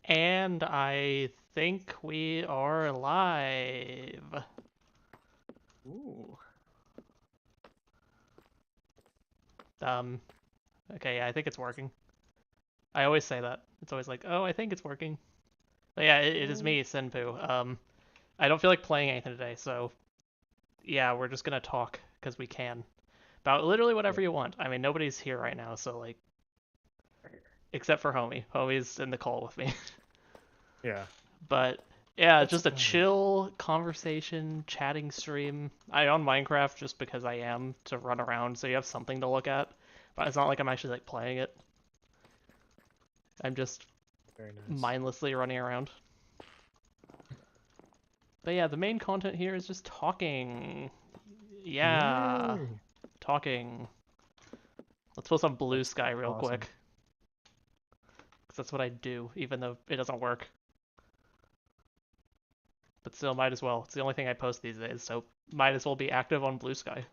And I think we are live. Ooh. Um, okay, yeah, I think it's working. I always say that. It's always like, oh, I think it's working. But yeah, it is Oh. me, Senpoo. I don't feel like playing anything today, so yeah, we're just gonna talk because we can about literally Yeah. whatever you want. I mean, nobody's here right now, so like, except for Homie. Homie's in the call with me. Yeah. But yeah, That's just a funny. chill conversation, chatting stream. I own Minecraft just because I am to run around, so you have something to look at. But it's not like I'm actually like playing it. I'm just Very nice. mindlessly running around. But yeah, the main content here is just talking. Yeah, Yay! talking. Let's post on Blue That's Sky real awesome. quick, because that's what I do, even though it doesn't work. But still, might as well. It's the only thing I post these days, so might as well be active on Blue Sky.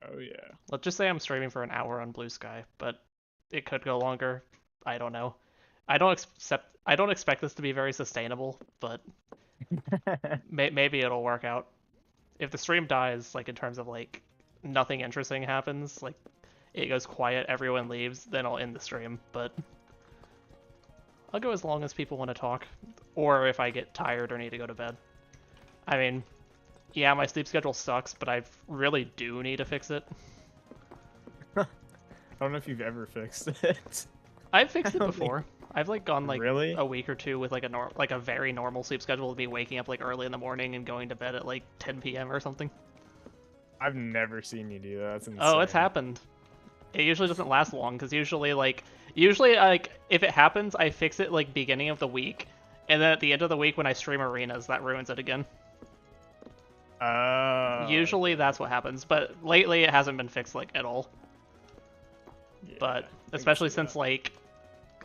Oh yeah. Let's just say I'm streaming for an hour on Blue Sky, but it could go longer. I don't know. I don't expect this to be very sustainable, but maybe it'll work out. If the stream dies, like in terms of like nothing interesting happens, like it goes quiet, everyone leaves, then I'll end the stream. But I'll go as long as people want to talk, or if I get tired or need to go to bed. I mean, yeah, my sleep schedule sucks, but I really do need to fix it. I don't know if you've ever fixed it. I've I fixed it don't think. before. I've like gone like Really? a week or two with like a very normal sleep schedule to be waking up like early in the morning and going to bed at like 10 p.m. or something. I've never seen you do that. That's Oh, it's insane. happened. It usually doesn't last long because usually like if it happens, I fix it like beginning of the week, and then at the end of the week when I stream arenas, that ruins it again. Oh, Usually okay. that's what happens, but lately it hasn't been fixed like at all. Yeah, But I can especially see since that. like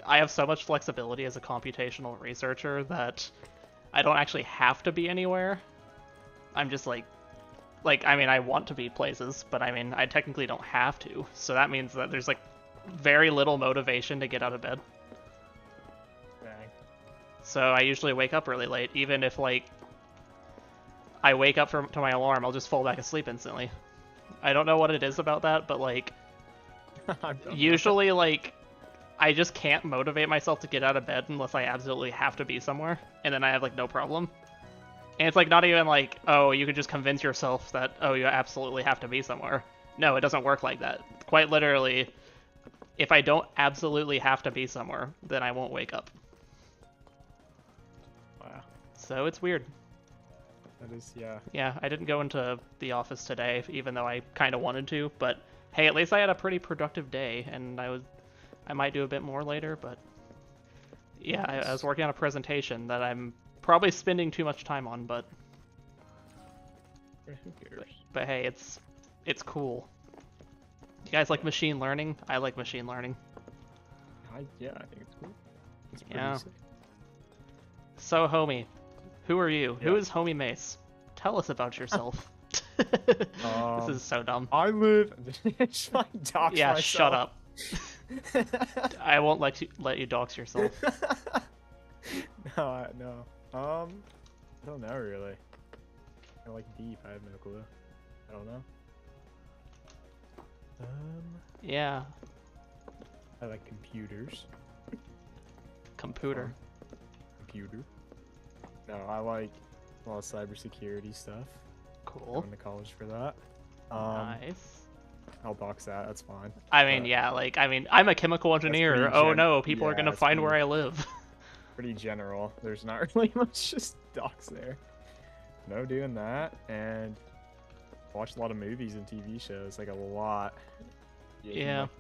I have so much flexibility as a computational researcher that I don't actually have to be anywhere. I'm just like I mean I want to be places, but I mean I technically don't have to. So that means that there's like very little motivation to get out of bed. Dang. So I usually wake up really late, even if like I wake up to my alarm, I'll just fall back asleep instantly. I don't know what it is about that, but like I've done that. usually like I just can't motivate myself to get out of bed unless I absolutely have to be somewhere, and then I have like no problem. And it's like not even like, oh, you can just convince yourself that, oh, you absolutely have to be somewhere. No, it doesn't work like that. Quite literally, if I don't absolutely have to be somewhere, then I won't wake up. Wow. So it's weird. That is, yeah. Yeah, I didn't go into the office today, even though I kind of wanted to. But hey, at least I had a pretty productive day, and I might do a bit more later. But yeah, I was Nice. working on a presentation that I'm probably spending too much time on. Who But, cares? but hey, it's cool. You guys like Yeah. machine learning? I like machine learning. Yeah, I think it's cool. It's pretty Yeah. sick. So, homie, who are you? Who Yeah. is Homie Mace? Tell us about yourself. This is Um, so dumb. I live. Should I dox Yeah, shut myself? up. I won't let you dox yourself. No, no. I don't know really. I like deep. I have no clue. I don't know. Um, Yeah, I like computers. That's computer. fun. Computer. No, I like a lot of cybersecurity stuff. Cool. Going to college for that. Um, Nice. I'll dox that. That's fine. I mean, But yeah, I'm a chemical that's pretty engineer. Oh no, people are Yeah, gonna that's find where I live. pretty general. There's not really much just dox there. No doing that, and watch a lot of movies and TV shows, like a lot. Yeah, if you Yeah. like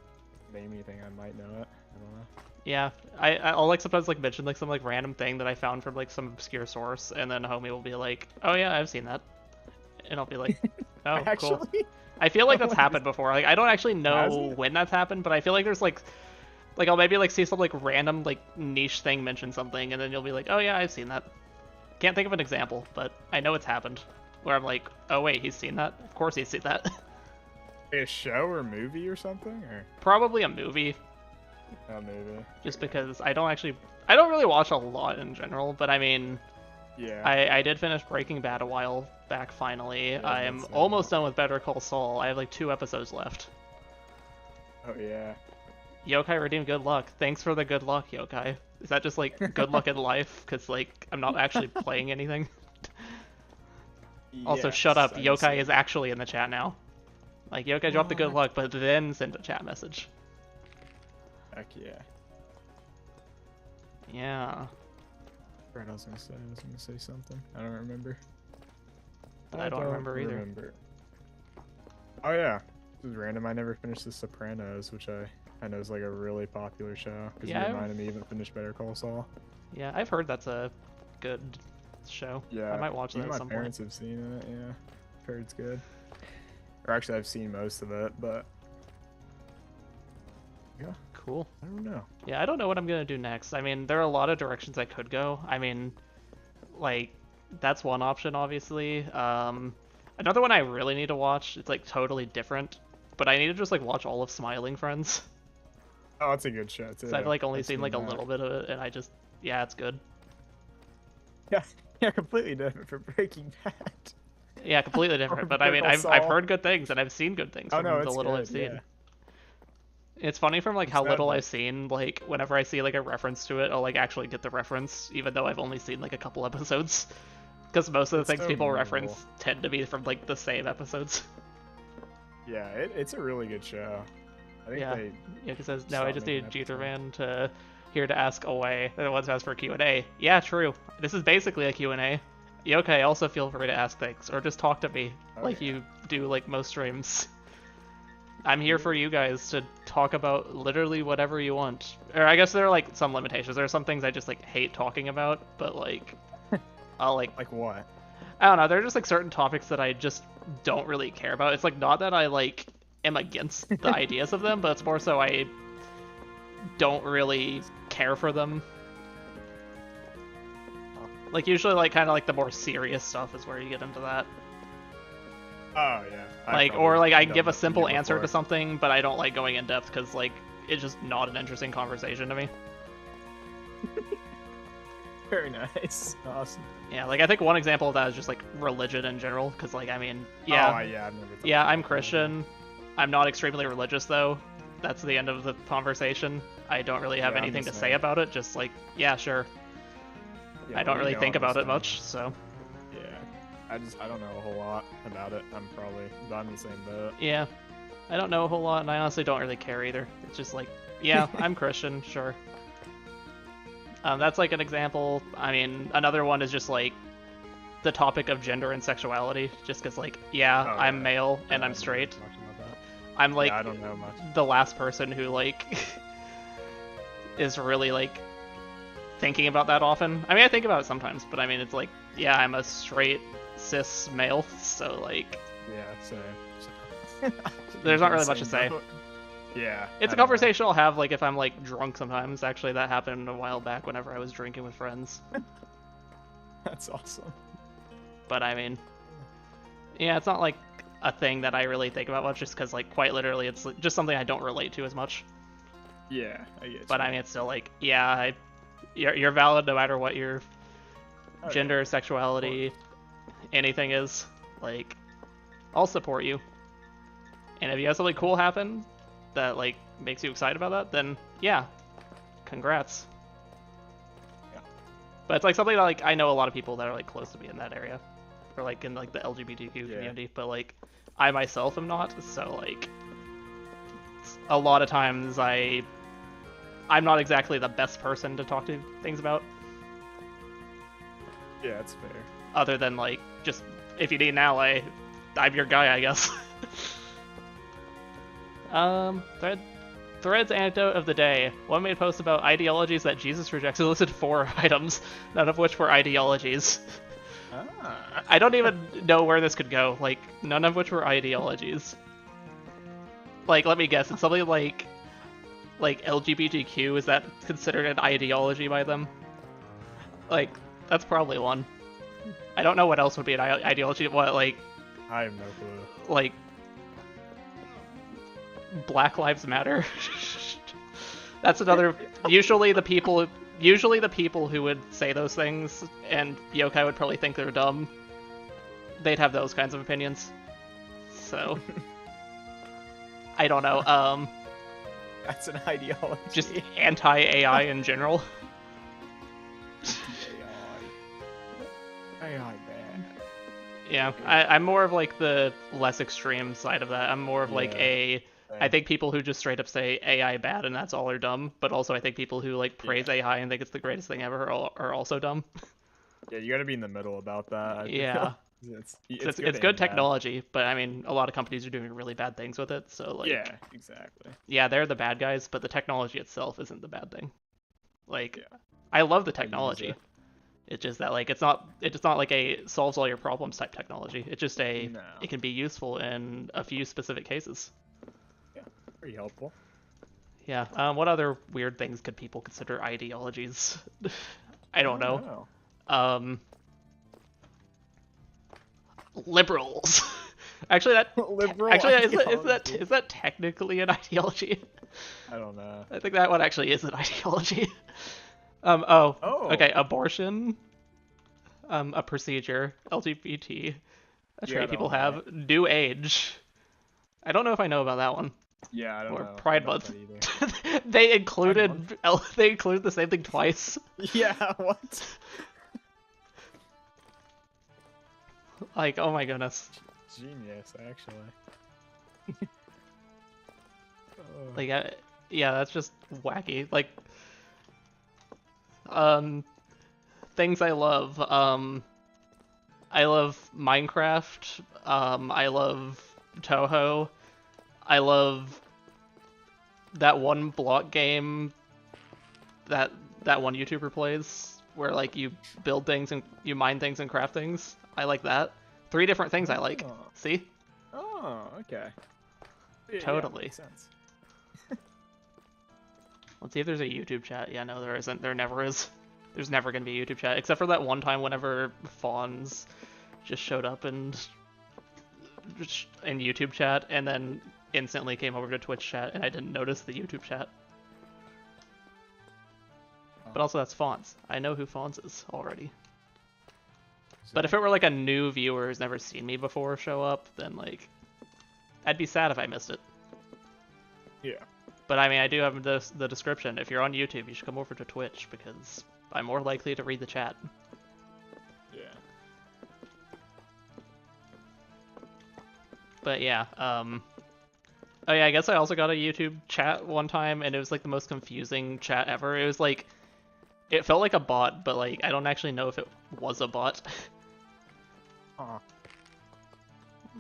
name anything, I might know it. I don't know. Yeah, I'll like sometimes like mention like some like random thing that I found from like some obscure source, and then homie will be like, "Oh yeah, I've seen that," and I'll be like, I "Oh, cool." actually, I feel like that's what is, happened before. Like I don't actually has know it? when that's happened, but I feel like there's like I'll maybe like see some like random like niche thing mention something, and then you'll be like, "Oh yeah, I've seen that." Can't think of an example, but I know it's happened. Where I'm like, "Oh wait, he's seen that? Of course he's seen that." A show or movie or something? Or Probably a movie. Maybe. just because I don't really watch a lot in general, but I mean, Yeah. I did finish Breaking Bad a while back finally. Yeah, I'm that's almost done with Better Call Saul. I have like 2 episodes left. Oh yeah. Yokai redeemed good luck. Thanks for the good luck, Yokai. Is that just like good luck in life? Because like I'm not actually playing anything. Also, shut Yes, up. I guess Yokai so. is actually in the chat now. Like Yokai dropped the good What? luck, but then sent a chat message. Heck yeah. Yeah, Right, I was gonna say something. I don't remember. but I don't remember either. Remember. Oh yeah. This is random. I never finished The Sopranos, which I know is like a really popular show. Because Yeah, you reminded me you haven't finished Better Call Saul. Yeah, I've heard that's a good show. Yeah. I might watch that Even at my some parents point. have seen it. Yeah. I've heard it's good. Or actually, I've seen most of it, but yeah, Cool. I don't know. Yeah, I don't know what I'm gonna do next. I mean, there are a lot of directions I could go. I mean, like, that's one option, obviously. Another one I really need to watch, it's like totally different, but I need to just like watch all of Smiling Friends. Oh, it's a good show too. So I've like only I've seen seen like a that. little bit of it, and yeah, it's good. Yeah, yeah, completely different from Breaking Bad. Yeah, completely different. But I Better mean, Call I've Saul. heard good things, and I've seen good things Oh no, from the it's little I've good. seen. Yeah. It's funny from like how Instead, little like, I've seen, like whenever I see like a reference to it, I'll like actually get the reference, even though I've only seen like a couple episodes. Because most of the it's things so people memorable. reference tend to be from like the same episodes. Yeah, it's a really good show. I think Yeah, they yeah. Because says no, I stopped just making need Jeter episodes. Man to here to ask away. The ones asked for Q&A. Yeah, true. This is basically a Q&A. Okay, also feel free to ask things or just talk to me Oh like yeah. you do like most streams. I'm here for Yeah. you guys to talk about literally whatever you want. Or I guess there are like some limitations. There are some things I just like hate talking about, but like I'll like Like what? I don't know, there are just like certain topics that I just don't really care about. It's like not that I like am against the ideas of them, but it's more so I don't really care for them. Like usually like kind of like the more serious stuff is where you get into that. Oh yeah. I've Like probably or like I can done give a that to simple you answer to before. something, but I don't like going in depth because like it's just not an interesting conversation to me. Very nice. Awesome. Yeah, like I think one example of that is just like religion in general, because like I mean, Oh yeah, yeah, I've never thought yeah, about I'm that. Christian. I'm not extremely religious though. That's the end of the conversation. I don't really have Yeah, I'm anything the to say same. about it. Just like, yeah, sure. Yeah, I don't we really know think I'm the about it same. much, so Yeah. I don't know a whole lot about it. I'm in the same boat. yeah, I don't know a whole lot, and I honestly don't really care either. It's just like, yeah, I'm Christian, sure. That's like an example. I mean, another one is just like the topic of gender and sexuality. Just because, like, yeah, Oh I'm yeah. male and No, I'm I've never straight. talked about that. I'm like Yeah, I don't know much. the last person who like is really like thinking about that often. I mean, I think about it sometimes, but I mean, it's like, yeah, I'm a straight cis male, so like, Yeah, same. there's not really much Same to say. boat. Yeah. It's I a don't know. conversation I'll have like if I'm like drunk sometimes. Actually, that happened a while back whenever I was drinking with friends. That's awesome. But I mean, yeah, it's not like a thing that I really think about much, just because like quite literally, it's just something I don't relate to as much. Yeah, I get But you. I mean, it's still like, yeah, you're valid no matter what your Oh, gender, yeah. sexuality, anything is. Like, I'll support you. And if you have something cool happen that like makes you excited about that, then yeah, congrats. Yeah. But it's like something that like I know a lot of people that are like close to me in that area, or like in like the LGBTQ Yeah. community. But like I myself am not, so like a lot of times I'm not exactly the best person to talk to things about. Yeah, that's fair. Other than like just if you need an ally, I'm your guy, I guess. Threads anecdote of the day. One made post about ideologies that Jesus rejects and listed 4 items, none of which were ideologies. Ah. I don't even know where this could go. Like, none of which were ideologies. Like, let me guess. It's something like LGBTQ. Is that considered an ideology by them? Like, that's probably one. I don't know what else would be an ideology. What, I have no clue. like Black Lives Matter? That's another. Usually the people who would say those things, and yokai would probably think they're dumb. They'd have those kinds of opinions. So I don't know. That's an ideology. Just anti-AI in general. AI bad. Yeah, I'm more of like the less extreme side of that. I'm more of like I think people who just straight up say AI bad and that's all are dumb, but also I think people who like praise AI and think it's the greatest thing ever are also dumb. Yeah, you gotta be in the middle about that. I Yeah. feel. It's It's good good and bad. technology, but I mean, a lot of companies are doing really bad things with it. So like, Yeah, exactly. yeah, they're the bad guys, but the technology itself isn't the bad thing. Like, Yeah, I love the I use technology. it. It's just that like it's not like a solves all your problems type technology. It's just a No. it can be useful in a few specific cases. Yeah, pretty helpful. Yeah. What other weird things could people consider ideologies? I I don't don't know. know. Um, liberals. Actually, Liberal ideology. is that technically an ideology? I don't know. I think that one actually is an ideology. Oh, Oh, okay. Abortion, a procedure. LGBT, a yeah, I trait people don't know. have. New age. I don't know if I know about that one. Yeah, I don't Or know Pride about Month. that either. they Pride Month? included they included the same thing twice. Yeah, what? Like, oh my goodness. Genius, actually. Oh. Like, yeah, that's just wacky. Like, um, things I love. I love Minecraft. I love Toho. I love that one block game that that one YouTuber plays, where like you build things and you mine things and craft things. I like that. 3 different things I like. Oh. See? Oh, okay. Yeah, Totally. makes sense. Let's see if there's a YouTube chat. Yeah, no, there isn't. There never is. There's never gonna be a YouTube chat, except for that one time whenever Fawns just showed up and in YouTube chat, and then instantly came over to Twitch chat, and I didn't notice the YouTube chat. But also, that's Fawns. I know who Fawns is already. But if it were like a new viewer who's never seen me before show up, then like, I'd be sad if I missed it. Yeah. But I mean, I do have the description. If you're on YouTube, you should come over to Twitch because I'm more likely to read the chat. Yeah. But yeah, oh yeah, I guess I also got a YouTube chat one time, and it was like the most confusing chat ever. It was like, it felt like a bot, but like, I don't actually know if it was a bot. Huh.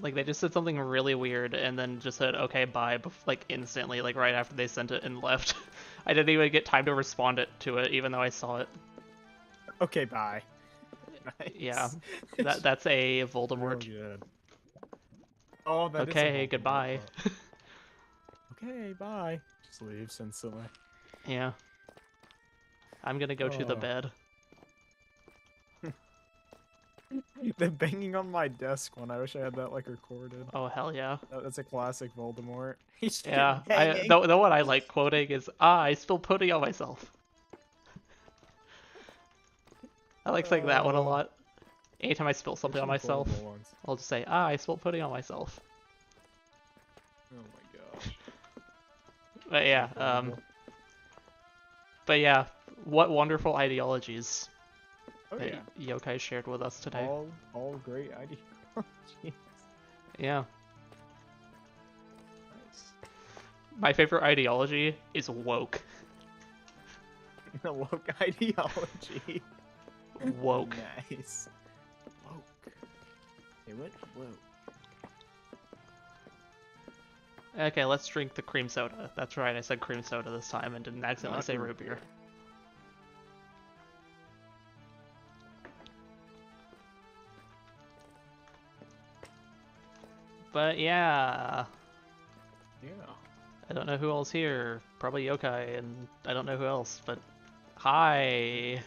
Like, they just said something really weird, and then just said, okay, bye, like, instantly, like, right after they sent it and left. I didn't even get time to respond to it, even though I saw it. Okay, bye. Nice. Yeah, that's a Voldemort. Real good. Oh, that is a Okay, Voldemort, goodbye. but- Okay, bye. Just leaves instantly. Yeah. I'm gonna go to the Oh. bed. The banging on my desk one. I wish I had that like recorded. Oh, hell yeah. That's a classic Voldemort. He's Yeah, banging. the one I like quoting is, I spilled pudding on myself. I like saying that one a lot. Anytime I spill something on There's some myself, horrible ones. I'll just say, I spilled pudding on myself. Oh my gosh. But yeah, Horrible. but yeah, what wonderful ideologies Oh that yeah. Yokai shared with us today. All great ideologies. Yeah. Nice. My favorite ideology is woke. The woke ideology. Woke. Nice. Woke. It went woke. Okay, let's drink the cream soda. That's right, I said cream soda this time and didn't accidentally Not say root root beer. But yeah, Yeah. I don't know who else here. Probably Yokai, and I don't know who else, but hi.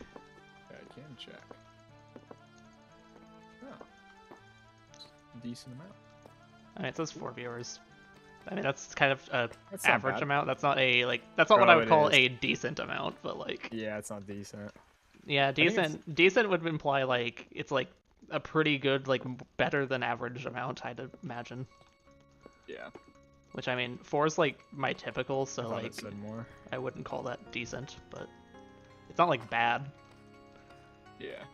I can check. Oh. Decent amount. I mean, it says 4 viewers. I mean, that's kind of a That's not average bad. amount. That's not a that's not what I Oh, would it call is. a decent amount, but like Yeah, it's not decent. yeah, I think it's decent would imply like it's like a pretty good like better than average amount, I'd imagine. yeah. Which I mean, 4 is like my typical, I so thought it like said more. I wouldn't call that decent, but it's not like bad. Yeah.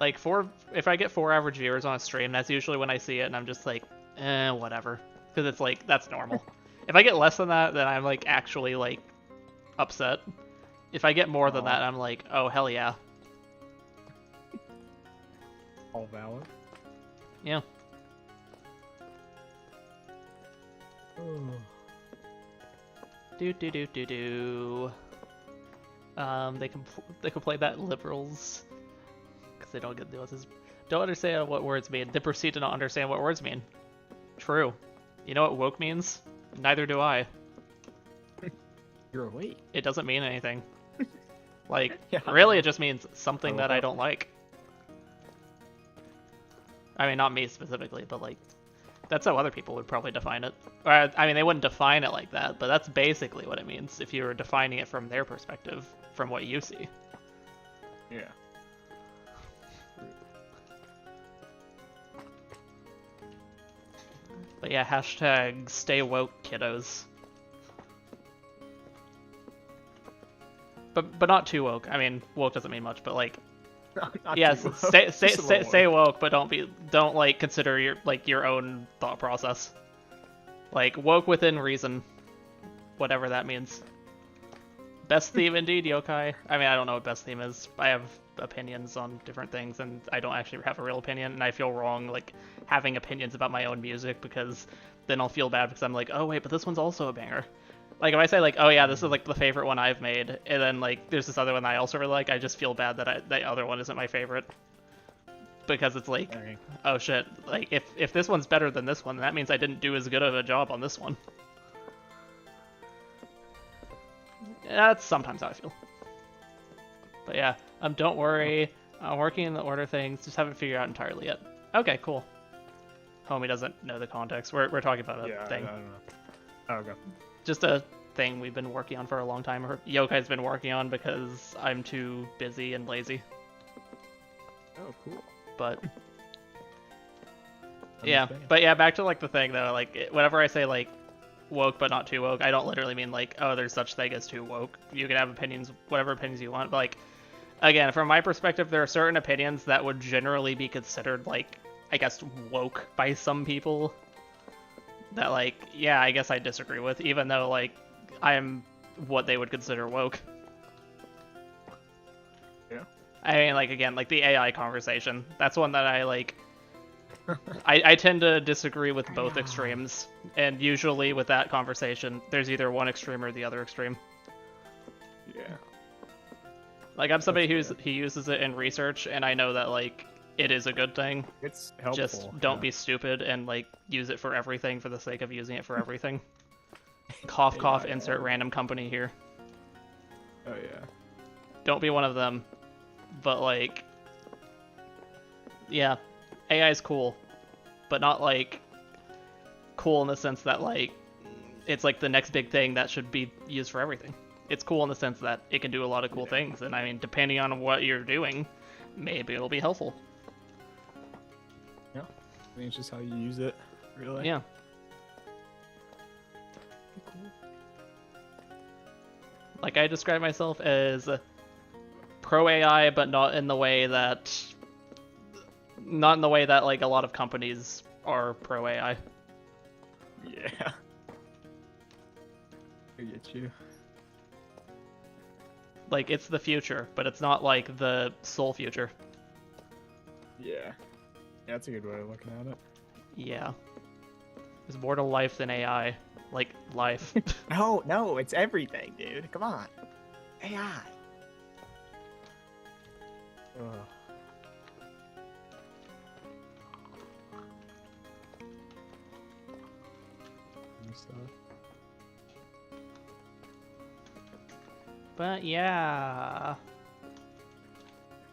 Like 4, if I get 4 average viewers on a stream, that's usually when I see it and I'm just like, whatever, because it's like that's normal. If I get less than that, then I'm like actually like upset. If I get more than Aw. that, I'm like, oh hell yeah, All valid. yeah. Oh. Do do do do do. They complain that liberals, because they don't get nuances, don't understand what words mean. They proceed to not understand what words mean. True. You know what woke means? Neither do I. You're awake. It doesn't mean anything. Like, Yeah. really, it just means something I that woke I up. don't like. I mean, not me specifically, but like, that's how other people would probably define it. Or, I mean, they wouldn't define it like that, but that's basically what it means if you were defining it from their perspective, from what you see. Yeah. But yeah, hashtag stay woke, kiddos. But not too woke. I mean, woke doesn't mean much, but like, Not yeah, too stay woke. stay Just a stay, little stay woke. woke, but don't like consider your own thought process. Like woke within reason, whatever that means. Best theme indeed, yokai. I mean, I don't know what best theme is. I have opinions on different things, and I don't actually have a real opinion, and I feel wrong like having opinions about my own music because then I'll feel bad because I'm like, oh wait, but this one's also a banger. Like if I say like, oh yeah, this is like the favorite one I've made, and then like there's this other one I also really like, I just feel bad that that other one isn't my favorite because it's like, Dang. oh shit, like if this one's better than this one, that means I didn't do as good of a job on this one. That's sometimes how I feel. But yeah, don't worry, I'm working in the order things, just haven't figured out entirely yet. Okay, cool. Homie doesn't know the context. We're talking about a Yeah, thing. I don't know. Oh, okay. Just a thing we've been working on for a long time, or Yokai's been working on because I'm too busy and lazy. Oh, cool. But yeah, Understand. but yeah, back to like the thing though, like whenever I say like woke but not too woke, I don't literally mean like, oh, there's such thing as too woke. You can have opinions, whatever opinions you want, but like again, from my perspective, there are certain opinions that would generally be considered like, I guess, woke by some people that like, yeah, I guess I disagree with, even though like I'm what they would consider woke. Yeah. I mean, like again, like the AI conversation. That's one that I like. I tend to disagree with both extremes, and usually with that conversation, there's either one extreme or the other extreme. Yeah. Like I'm somebody who uses it in research, and I know that like it is a good thing. It's helpful. Just don't yeah. be stupid and like use it for everything for the sake of using it for everything. Cough, cough, AI. insert random company here. Oh, yeah. Don't be one of them. But like, yeah, AI is cool, but not like cool in the sense that like it's like the next big thing that should be used for everything. It's cool in the sense that it can do a lot of cool things, and I mean, depending on what you're doing, maybe it'll be helpful. Yeah. I think it's just how you use it, really. Yeah. Cool. Like I describe myself as pro AI, but not in the way that like a lot of companies are pro AI. Yeah. I get you. Like it's the future, but it's not like the sole future. Yeah. Yeah, that's a good way of looking at it. Yeah. There's more to life than AI. Like life. No, it's everything, dude. Come on. AI. Ugh. New stuff. But yeah.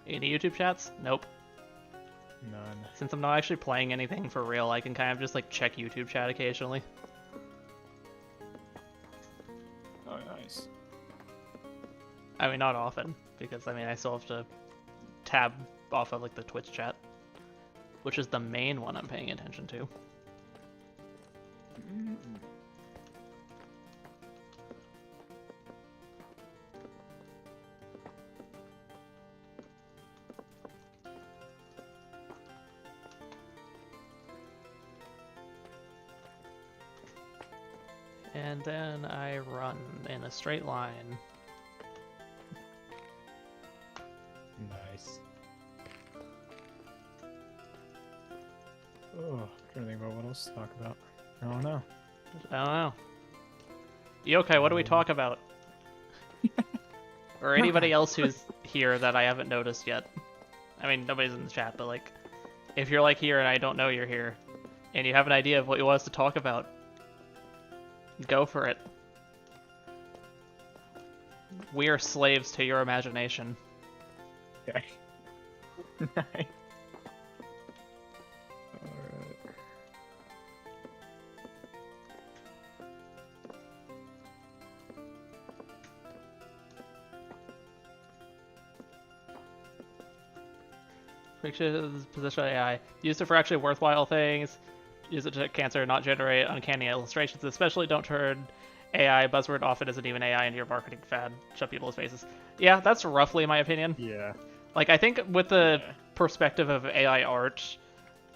Any YouTube chats? Nope. None. Since I'm not actually playing anything for real, I can kind of just like check YouTube chat occasionally. Nice. I mean, not often, because I mean, I still have to tab off of like the Twitch chat, which is the main one I'm paying attention to. And then I run in a straight line. Nice. Oh, trying to think about what else to talk about. I don't know. I don't know. Yokai, what do we talk about? Or anybody else who's here that I haven't noticed yet. I mean, nobody's in the chat, but like, if you're like here and I don't know you're here, and you have an idea of what you want us to talk about, go for it. We are slaves to your imagination. Okay. Nice. Alright. Pictures, position AI. Use it for actually worthwhile things. Use it to cancel, not generate uncanny illustrations. Especially don't turn AI buzzword off. It isn't even AI into your marketing fad. Shut people's faces. Yeah, that's roughly my opinion. Yeah. Like, I think with the perspective of AI art,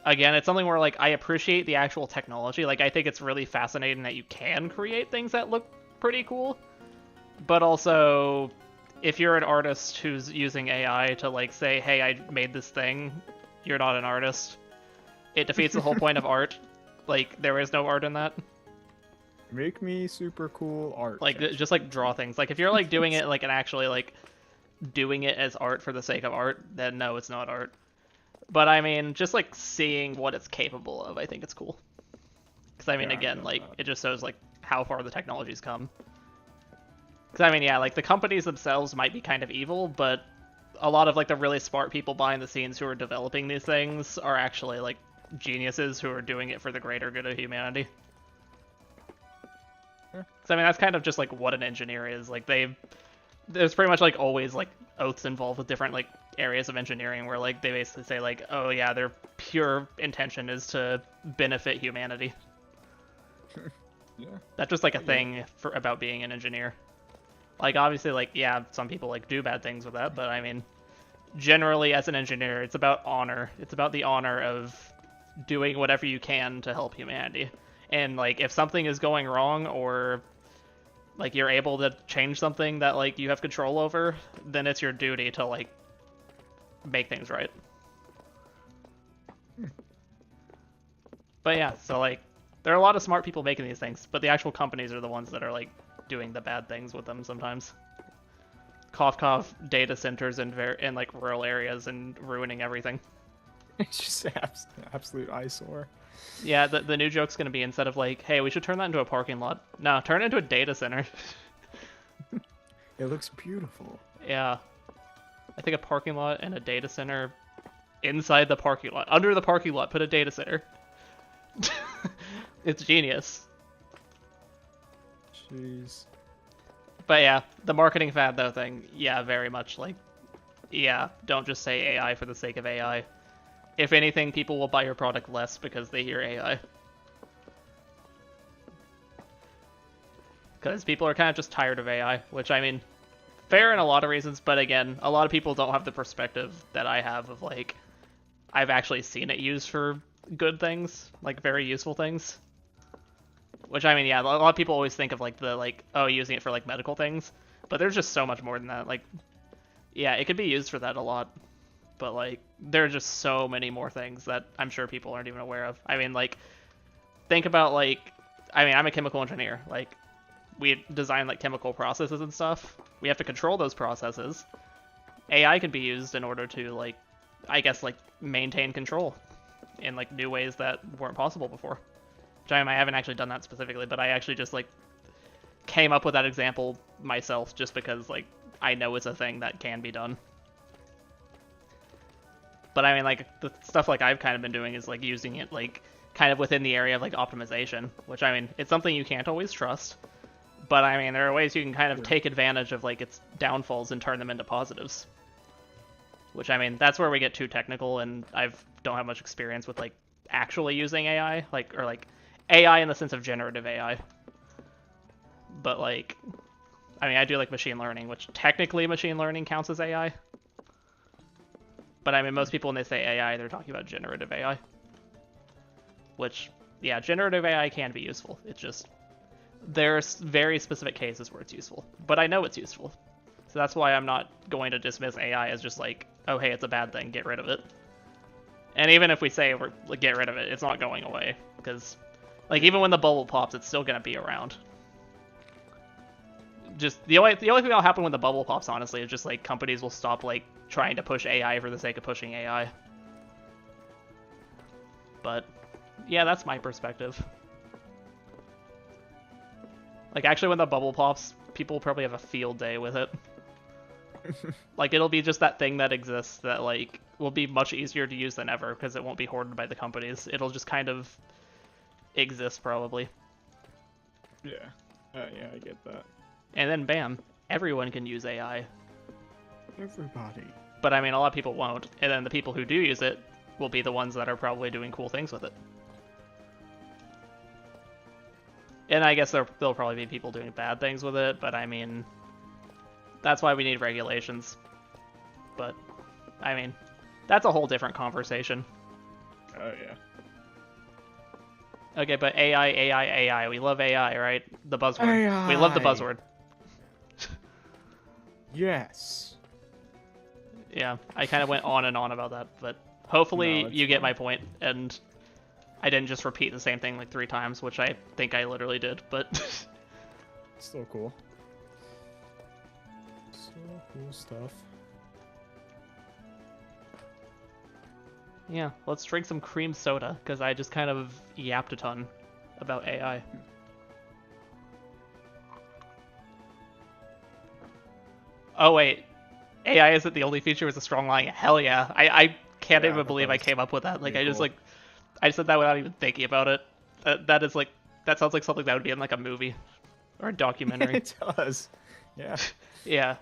again, it's something where, like, I appreciate the actual technology. Like, I think it's really fascinating that you can create things that look pretty cool. But also, if you're an artist who's using AI to, like, say, hey, I made this thing, you're not an artist. It defeats the whole point of art. Like, there is no art in that. Make me super cool art. Like, just, like, draw things. Like, if you're, like, doing it, like, and actually, like, doing it as art for the sake of art, then no, it's not art. But, I mean, just, like, seeing what it's capable of, I think it's cool. Because, I mean, Yeah, again, like, it just shows, like, how far the technology's come. Because, I mean, yeah, like, the companies themselves might be kind of evil, but a lot of, like, the really smart people behind the scenes who are developing these things are actually, like, geniuses who are doing it for the greater good of humanity. Because, I mean, that's kind of just, like, what an engineer is. Like, there's pretty much, like, always, like, oaths involved with different, like, areas of engineering where, like, they basically say, like, oh, yeah, their pure intention is to benefit humanity. Yeah. That's just, like, a thing about being an engineer. Like, obviously, like, yeah, some people, like, do bad things with that, but, I mean, generally, as an engineer, it's about honor. It's about the honor of doing whatever you can to help humanity. And, like, if something is going wrong, or, like, you're able to change something that, like, you have control over, then it's your duty to, like, make things right. But, yeah, so, like, there are a lot of smart people making these things, but the actual companies are the ones that are, like, doing the bad things with them sometimes. Cough cough, data centers in like rural areas and ruining everything. It's just absolute eyesore. Yeah, the new joke's gonna be, instead of like, hey, we should turn that into a parking lot, no, turn it into a data center. It looks beautiful. Yeah. I think a parking lot and a data center inside the parking lot. Under the parking lot, put a data center. It's genius. Jeez. But yeah, the marketing fad though thing, yeah, very much like, yeah, don't just say AI for the sake of AI. If anything, people will buy your product less because they hear AI. Because people are kind of just tired of AI, which, I mean, fair in a lot of reasons, but again, a lot of people don't have the perspective that I have of, like, I've actually seen it used for good things, like, very useful things. Which, I mean, yeah, a lot of people always think of, like, the, like, oh, using it for, like, medical things. But there's just so much more than that. Like, yeah, it could be used for that a lot. But, like, there are just so many more things that I'm sure people aren't even aware of. I mean, like, think about, like, I mean, I'm a chemical engineer. Like, we design, like, chemical processes and stuff. We have to control those processes. AI can be used in order to, like, I guess, like, maintain control in, like, new ways that weren't possible before. I haven't actually done that specifically, but I actually just, like, came up with that example myself just because, like, I know it's a thing that can be done. But I mean, like, the stuff, like, I've kind of been doing is, like, using it, like, kind of within the area of, like, optimization, which, I mean, it's something you can't always trust, But I mean, there are ways you can kind of Yeah. take advantage of like its downfalls and turn them into positives. Which I mean, that's where we get too technical, and don't have much experience with like actually using AI, like or like AI in the sense of generative AI. But like, I mean, I do like machine learning, which technically machine learning counts as AI. But I mean, most people when they say AI, they're talking about generative AI. Which, yeah, generative AI can be useful. It's just there's very specific cases where it's useful. But I know it's useful. So that's why I'm not going to dismiss AI as just like, oh hey, it's a bad thing, get rid of it. And even if we say we're like, get rid of it, it's not going away because like even when the bubble pops, it's still gonna be around. Just the only thing that'll happen when the bubble pops, honestly, is just like companies will stop like trying to push AI for the sake of pushing AI. But yeah, that's my perspective. Like actually, when the bubble pops, people probably have a field day with it. Like it'll be just that thing that exists that like will be much easier to use than ever because it won't be hoarded by the companies. It'll just kind of exist probably. Yeah. Yeah, I get that. And then bam, everyone can use AI. Everybody. But I mean, a lot of people won't. And then the people who do use it will be the ones that are probably doing cool things with it. And I guess there'll probably be people doing bad things with it, but I mean, that's why we need regulations. But, I mean, that's a whole different conversation. Oh, yeah. Okay, but AI. We love AI, right? The buzzword. AI. We love the buzzword. Yes. Yeah, I kind of went on and on about that, but hopefully No, you get fine. my point, and I didn't just repeat the same thing like 3 times, which I think I literally did, but... Still cool. Still cool stuff. Yeah, let's drink some cream soda, because I just kind of yapped a ton about AI. Oh wait, AI isn't the only feature with a strong line. Hell yeah. I can't Yeah, even believe I was came up with that. Like, pretty I just cool. like, I said that without even thinking about it. That is like, that sounds like something that would be in like a movie or a documentary. It does. Yeah. Yeah.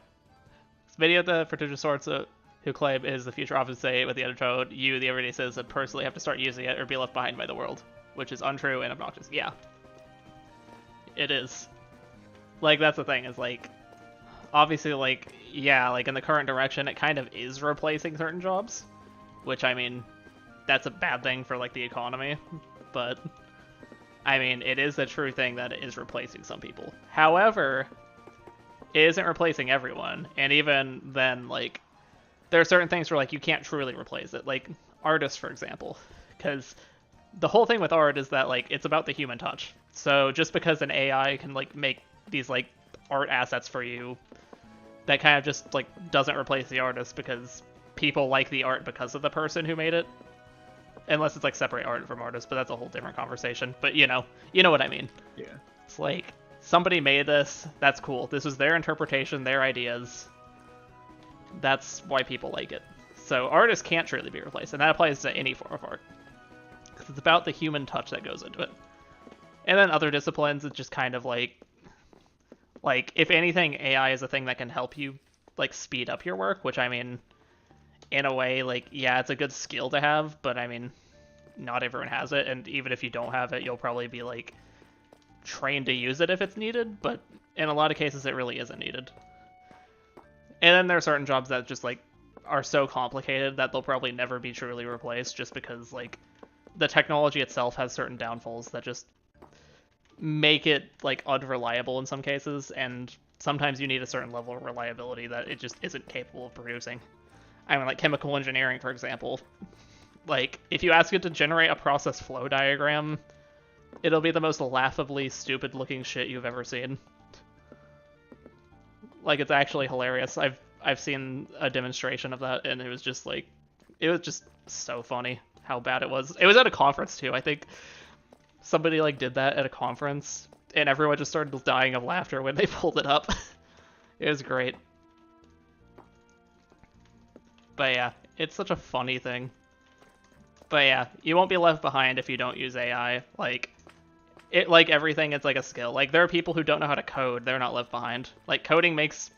Many of the fictitious sorts who claim is the future often say with the undertone, you, the everyday citizen, personally have to start using it or be left behind by the world, which is untrue and obnoxious. Yeah, it is. Like, that's the thing, is like, obviously, like, yeah, like in the current direction, it kind of is replacing certain jobs, which, I mean, that's a bad thing for, like, the economy, but, I mean, it is a true thing that it is replacing some people. However, it isn't replacing everyone, and even then, like, there are certain things where, like, you can't truly replace it, like, artists, for example, because the whole thing with art is that, like, it's about the human touch. So just because an AI can, like, make these, like, art assets for you, that kind of just, like, doesn't replace the artist because people like the art because of the person who made it. Unless it's, like, separate art from artists, but that's a whole different conversation. But, you know what I mean. Yeah. It's like, somebody made this, that's cool. This was their interpretation, their ideas. That's why people like it. So artists can't truly be replaced, and that applies to any form of art. Because it's about the human touch that goes into it. And then other disciplines, it's just kind of like, if anything, AI is a thing that can help you, like, speed up your work, which, I mean, in a way, like, yeah, it's a good skill to have, but, I mean, not everyone has it, and even if you don't have it, you'll probably be, like, trained to use it if it's needed, but in a lot of cases, it really isn't needed. And then there are certain jobs that just, like, are so complicated that they'll probably never be truly replaced just because, like, the technology itself has certain downfalls that just make it, like, unreliable in some cases, and sometimes you need a certain level of reliability that it just isn't capable of producing. I mean, like, chemical engineering, for example. Like, if you ask it to generate a process flow diagram, it'll be the most laughably stupid-looking shit you've ever seen. Like, it's actually hilarious. I've seen a demonstration of that, and it was just, like, it was just so funny how bad it was. It was at a conference, too. I think somebody, like, did that at a conference, and everyone just started dying of laughter when they pulled it up. It was great. But yeah, it's such a funny thing. But yeah, you won't be left behind if you don't use AI. Like, it like everything, it's like a skill. Like there are people who don't know how to code, they're not left behind. Like coding makes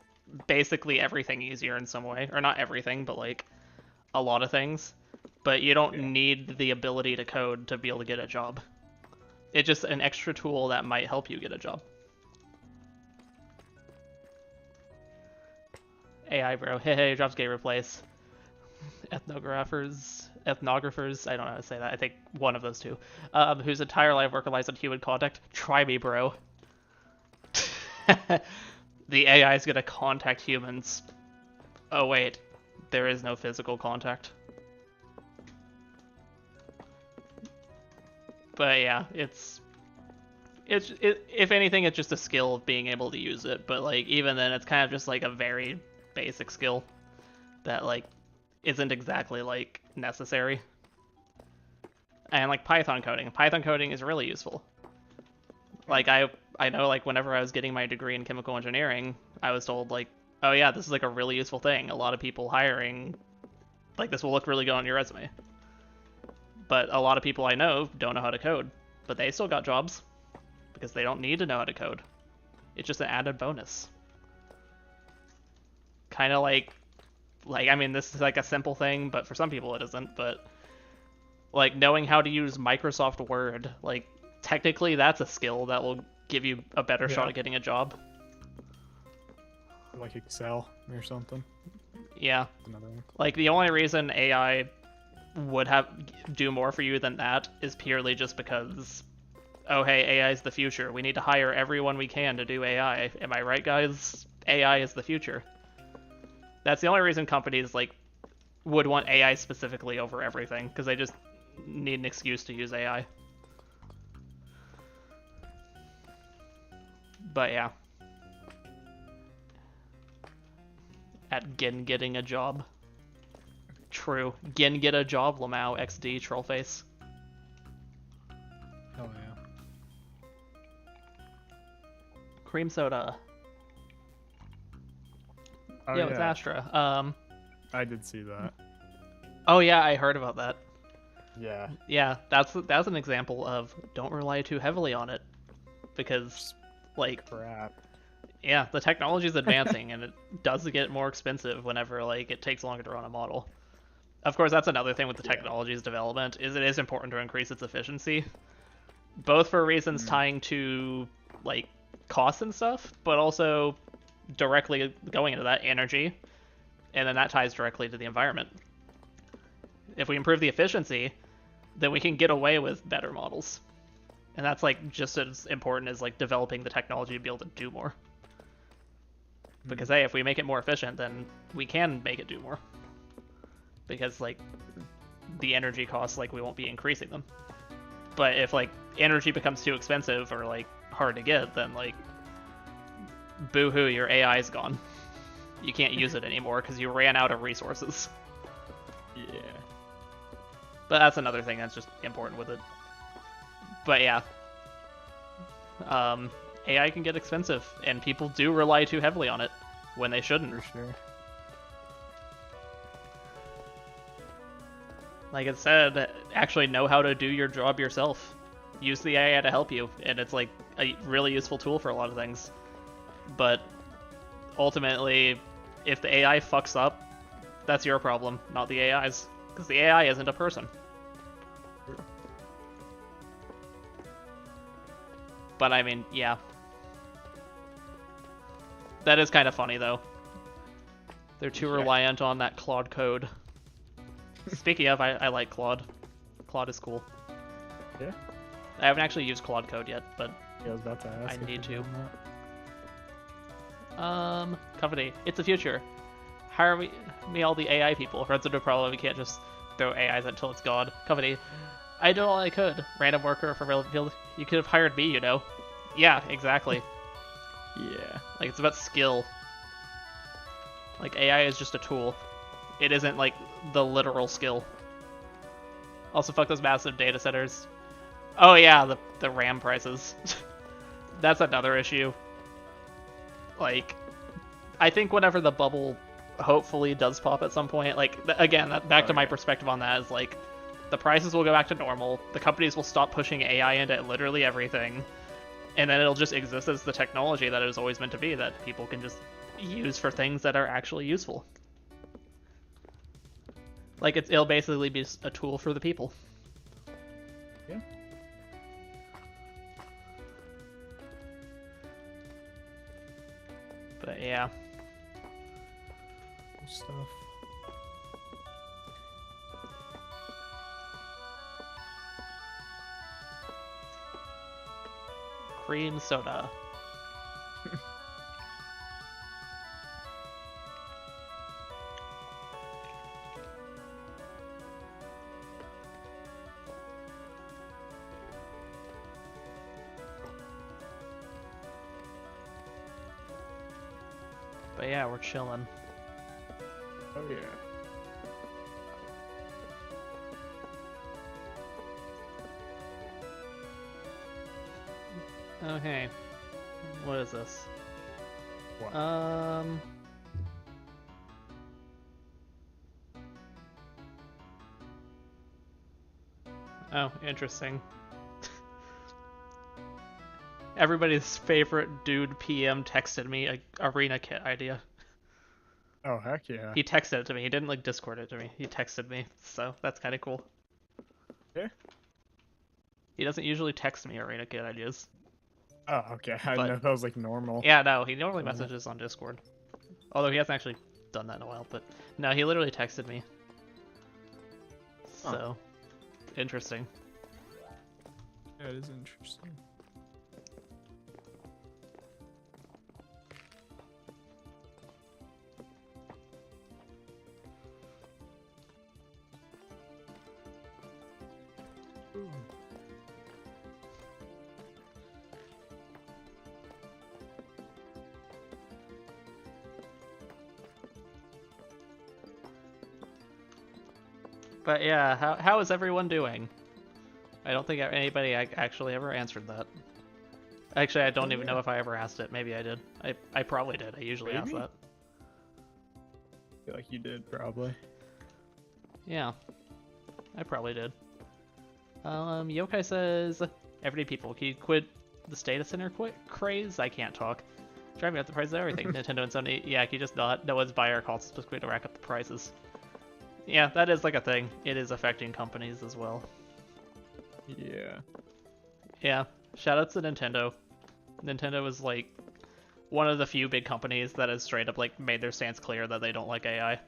basically everything easier in some way, or not everything, but like a lot of things. But you don't need the ability to code to be able to get a job. It's just an extra tool that might help you get a job. AI bro, hey, jobs get replaced. Ethnographers, I don't know how to say that. I think one of those two. Whose entire life work relies on human contact. Try me, bro. The AI is gonna contact humans. Oh wait, there is no physical contact. But yeah, if anything, it's just a skill of being able to use it. But like even then, it's kind of just like a very basic skill that like isn't exactly like necessary. And like Python coding is really useful. Like I know like whenever I was getting my degree in chemical engineering, I was told like, oh yeah, this is like a really useful thing. A lot of people hiring, like this will look really good on your resume. But a lot of people I know don't know how to code, but they still got jobs because they don't need to know how to code. It's just an added bonus. Kind of like I mean, this is like a simple thing, but for some people it isn't. But like knowing how to use Microsoft Word, like technically that's a skill that will give you a better shot at getting a job. Like Excel or something. Yeah. Like the only reason AI would do more for you than that is purely just because, oh hey, AI is the future. We need to hire everyone we can to do AI. Am I right, guys? AI is the future. That's the only reason companies like would want AI specifically over everything, because they just need an excuse to use AI. But yeah. At getting a job. True. Get a job, Lamau, XD, Trollface. Oh yeah. Cream soda. Oh, yeah, it's Astra. I did see that. Oh yeah, I heard about that. Yeah. Yeah, that's an example of don't rely too heavily on it, because like crap. Yeah, the technology is advancing and it does get more expensive whenever like it takes longer to run a model. Of course, that's another thing with the technology's development, is it is important to increase its efficiency, both for reasons tying to like costs and stuff, but also directly going into that energy, and then that ties directly to the environment. If we improve the efficiency, then we can get away with better models, and that's like just as important as like developing the technology to be able to do more. Because hey, if we make it more efficient, then we can make it do more. Because like the energy costs, like we won't be increasing them. But if like energy becomes too expensive or like hard to get, then like boo-hoo, your AI is gone. You can't use it anymore because you ran out of resources. Yeah. But that's another thing that's just important with it. But yeah. AI can get expensive, and people do rely too heavily on it when they shouldn't. For sure. Like it said, actually know how to do your job yourself. Use the AI to help you, and it's like a really useful tool for a lot of things. But ultimately, if the AI fucks up, that's your problem, not the AI's. Because the AI isn't a person. But I mean, yeah. That is kind of funny, though. They're too reliant on that Claude code. Speaking of, I like Claude. Claude is cool. Yeah? I haven't actually used Claude code yet, but Yeah, I was about to ask. I need to. Company, it's the future. Hire me all the AI people. Runs into a problem, we can't just throw AIs until it's gone. Company, I did all I could. Random worker from real field. You could have hired me, you know. Yeah, exactly. Yeah. Like, it's about skill. Like, AI is just a tool. It isn't, like, the literal skill. Also, fuck those massive data centers. Oh yeah, the RAM prices. That's another issue. Like, I think whenever the bubble hopefully does pop at some point, like, again, back to my perspective on that is, like, The prices will go back to normal. The companies will stop pushing AI into literally everything, and then it'll just exist as the technology that it was always meant to be, that people can just use for things that are actually useful. Like it'll basically be a tool for the people. Yeah. But yeah. Stuff. Cream soda. But yeah, we're chilling. Oh yeah. Okay. What is this? What? Oh, interesting. Everybody's favorite dude PM texted me a arena kit idea. Oh heck yeah. He texted it to me. He didn't like Discord it to me. He texted me, so that's kind of cool. Yeah. He doesn't usually text me arena kit ideas. Oh okay. I didn't know that was like normal. Yeah, no, he normally messages on Discord. Although he hasn't actually done that in a while, but no, he literally texted me. So, interesting. Yeah, it is interesting. Ooh. But yeah, how is everyone doing? I don't think anybody actually ever answered that. Actually, I don't even know if I ever asked it. Maybe I did. I probably did. I usually ask that. I feel like you did, probably. Yeah, I probably did. Yokai says, everyday people, can you quit the data center craze? I can't talk. Driving up the price of everything. Nintendo and Sony, yeah, can you just not? No one's buy our calls specifically to rack up the prices. Yeah, that is like a thing. It is affecting companies as well. Yeah. Yeah, shoutouts to Nintendo. Nintendo is like one of the few big companies that has straight up like made their stance clear that they don't like AI.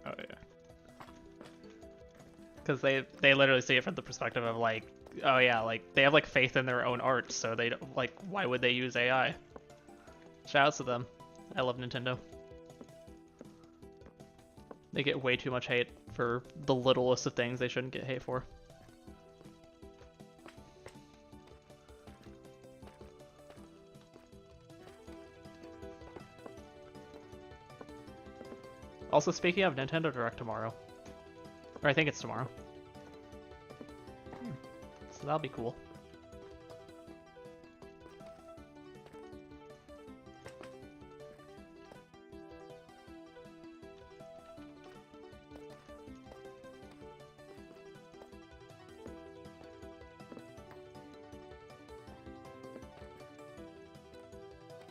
Oh yeah. Because they literally see it from the perspective of like, oh yeah, like they have like faith in their own art, so they don't, like, why would they use AI? Shoutouts to them. I love Nintendo. They get way too much hate for the littlest of things they shouldn't get hate for. Also, speaking of Nintendo Direct tomorrow, or I think it's tomorrow, so that'll be cool.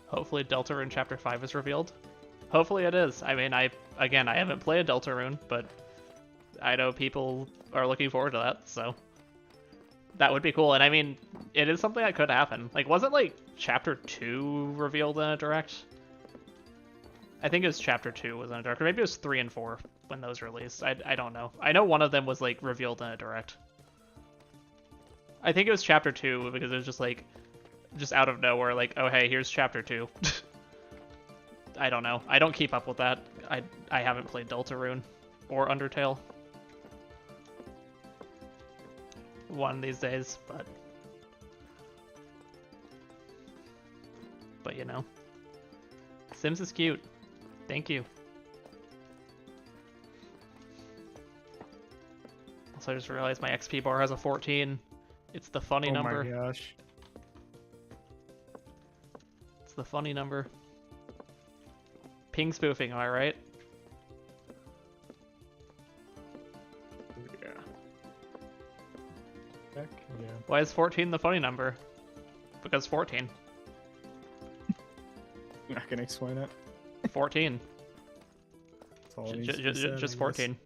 Hopefully Deltarune Chapter 5 is revealed. Hopefully it is. I mean, I haven't played Deltarune, but I know people are looking forward to that, so that would be cool. And I mean, it is something that could happen. Like, wasn't like Chapter 2 revealed in a Direct? I think it was Chapter 2 was in a Direct, or maybe it was 3 and 4 when those released. I don't know. I know one of them was like revealed in a Direct. I think it was Chapter 2 because it was just like, just out of nowhere, like, oh hey, here's Chapter 2. I don't know. I don't keep up with that. I haven't played Deltarune or Undertale. One these days, but you know. Sims is cute. Thank you. Also, I just realized my XP bar has a 14. It's the funny number. Oh my gosh. It's the funny number. Ping spoofing, am I right? Heck yeah. Why is 14 the funny number? Because 14. Not gonna explain it. 14. That's all it needs to be said, Just I 14.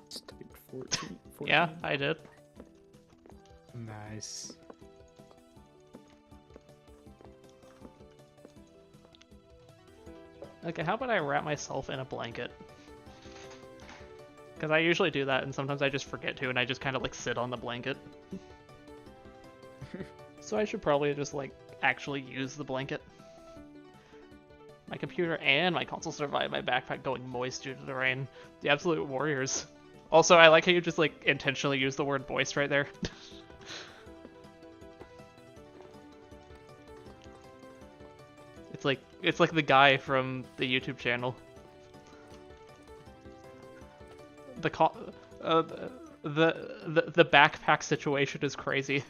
Just type 14. Yeah, I did. Nice. Okay, how about I wrap myself in a blanket? Because I usually do that, and sometimes I just forget to, and I just kind of like sit on the blanket. So I should probably just like actually use the blanket. My computer and my console survived my backpack going moist due to the rain. The absolute warriors. Also, I like how you just like intentionally use the word moist right there. It's like the guy from the YouTube channel. Uh, the backpack situation is crazy.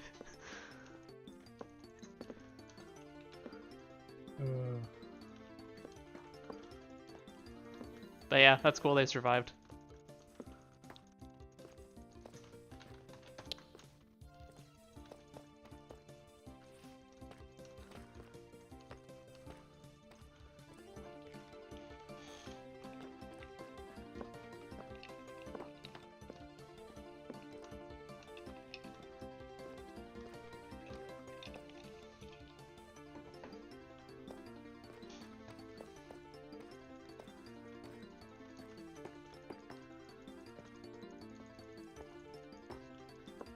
But yeah, that's cool. They survived.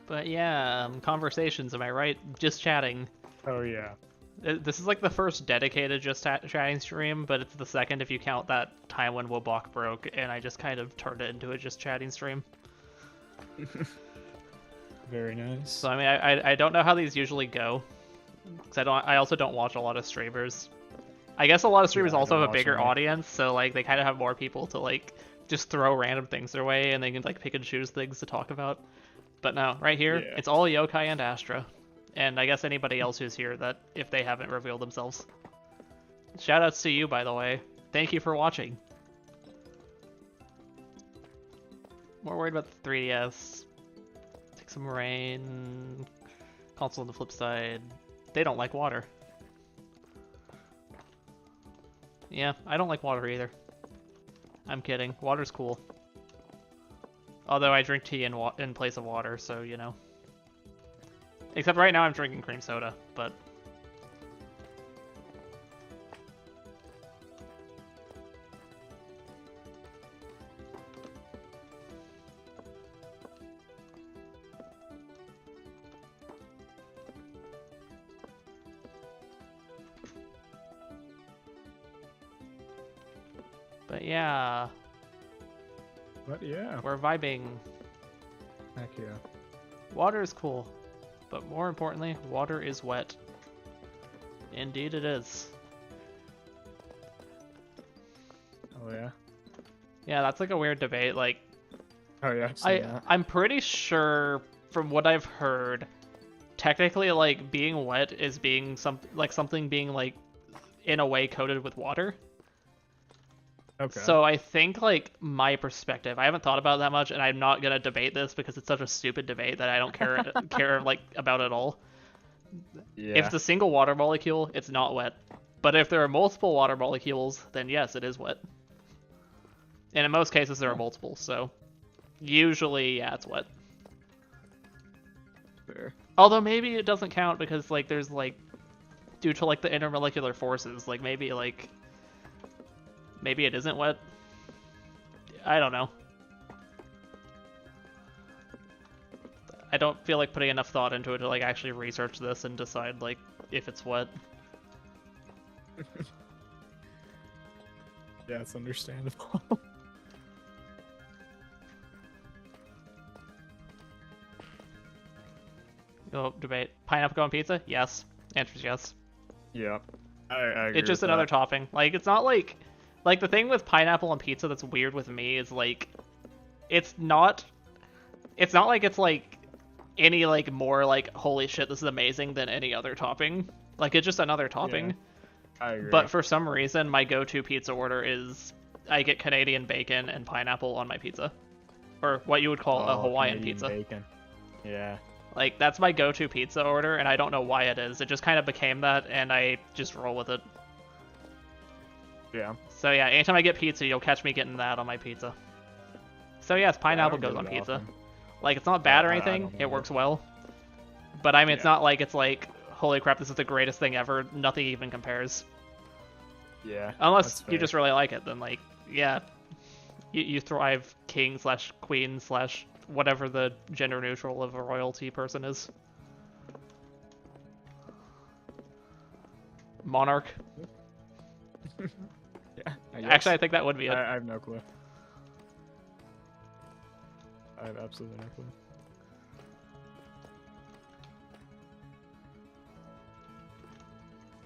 But yeah, conversations, am I right? Just chatting. Oh yeah. This is like the first dedicated just chatting stream, but it's the second if you count that time when Wobok broke, and I just kind of turned it into a just chatting stream. Very nice. So I mean, I don't know how these usually go, because I also don't watch a lot of streamers. I guess a lot of streamers I also don't have a watch bigger any. audience, so like they kind of have more people to like just throw random things their way, and they can like pick and choose things to talk about. But no, right here, Yeah. it's all Yokai and Astra. And I guess anybody else who's here that if they haven't revealed themselves. Shoutouts to you, by the way. Thank you for watching. More worried about the 3DS. Take some rain. Console on the flip side. They don't like water. Yeah, I don't like water either. I'm kidding. Water's cool. Although I drink tea in place of water, so you know. Except right now I'm drinking cream soda, but... But yeah. But yeah. We're vibing. Heck yeah. Water is cool. But more importantly, water is wet. Indeed it is. Oh yeah. Yeah, that's like a weird debate. Like, Oh yeah. I've seen that. I'm pretty sure from what I've heard, technically like being wet is being something being like in a way coated with water. Okay. So I think like my perspective, I haven't thought about it that much, and I'm not gonna debate this because it's such a stupid debate that I don't care like about it all. Yeah. If it's a single water molecule, it's not wet. But if there are multiple water molecules, then yes, it is wet. And in most cases, there are multiple, so usually, yeah, it's wet. Fair. Although maybe it doesn't count because like there's like due to like the intermolecular forces, like maybe it isn't wet. I don't know. I don't feel like putting enough thought into it to like actually research this and decide like if it's wet. Yeah, it's understandable. Go debate. Pineapple on pizza? Yes. Answer's yes. Yeah. I agree It's just with another that. topping. Like it's not like Like, the thing with pineapple on pizza that's weird with me is, like, it's not like it's like any like more like holy shit this is amazing than any other topping. Like, it's just another topping. Yeah, I agree. But for some reason my go-to pizza order is I get Canadian bacon and pineapple on my pizza, or what you would call a Hawaiian Canadian pizza. bacon. Yeah. Like, that's my go-to pizza order, and I don't know why it is. It just kind of became that, and I just roll with it. Yeah. So yeah, anytime I get pizza, you'll catch me getting that on my pizza. So yes, pineapple goes on pizza. Often. Like, it's not bad or I anything. don't It know. works well. But I mean, it's not like it's like, holy crap, this is the greatest thing ever. Nothing even compares. Yeah. Unless that's you fair. just really like it, then like, yeah, you thrive king slash queen slash whatever the gender neutral of a royalty person is. Monarch. Yeah. Actually, I think that would be it. I have no clue. I have absolutely no clue.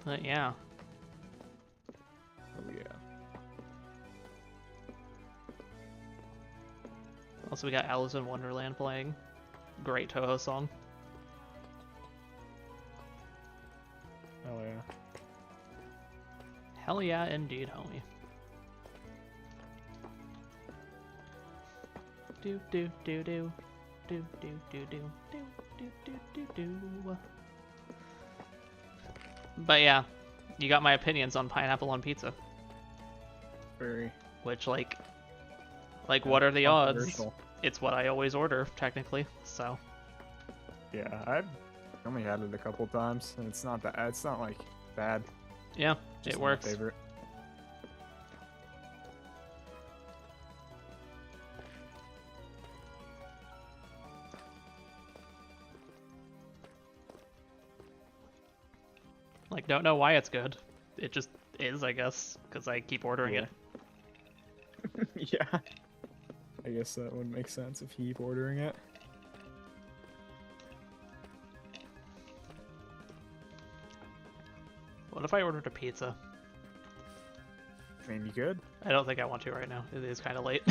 But yeah. Oh yeah. Also, we got Alice in Wonderland playing. Great Toho song. Oh yeah. Hell yeah, indeed, homie. Do do do do do do do do do do do do do. But yeah, you got my opinions on pineapple on pizza. Very. Which like what are the odds? Controversial. It's what I always order, technically. So Yeah, I've only had it a couple times, and it's not that. It's not like bad. yeah, Just it not my works. favorite. Like, don't know why it's good. It just is, I guess, because I keep ordering Yeah. it. Yeah. I guess that would make sense if you keep ordering it. What if I ordered a pizza? I mean, you could. I don't think I want to right now. It is kind of late.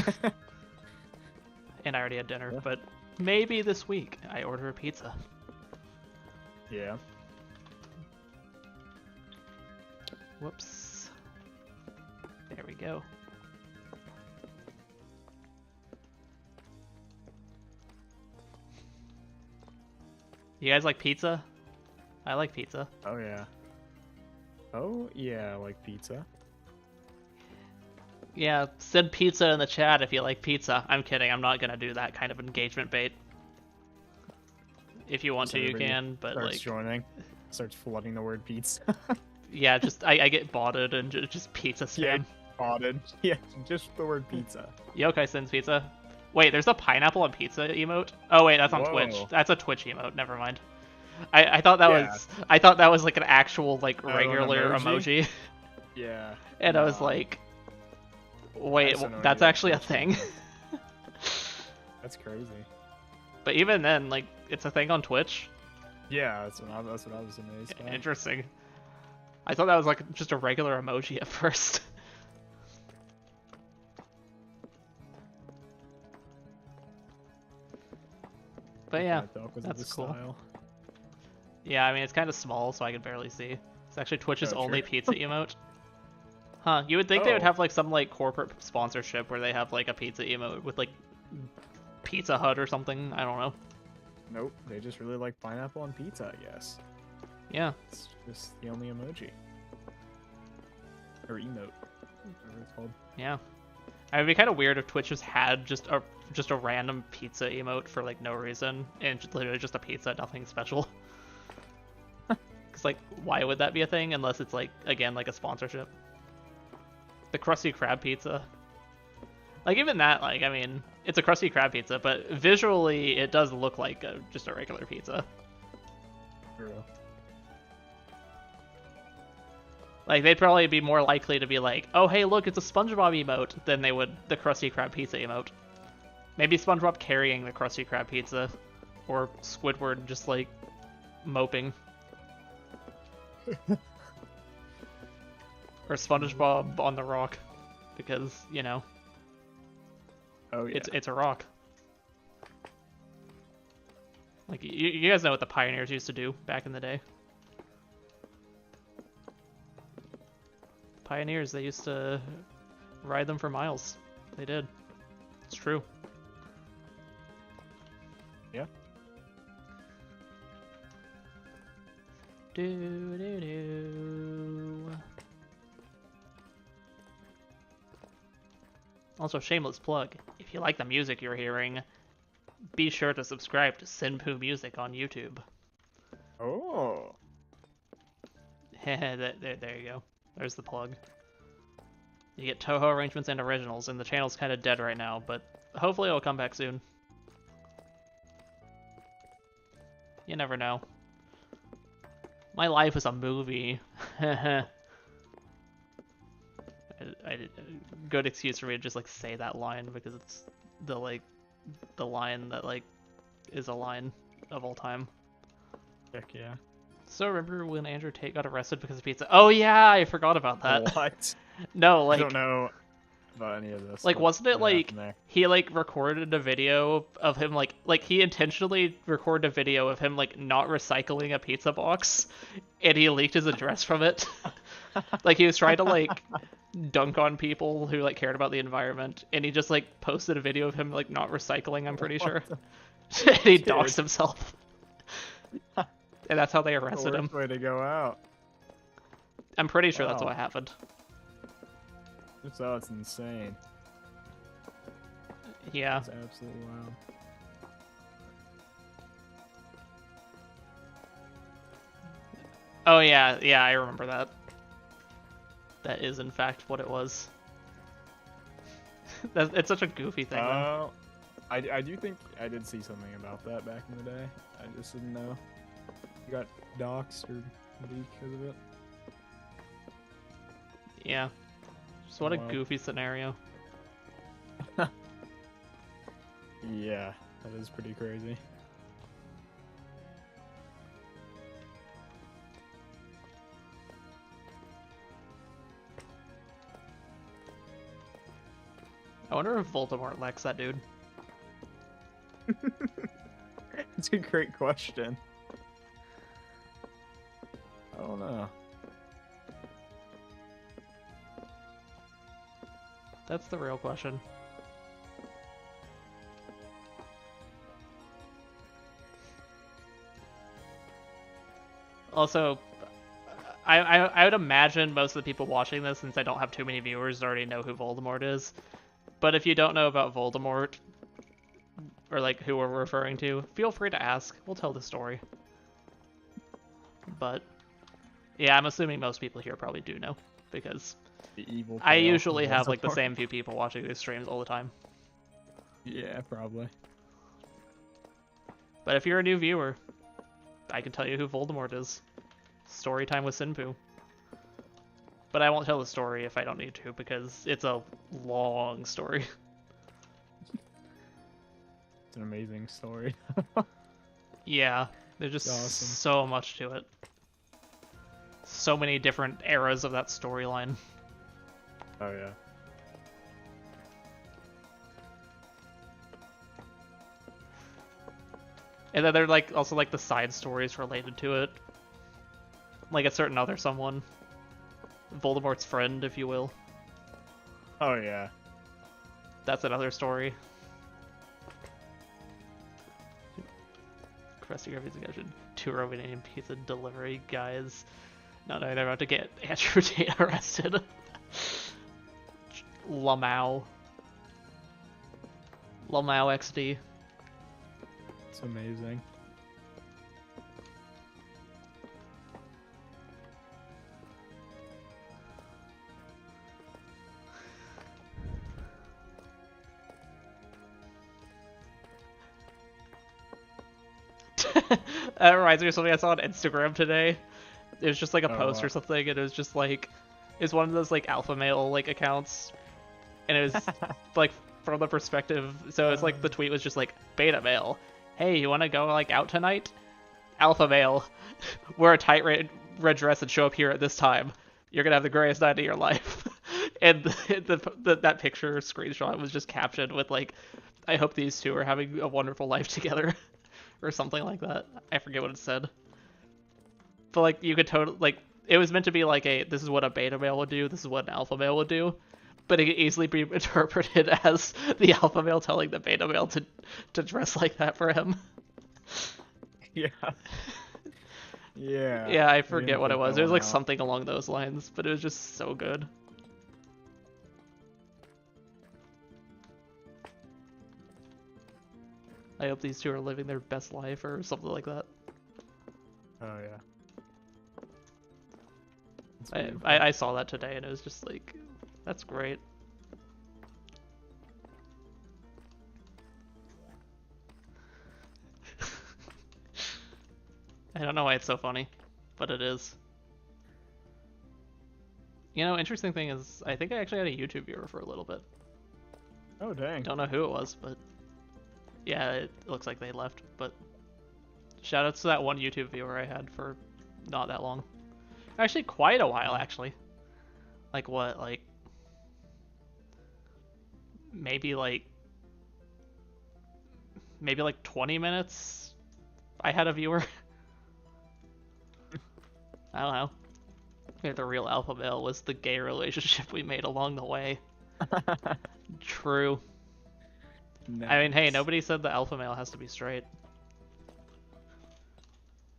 And I already had dinner, Yeah. but maybe this week I order a pizza. Yeah. Whoops. There we go. You guys like pizza? I like pizza. Oh yeah. Oh yeah, I like pizza. Yeah, send pizza in the chat if you like pizza. I'm kidding. I'm not gonna do that kind of engagement bait. If you want So to, you everybody can, but starts like, joining, starts flooding the word pizza. yeah, just I get botted and just pizza Yeah. spam. Potted. Yeah, just the word pizza. Yokai sends pizza. Wait, there's a pineapple on pizza emote? Oh wait, that's on Whoa. Twitch. That's a Twitch emote. Never mind. I thought that Yeah. was I thought that was like an actual like an regular emoji? emoji. Yeah. And I was Nah, like, wait, That's an that's OG actually a Twitch thing. that's crazy. But even then, like, it's a thing on Twitch. Yeah, that's what I was amazed by. Interesting. I thought that was like just a regular emoji at first. But yeah, that's cool. Style. Yeah, I mean, it's kind of small, so I can barely see. It's actually Twitch's Oh, only sure. pizza emote. Huh, you would think they would Oh. have like some like corporate sponsorship where they have like a pizza emote with like Pizza Hut or something. I don't know. Nope, they just really like pineapple on pizza, I guess. Yeah. It's just the only emoji. Or emote, whatever it's called. Yeah. I mean, it'd be kind of weird if Twitch just had just a random pizza emote for like no reason and literally just a pizza, nothing special. Because like, why would that be a thing unless it's like, again, like a sponsorship? The Krusty Krab pizza. Like, even that, like, I mean, it's a Krusty Krab pizza, but visually it does look like just a regular pizza. For real. Like, they'd probably be more likely to be like, oh, hey, look, it's a SpongeBob emote, than they would the Krusty Krab pizza emote. Maybe SpongeBob carrying the Krusty Krab pizza, or Squidward just, like, moping. Or SpongeBob on the rock. because, you know, Oh yeah. it's a rock. Like, you guys know what the pioneers used to do back in the day. Pioneers, they used to ride them for miles. They did. It's true. Yeah. Do do do. Also, shameless plug. If you like the music you're hearing, be sure to subscribe to Senpoo Music on YouTube. Oh. there you go. There's the plug. You get Toho arrangements and originals, and the channel's kind of dead right now, but hopefully it'll come back soon. You never know. My life is a movie. Good excuse for me to just like say that line because it's the line that like is a line of all time. Heck yeah. So remember when Andrew Tate got arrested because of pizza? Oh yeah, I forgot about that. What? No, like I don't know about any of this. like wasn't it what like happened there? he like recorded a video of him like he intentionally recorded a video of him like not recycling a pizza box and he leaked his address from it. Like he was trying to like dunk on people who like cared about the environment and he just like posted a video of him like not recycling, I'm pretty sure. And he Dude. doxed himself. And that's how they arrested him. Worst way to go out. I'm pretty sure that's Wow. what happened. That's insane. Yeah. That's absolutely wild. Oh yeah, yeah, I remember that. That is in fact what it was. It's such a goofy thing though. I do think I did see something about that back in the day. I just didn't know. You got doxxed or leaked because of it. Yeah. Just what a Wow. goofy scenario. Yeah, that is pretty crazy. I wonder if Voldemort likes that dude. It's a great question. I don't know. That's the real question. Also, I would imagine most of the people watching this, since I don't have too many viewers, already know who Voldemort is. But if you don't know about Voldemort, or like who we're referring to, feel free to ask. We'll tell the story. But yeah, I'm assuming most people here probably do know, because The evil. I tail usually of have like the Voldemort. same few people watching these streams all the time. Yeah, probably. But if you're a new viewer, I can tell you who Voldemort is. Story time with Senpoo. But I won't tell the story if I don't need to, because it's a long story. It's an amazing story. Yeah, there's just Awesome. so much to it. So many different eras of that storyline. Oh yeah. And then there are like also like the side stories related to it. Like a certain other someone. Voldemort's friend, if you will. Oh yeah. That's another story. Krusty Krab's suggestion. 2 Romanian pizza delivery guys. No, they're about to get Andrew Tate arrested. Lamau. Lamau XD. It's amazing. That reminds me of something I saw on Instagram today. It was just like a Oh, post wow. or something, and it was just like, it's one of those like alpha male like accounts, and it was like from the perspective. So it's like the tweet was just like beta male. Hey, you want to go like out tonight? Alpha male, wear a tight red dress and show up here at this time. You're gonna have the greatest night of your life. And that picture screenshot was just captioned with like, "I hope these two are having a wonderful life together," or something like that. I forget what it said. But like, you could totally like, it was meant to be like this is what a beta male would do, this is what an alpha male would do, but it could easily be interpreted as the alpha male telling the beta male to dress like that for him. Yeah. Yeah. Yeah, I didn't forget what it think was. that It was one like out. something along those lines, but it was just so good. I hope these two are living their best life or something like that. Oh yeah. That's I, beautiful. I saw that today and it was just like, that's great. I don't know why it's so funny, but it is. You know, interesting thing is, I think I actually had a YouTube viewer for a little bit. Oh dang. Don't know who it was, but yeah, it looks like they left. But shoutouts to that one YouTube viewer I had for not that long. Actually, quite a while, actually. Like what, like maybe like 20 minutes I had a viewer. I don't know. Maybe the real alpha male was the gay relationship we made along the way. True. Nice. I mean, hey, nobody said the alpha male has to be straight.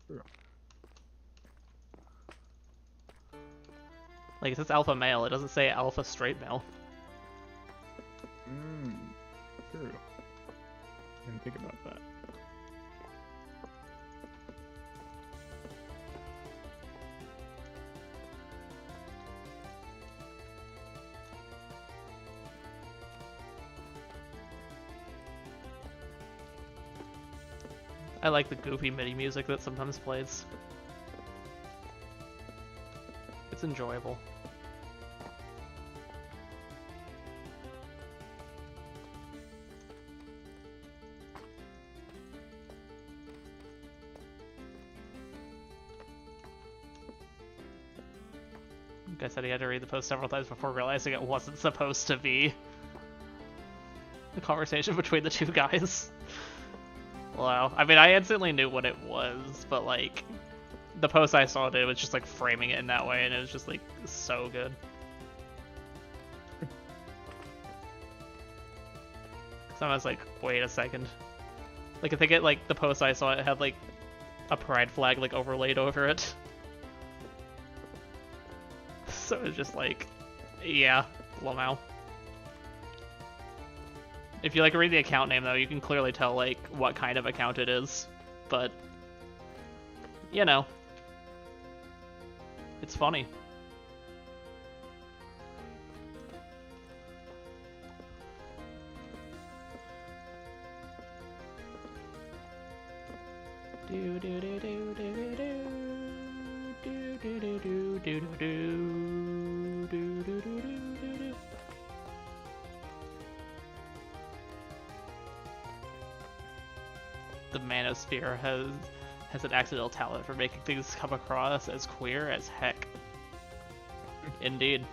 True. Like, it says alpha male, it doesn't say alpha straight male. True. Didn't think about that. I like the goofy MIDI music that sometimes plays. It's enjoyable. Like I said, he had to read the post several times before realizing it wasn't supposed to be the conversation between the two guys. Wow. I mean, I instantly knew what it was, but like, the post I saw did was just like framing it in that way, and it was just like so good. So I was like, wait a second. Like, I think it, like, the post I saw, it had like a pride flag like overlaid over it. So it was just like, yeah, Lamau. If you like read the account name though, you can clearly tell like what kind of account it is. But you know, it's funny. Do do do do do do do do do do do do do do do do. The manosphere has an accidental talent for making things come across as queer as heck. Indeed.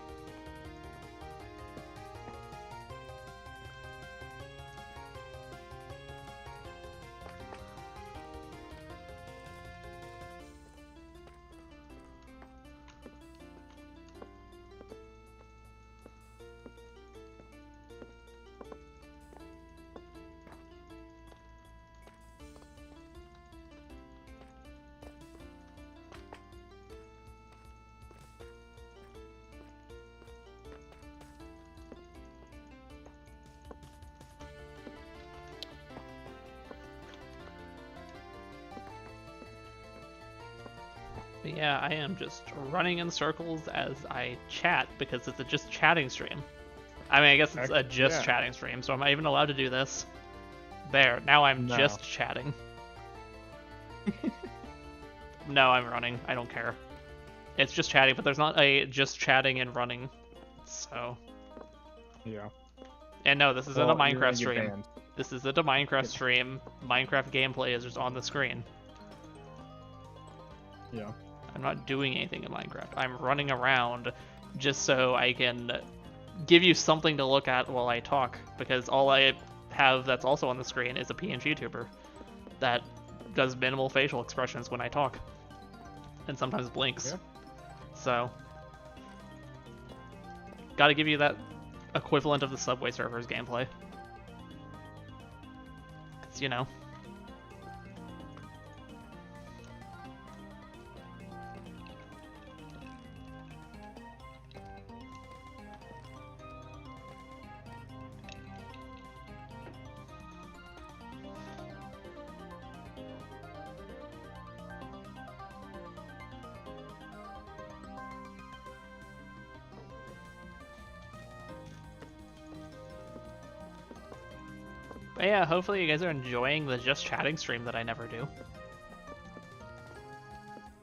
But yeah, I am just running in circles as I chat because it's a just chatting stream. I mean, I guess it's a just chatting stream, so am I even allowed to do this? There, now I'm just chatting. No, I'm running. I don't care. It's just chatting, but there's not a just chatting and running, so... Yeah. And no, this isn't a Minecraft stream. Banned. This isn't a Minecraft stream. Minecraft gameplay is just on the screen. Yeah. I'm not doing anything in Minecraft. I'm running around just so I can give you something to look at while I talk, because all I have that's also on the screen is a PNG tuber that does minimal facial expressions when I talk, and sometimes blinks. Yeah. So, gotta give you that equivalent of the Subway Surfers gameplay. 'Cause, you know. But yeah, hopefully you guys are enjoying the just chatting stream that I never do.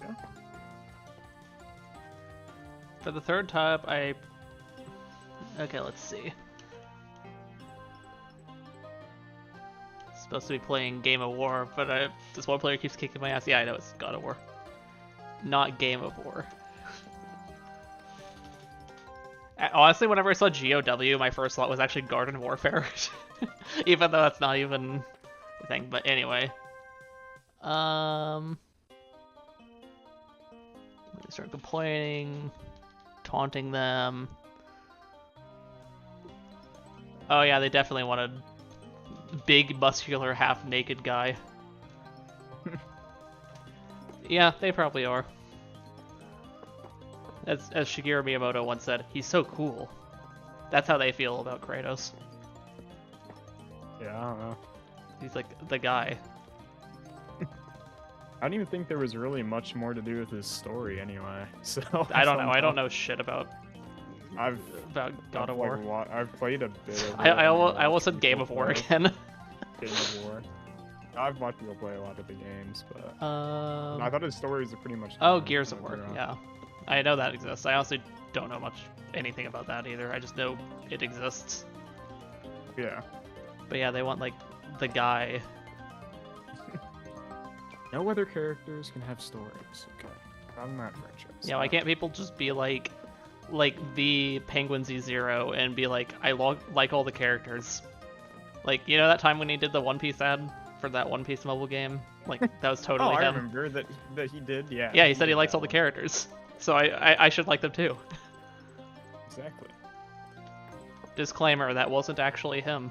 Yeah. For the third time, okay, let's see. Supposed to be playing Game of War, but this one player keeps kicking my ass. Yeah, I know, it's God of War. Not Game of War. Honestly, whenever I saw GOW, my first thought was actually Garden Warfare. Even though that's not even the thing. But anyway. They start complaining, taunting them. Oh yeah, they definitely wanted big, muscular, half-naked guy. Yeah, they probably are. As Shigeru Miyamoto once said, he's so cool. That's how they feel about Kratos. Yeah, I don't know. He's like the guy. I don't even think there was really much more to do with his story anyway. So I don't know. I don't know shit about God of War. I've played a bit of it. I almost said Game of War again. Game of War. I've watched people play a lot of the games, but I thought his stories are pretty much. Oh, Gears of War. Yeah, I know that exists. I honestly don't know anything about that either. I just know it exists. Yeah. But yeah, they want like the guy. No other characters can have stories. Okay. On that franchise. Yeah, why can't people just be like the Penguin Z0 and be like, I like all the characters. Like, you know that time when he did the One Piece ad for that One Piece mobile game? Like, that was totally him. I remember that he did, yeah. Yeah, he said he likes all the characters. So I should like them too. Exactly. Disclaimer, that wasn't actually him.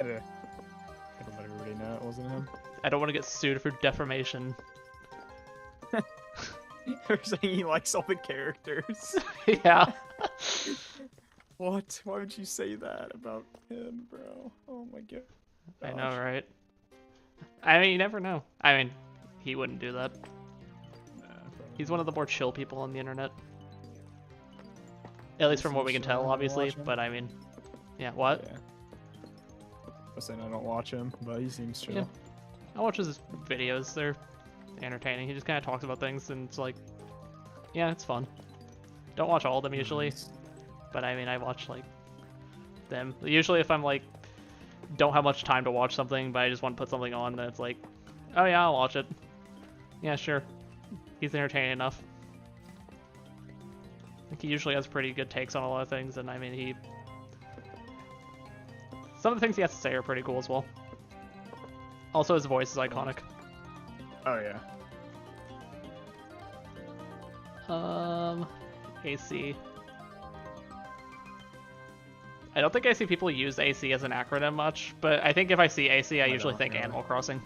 I had to let everybody know it wasn't him. I don't want to get sued for defamation. They're saying he likes all the characters. Yeah. What? Why would you say that about him, bro? Oh my god. I know, right? I mean, you never know. I mean, he wouldn't do that. Nah, he's one of the more chill people on the internet. At least from what we can tell, obviously. But I mean, yeah, what? Yeah. I was saying I don't watch him, but he seems chill. Yeah. I watch his videos. They're entertaining. He just kind of talks about things, and it's like, yeah, it's fun. Don't watch all of them usually, but I mean, I watch like them. Usually, if I'm like, don't have much time to watch something, but I just want to put something on, then it's like, oh yeah, I'll watch it. Yeah, sure. He's entertaining enough. I think he usually has pretty good takes on a lot of things, and I mean, some of the things he has to say are pretty cool as well. Also, his voice is iconic. Oh yeah. AC. I don't think I see people use AC as an acronym much, but I think if I see AC, I usually think Animal Crossing.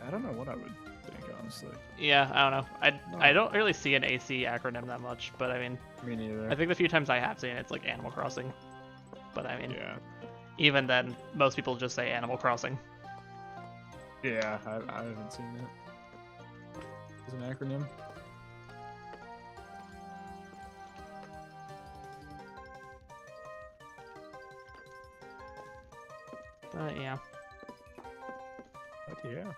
I don't know what I would think, honestly. Yeah, I don't know. I don't really see an AC acronym that much, but I mean... Me neither. I think the few times I have seen it, it's like Animal Crossing. But I mean... Yeah. Even then, most people just say Animal Crossing. Yeah, I haven't seen it. As an acronym. But yeah. But yeah.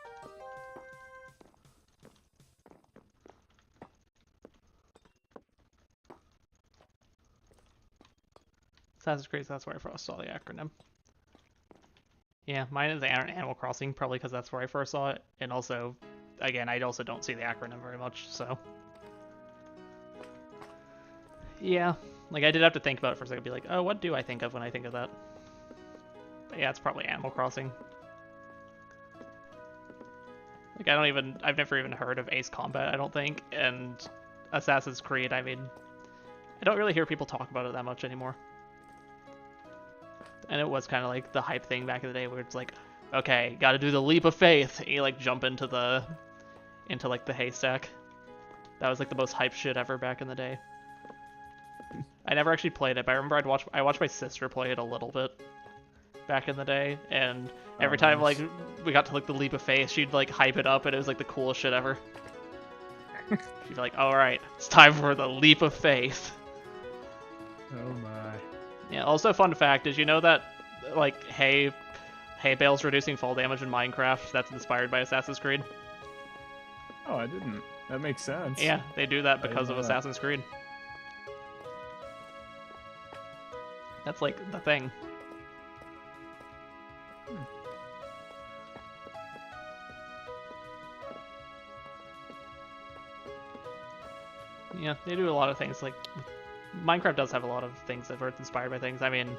Assassin's Creed, that's where I first saw the acronym. Yeah, mine is Animal Crossing, probably because that's where I first saw it. And also, again, I also don't see the acronym very much, so... Yeah, like I did have to think about it for a second, be like, oh, what do I think of when I think of that? But yeah, it's probably Animal Crossing. Like I've never even heard of Ace Combat, I don't think, and Assassin's Creed, I mean, I don't really hear people talk about it that much anymore. And it was kind of like the hype thing back in the day where it's like, okay, gotta do the leap of faith, and you like jump into like the haystack. That was like the most hype shit ever back in the day. I never actually played it, but I remember I watched my sister play it a little bit back in the day, and every time like Nice. we got to like the leap of faith, she'd like hype it up, and it was like the coolest shit ever. She'd be like, "All right, it's time for the leap of faith." Oh my. Yeah. Also, fun fact: did you know that like hay bales reducing fall damage in Minecraft? That's inspired by Assassin's Creed. Oh, I didn't. That makes sense. Yeah, they do that I didn't because of know that. Assassin's Creed. That's like the thing. Yeah, they do a lot of things. Like Minecraft does have a lot of things that are inspired by things. I mean,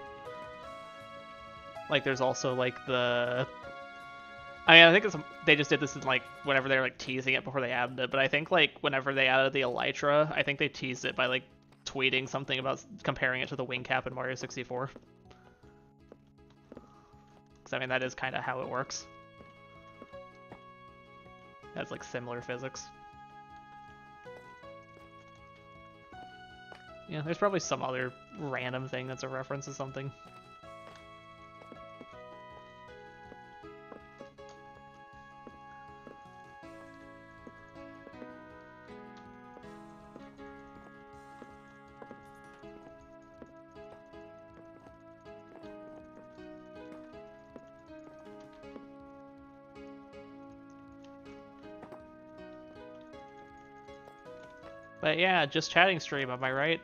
like there's also like I think they just did this in like whenever they were like teasing it before they added it. But I think like whenever they added the elytra, I think they teased it by like tweeting something about comparing it to the wing cap in Mario 64. Because I mean that is kind of how it works. It has like similar physics. Yeah, there's probably some other random thing that's a reference to something. But yeah, just chatting stream, am I right?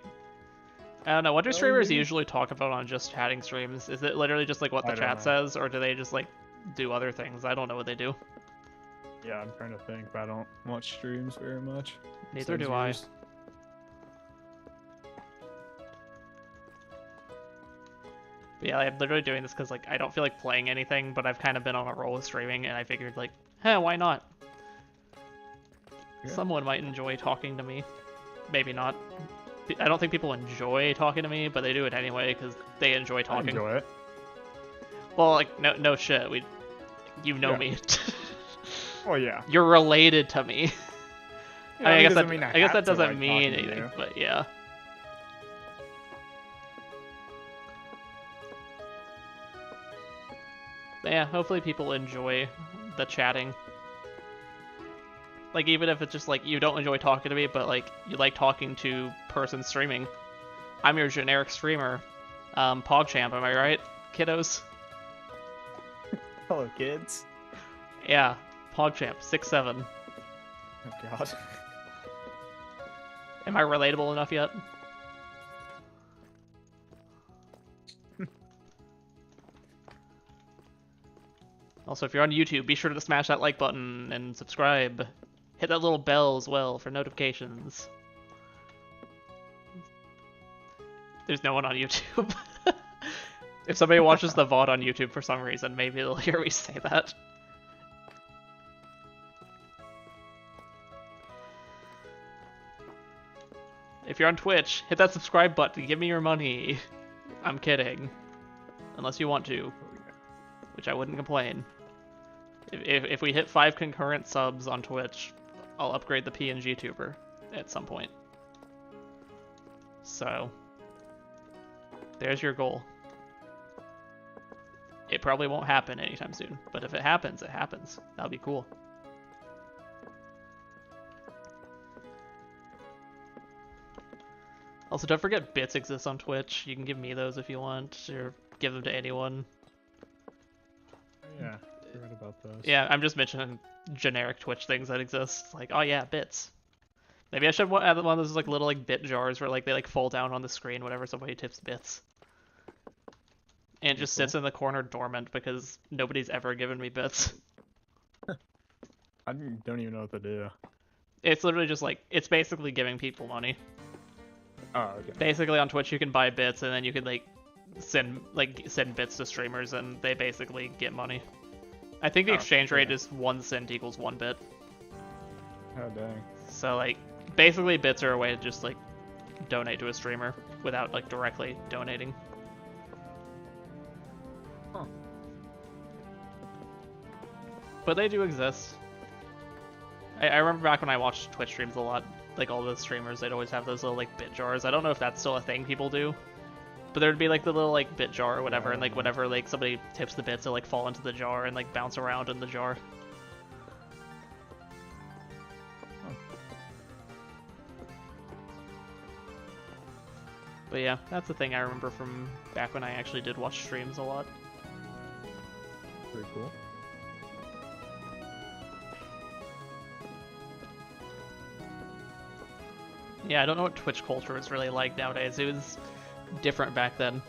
I don't know. What do Oh streamers yeah. usually talk about on just chatting streams? Is it literally just like what the I don't chat know. says, or do they just like do other things? I don't know what they do. Yeah, I'm trying to think, but I don't watch streams very much. Neither Besides do I. yours. But yeah, I'm literally doing this because like I don't feel like playing anything, but I've kind of been on a roll with streaming, and I figured like, hey, why not? Yeah. Someone might enjoy talking to me. Maybe not. I don't think people enjoy talking to me, but they do it anyway because they enjoy I talking. enjoy it. Well, like no shit. You know Yeah. me. Oh yeah. You're related to me. Yeah, I guess doesn't that mean I guess have that to doesn't like mean talking to anything, you. but yeah. But yeah, hopefully people enjoy the chatting. Like even if it's just like you don't enjoy talking to me, but like you like talking to person streaming. I'm your generic streamer, PogChamp. Am I right, kiddos? Hello, kids. Yeah, PogChamp 6'7". Oh god. Am I relatable enough yet? Also, if you're on YouTube, be sure to smash that like button and subscribe. Hit that little bell as well for notifications. There's no one on YouTube. If somebody watches the VOD on YouTube for some reason, maybe they'll hear me say that. If you're on Twitch, hit that subscribe button. Give me your money. I'm kidding. Unless you want to, which I wouldn't complain. If we hit 5 concurrent subs on Twitch, I'll upgrade the PNG tuber at some point. So, there's your goal. It probably won't happen anytime soon, but if it happens, it happens. That'll be cool. Also, don't forget bits exist on Twitch. You can give me those if you want, or give them to anyone. Yeah, I forgot about those. Yeah, I'm just mentioning generic Twitch things that exist. Like, oh yeah, bits. Maybe I should add one of those like little like bit jars where like they like fall down on the screen whenever somebody tips bits. And it just sits in the corner dormant because nobody's ever given me bits. I don't even know what to do. It's literally just like it's basically giving people money. Oh, okay. Basically, on Twitch, you can buy bits, and then you can like send bits to streamers, and they basically get money. I think the Oh, exchange rate yeah. is 1 cent equals 1 bit. Oh, dang. So like, basically, bits are a way to just like donate to a streamer without like directly donating. Huh. But they do exist. I remember back when I watched Twitch streams a lot, like all the streamers, they'd always have those little like bit jars. I don't know if that's still a thing people do, but there'd be like the little like bit jar or whatever, and like whenever like somebody tips the bits, they'll like fall into the jar and like bounce around in the jar. But yeah, that's the thing I remember from back when I actually did watch streams a lot. Pretty cool. Yeah, I don't know what Twitch culture is really like nowadays. It was different back then.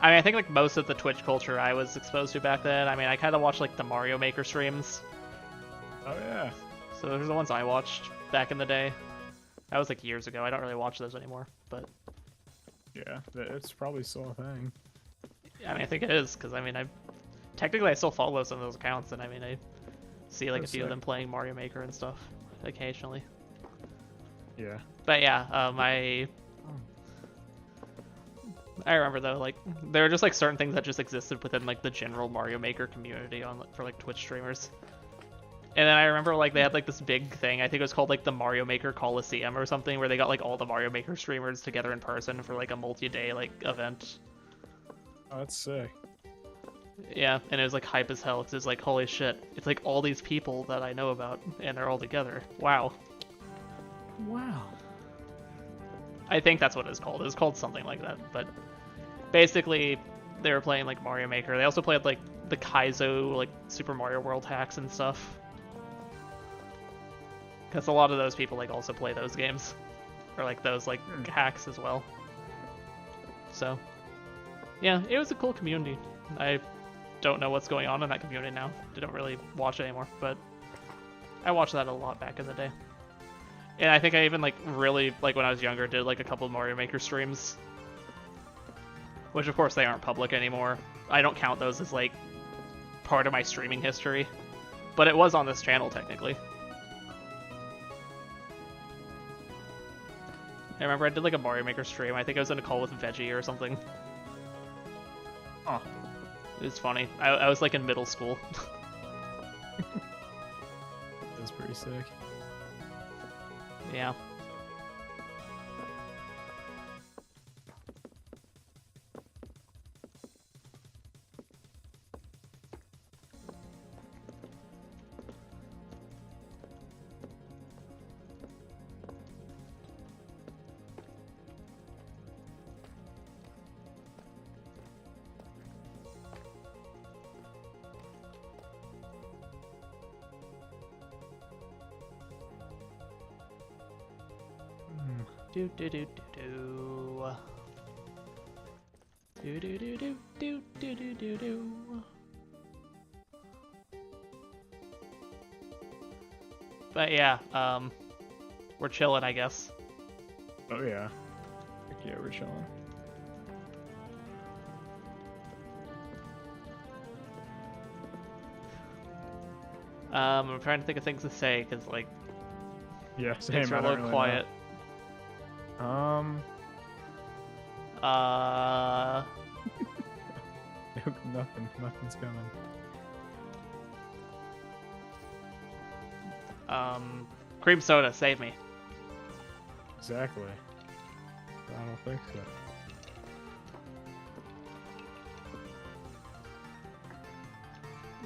I mean, I think like most of the Twitch culture I was exposed to back then, I mean, I kind of watched like the Mario Maker streams. Oh, yeah. So those are the ones I watched back in the day. That was like years ago. I don't really watch those anymore, but Yeah, it's probably still a thing. I mean, I think it is, because I mean, technically I still follow some of those accounts, and I mean, I see like a few of them playing Mario Maker and stuff occasionally. Yeah. But yeah, I remember though, like there were just like certain things that just existed within like the general Mario Maker community on for like Twitch streamers. And then I remember like they had like this big thing. I think it was called like the Mario Maker Coliseum or something, where they got like all the Mario Maker streamers together in person for like a multi-day like event. Oh, that's sick. Yeah, and it was like hype as hell because it's like holy shit, it's like all these people that I know about and they're all together. Wow. Wow. I think that's what it was called. It was called something like that. But basically, they were playing like Mario Maker. They also played like the Kaizo, like Super Mario World hacks and stuff. Because a lot of those people like also play those games, or like those like hacks as well. So, yeah, it was a cool community. I don't know what's going on in that community now. I don't really watch it anymore, but I watched that a lot back in the day. And I think I even like really like when I was younger did like a couple of Mario Maker streams, which of course they aren't public anymore. I don't count those as like part of my streaming history, but it was on this channel technically. I remember I did like a Mario Maker stream. I think I was in a call with Veggie or something. Oh. It was funny. I was like in middle school. That's pretty sick. Yeah. Do do do do do do do do do do do do do. But yeah, we're chilling, I guess. Oh, yeah. Heck yeah, we're chilling. I'm trying to think of things to say because like Yeah, same. things are a little really quiet. Know. Nothing's coming. Cream soda, save me. Exactly. I don't think so.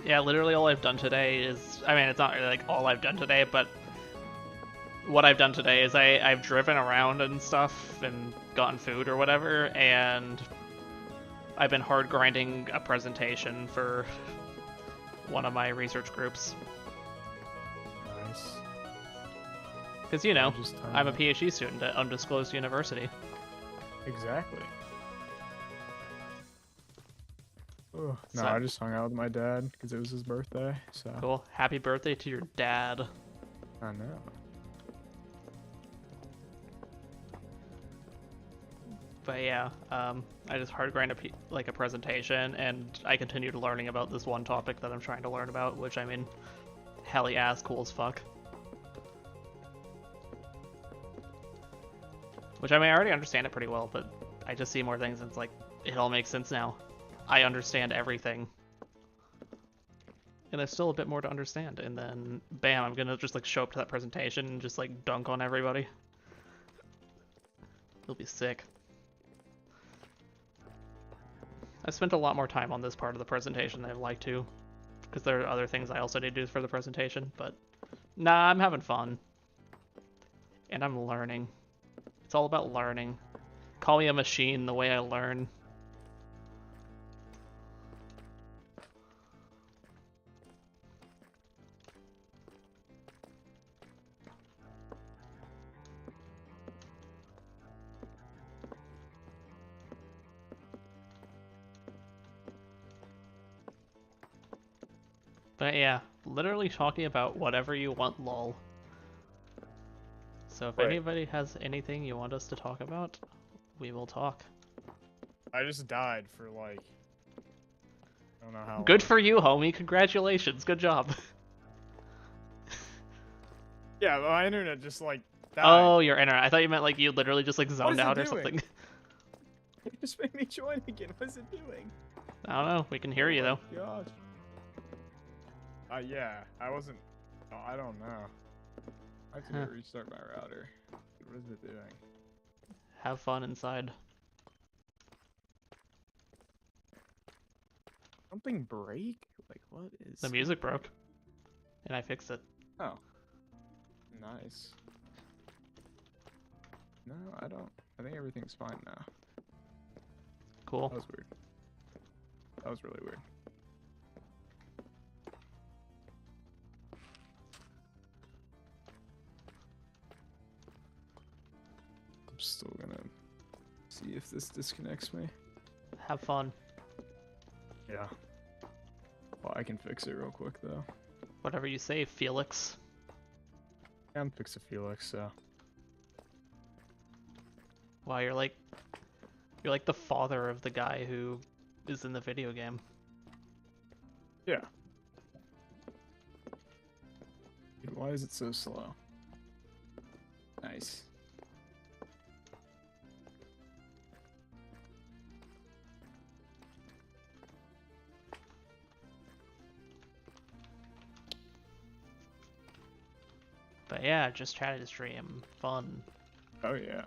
Yeah, literally all I've done today is, I mean, it's not really like all I've done today, but what I've done today is I've driven around and stuff and gotten food or whatever, and I've been hard grinding a presentation for one of my research groups. Nice. Because, you know, Just I'm a PhD student at undisclosed university. Exactly. Oh, no, So- I just hung out with my dad because it was his birthday, so. Cool. Happy birthday to your dad. I know. But yeah, I just hard grind like a presentation, and I continued learning about this one topic that I'm trying to learn about, which I mean, hell yeah, is cool as fuck. Which I mean, I already understand it pretty well, but I just see more things, and it's like, it all makes sense now. I understand everything. And there's still a bit more to understand, and then, bam, I'm gonna just like show up to that presentation and just like dunk on everybody. It'll be sick. I spent a lot more time on this part of the presentation than I'd like to, because there are other things I also need to do for the presentation, but nah, I'm having fun. And I'm learning. It's all about learning. Call me a machine the way I learn. But yeah, literally talking about whatever you want, lol. So if Wait, anybody has anything you want us to talk about, we will talk. I just died for like, I don't know how Good long. for you, homie. Congratulations. Good job. Yeah, my internet just like died. Oh, your internet. I thought you meant like you literally just like What zoned is it out or doing? something. It just made me join again. What is it doing? I don't know. We can hear you though. Gosh. Yeah, I wasn't. Oh, I don't know. I have to restart my router. What is it doing? Have fun inside. Something break? Like what is? The music broke, and I fixed it. Oh. Nice. No, I don't. I think everything's fine now. Cool. That was weird. That was really weird. I'm still gonna see if this disconnects me. Have fun. Yeah. Well, I can fix it real quick though. Whatever you say, Felix. I'm fixing Felix, so. Wow, you're like the father of the guy who is in the video game. Yeah. Dude, why is it so slow? Nice. But yeah, just chatted stream. Fun. Oh yeah.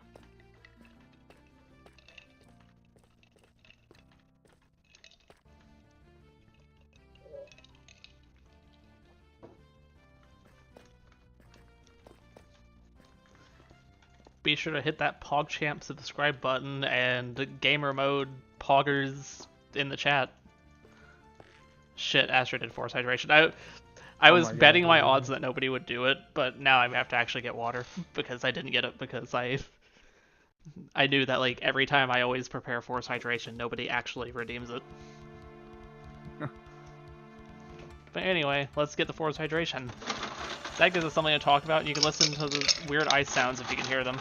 Be sure to hit that PogChamp subscribe button and gamer mode poggers in the chat. Shit, Astrid did force hydration. I Oh was my God, betting my dude. odds that nobody would do it, but now I have to actually get water because I didn't get it because I knew that like every time I always prepare force hydration, nobody actually redeems it. But anyway, let's get the force hydration. That gives us something to talk about, and you can listen to the weird ice sounds if you can hear them.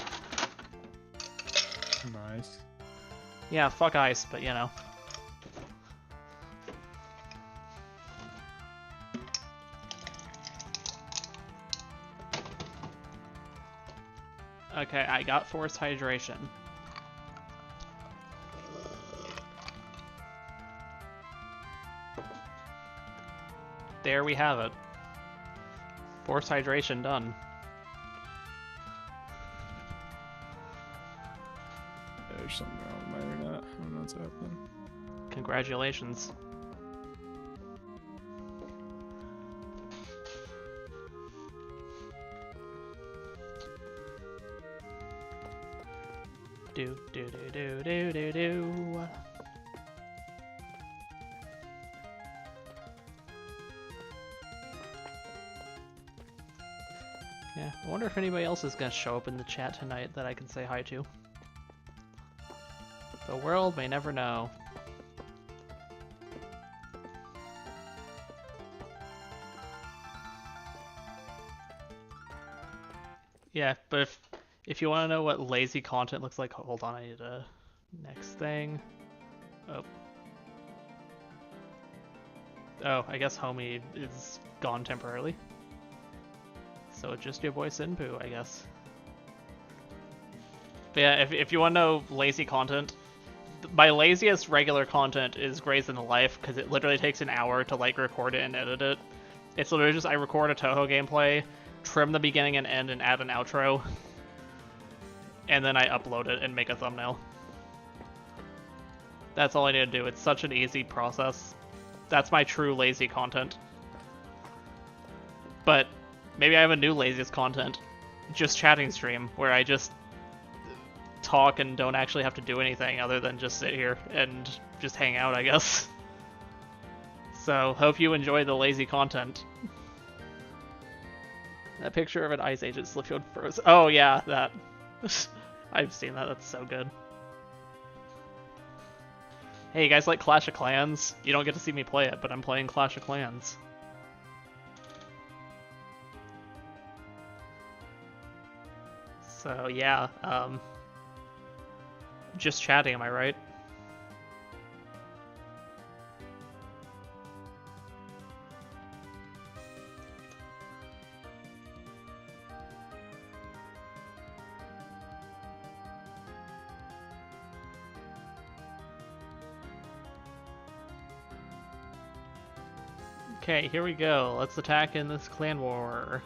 Nice. Yeah, fuck ice, but you know. Okay, I got force hydration. There we have it. Force hydration done. Yeah, there's something wrong with my internet. I don't know what's happening. Congratulations. Do do do do do do do. Yeah, I wonder if anybody else is gonna show up in the chat tonight that I can say hi to. The world may never know. Yeah, but if you want to know what lazy content looks like, hold on, I need to Next thing. Oh. Oh, I guess homie is gone temporarily. So just your boy Senpoo, I guess. But yeah, if you want to know lazy content, my laziest regular content is Grey's in the Life, because it literally takes an hour to like record it and edit it. It's literally just I record a Toho gameplay, trim the beginning and end, and add an outro, and then I upload it and make a thumbnail. That's all I need to do. It's such an easy process. That's my true lazy content. But maybe I have a new laziest content, just chatting stream, where I just talk and don't actually have to do anything other than just sit here and just hang out, I guess. So, hope you enjoy the lazy content. That picture of an Ice Agent Slipfield froze. Oh yeah, that. I've seen that, that's so good. Hey, you guys like Clash of Clans? You don't get to see me play it, but I'm playing Clash of Clans. So yeah, just chatting, am I right? Okay, here we go. Let's attack in this clan war.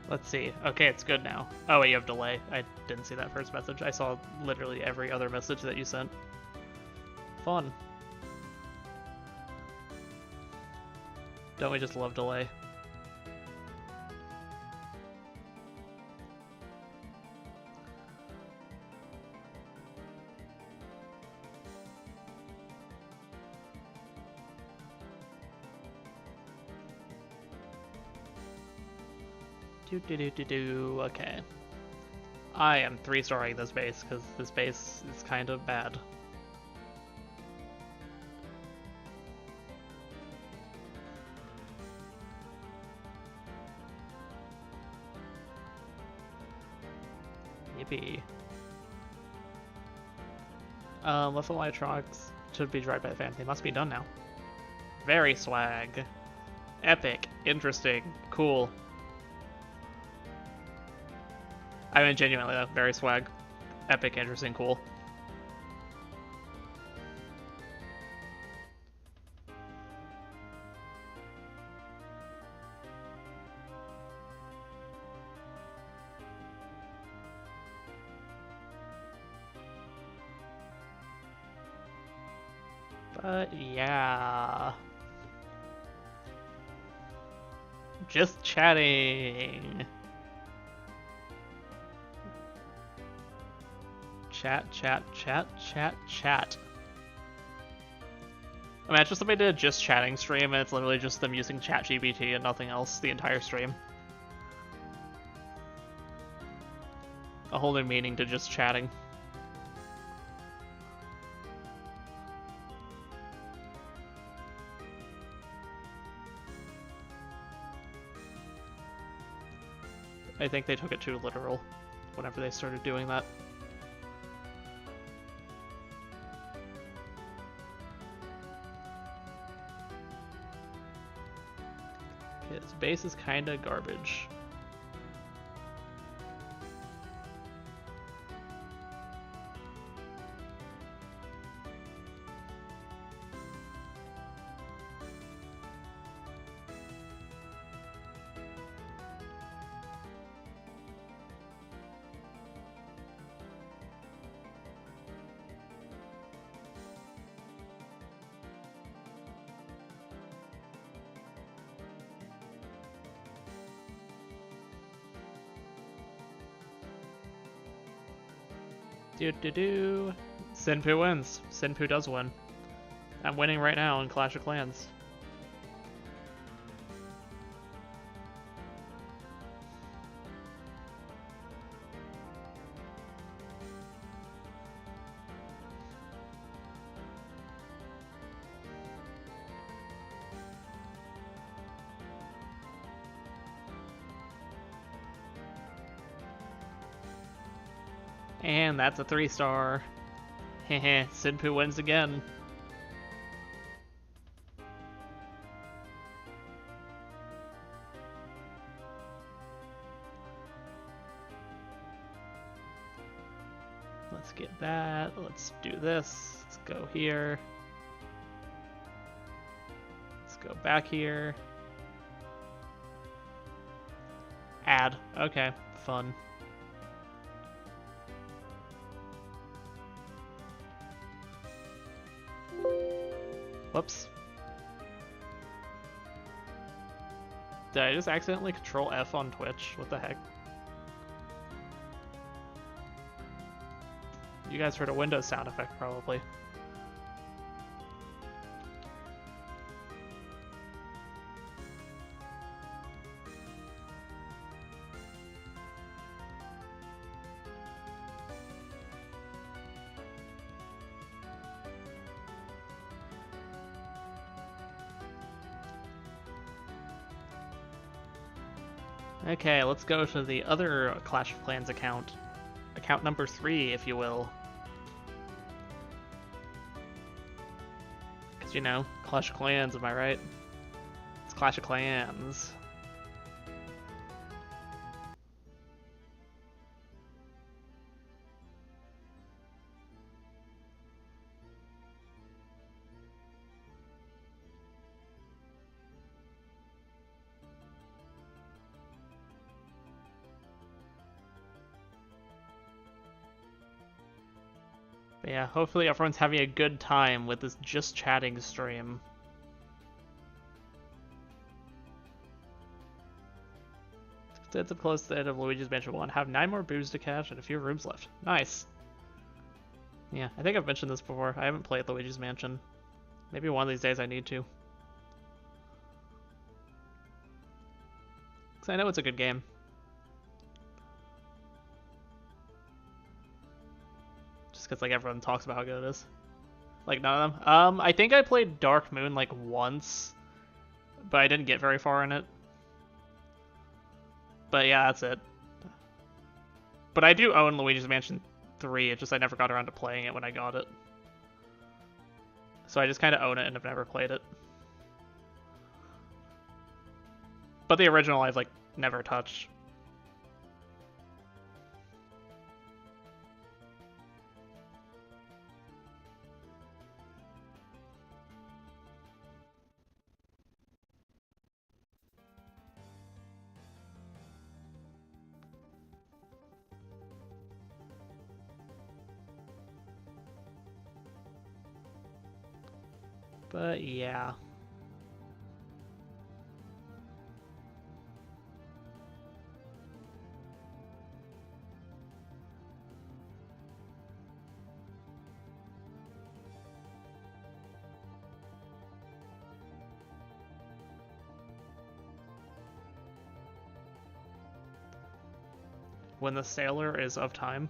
Let's see. Okay, it's good now. Oh wait, you have delay. I didn't see that first message. I saw literally every other message that you sent. Fun. Don't we just love delay? Okay. I am 3-starring this base, because this base is kind of bad. Yippee. Lethal electronics should be dried by the fan. They must be done now. Very swag. Epic. Interesting. Cool. I mean, genuinely, though, very swag. Epic, interesting, cool. But yeah. Just chatting. Chat, chat, chat, chat, chat. Imagine somebody did a just chatting stream and it's literally just them using ChatGPT and nothing else the entire stream. A whole new meaning to just chatting. I think they took it too literal whenever they started doing that. His base is kinda garbage. Senpoo wins. Senpoo does win. I'm winning right now in Clash of Clans. And that's a 3-star. Heh, Senpoo wins again. Let's get that. Let's do this. Let's go here. Let's go back here. Add. Okay, fun. Whoops. Did I just accidentally control F on Twitch? What the heck? You guys heard a Windows sound effect, probably. Okay, let's go to the other Clash of Clans account. Account number 3, if you will. Because, you know, Clash of Clans, am I right? It's Clash of Clans. But yeah, hopefully everyone's having a good time with this just chatting stream. It's up close to the end of Luigi's Mansion 1. Have 9 more boos to catch and a few rooms left. Nice. Yeah, I think I've mentioned this before. I haven't played Luigi's Mansion. Maybe one of these days I need to. Because I know it's a good game. Just because like everyone talks about how good it is. Like none of them. I think I played Dark Moon like once, but I didn't get very far in it. But yeah, that's it. But I do own Luigi's Mansion 3, it's just I never got around to playing it when I got it. So I just kind of own it and have never played it. But the original I've like never touched. But yeah. When the sailor is of time.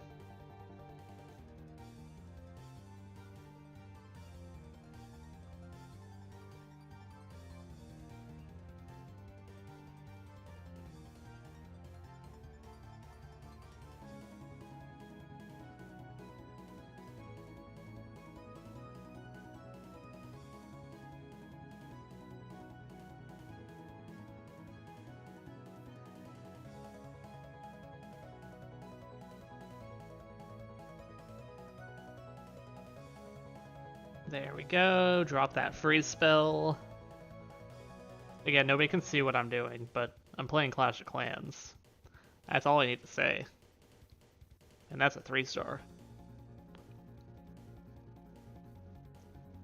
There we go. Drop that freeze spell. Again, nobody can see what I'm doing, but I'm playing Clash of Clans. That's all I need to say. And that's a 3-star.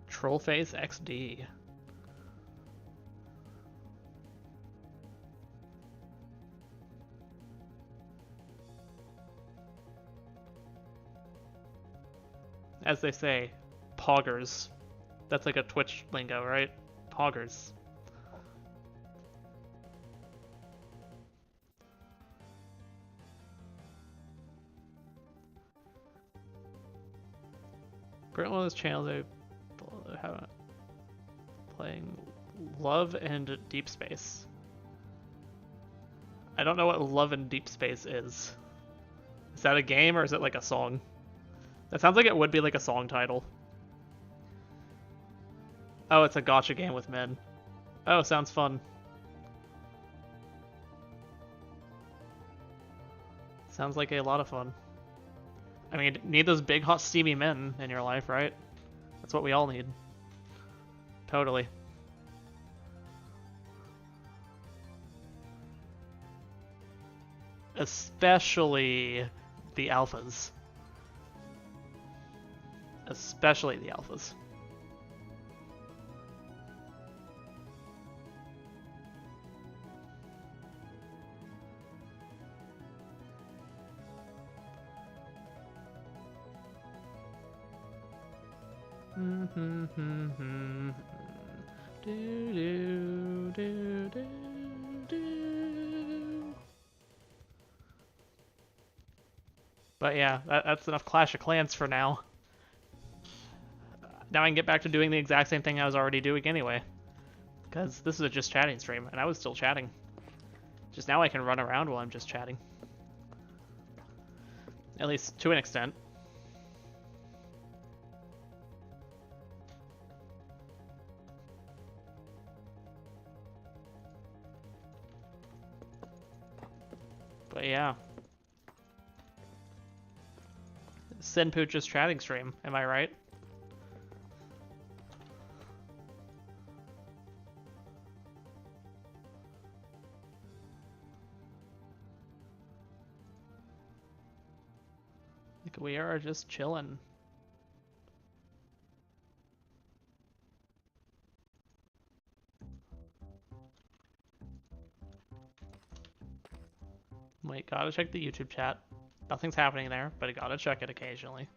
Trollface XD. As they say, poggers. That's like a Twitch lingo, right? Poggers. One of those channels I have playing Love and Deep Space. I don't know what Love and Deep Space is. that a game or is it like a song? That sounds like it would be like a song title. Oh, it's a gacha game with men. Oh, sounds fun. Sounds like a lot of fun. I mean, need those big, hot, steamy men in your life, right? That's what we all need. Totally. Especially the alphas. Especially the alphas. But yeah, that's enough Clash of Clans for now. Now I can get back to doing the exact same thing I was already doing anyway. Because this is a just chatting stream, and I was still chatting. Just now I can run around while I'm just chatting. At least to an extent. But yeah. Senpoo just chatting stream, am I right? Like we are just chilling. Wait, gotta check the YouTube chat. Nothing's happening there, but I gotta check it occasionally.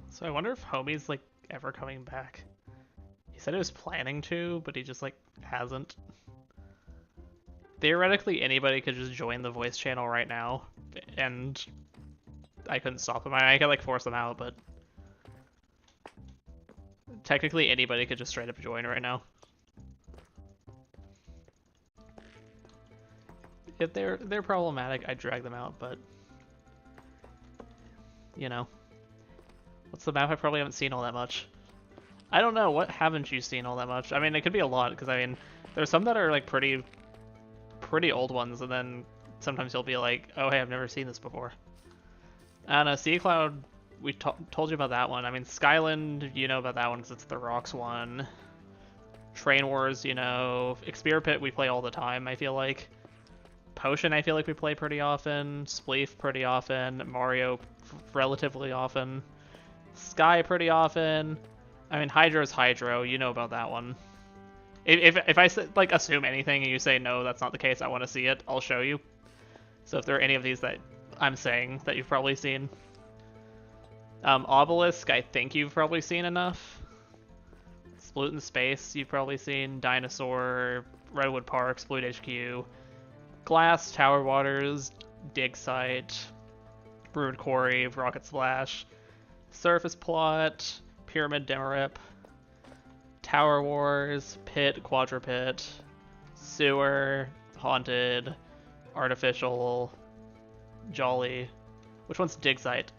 So I wonder if Homie's like ever coming back. He said he was planning to, but he just like hasn't. Theoretically, anybody could just join the voice channel right now, and I couldn't stop them. I could like force them out, but technically anybody could just straight up join right now. If they're problematic, I'd drag them out, but you know. What's the map I probably haven't seen all that much? I don't know, what haven't you seen all that much? I mean, it could be a lot, because I mean, there's some that are like pretty old ones, and then sometimes you'll be like, oh hey, I've never seen this before. And Sea Cloud, we told you about that one. I mean, Skyland, you know about that one because it's the Rocks one. Train Wars, you know. Exper Pit we play all the time, I feel like. Potion, I feel like we play pretty often. Spleef pretty often. Mario relatively often. Sky pretty often. I mean, Hydro's Hydro, you know about that one. If I like assume anything and you say no, that's not the case, I want to see it, I'll show you. So if there are any of these that I'm saying that you've probably seen. Obelisk, I think you've probably seen enough. Sploot in Space, you've probably seen. Dinosaur, Redwood Park, Sploot HQ. Glass, Tower Waters, Dig Site, Ruined Quarry, Rocket Splash, Surface Plot, Pyramid Demerip, Tower Wars, Pit, Quadrupit, Sewer, Haunted, Artificial, Jolly. Which one's Dig Site?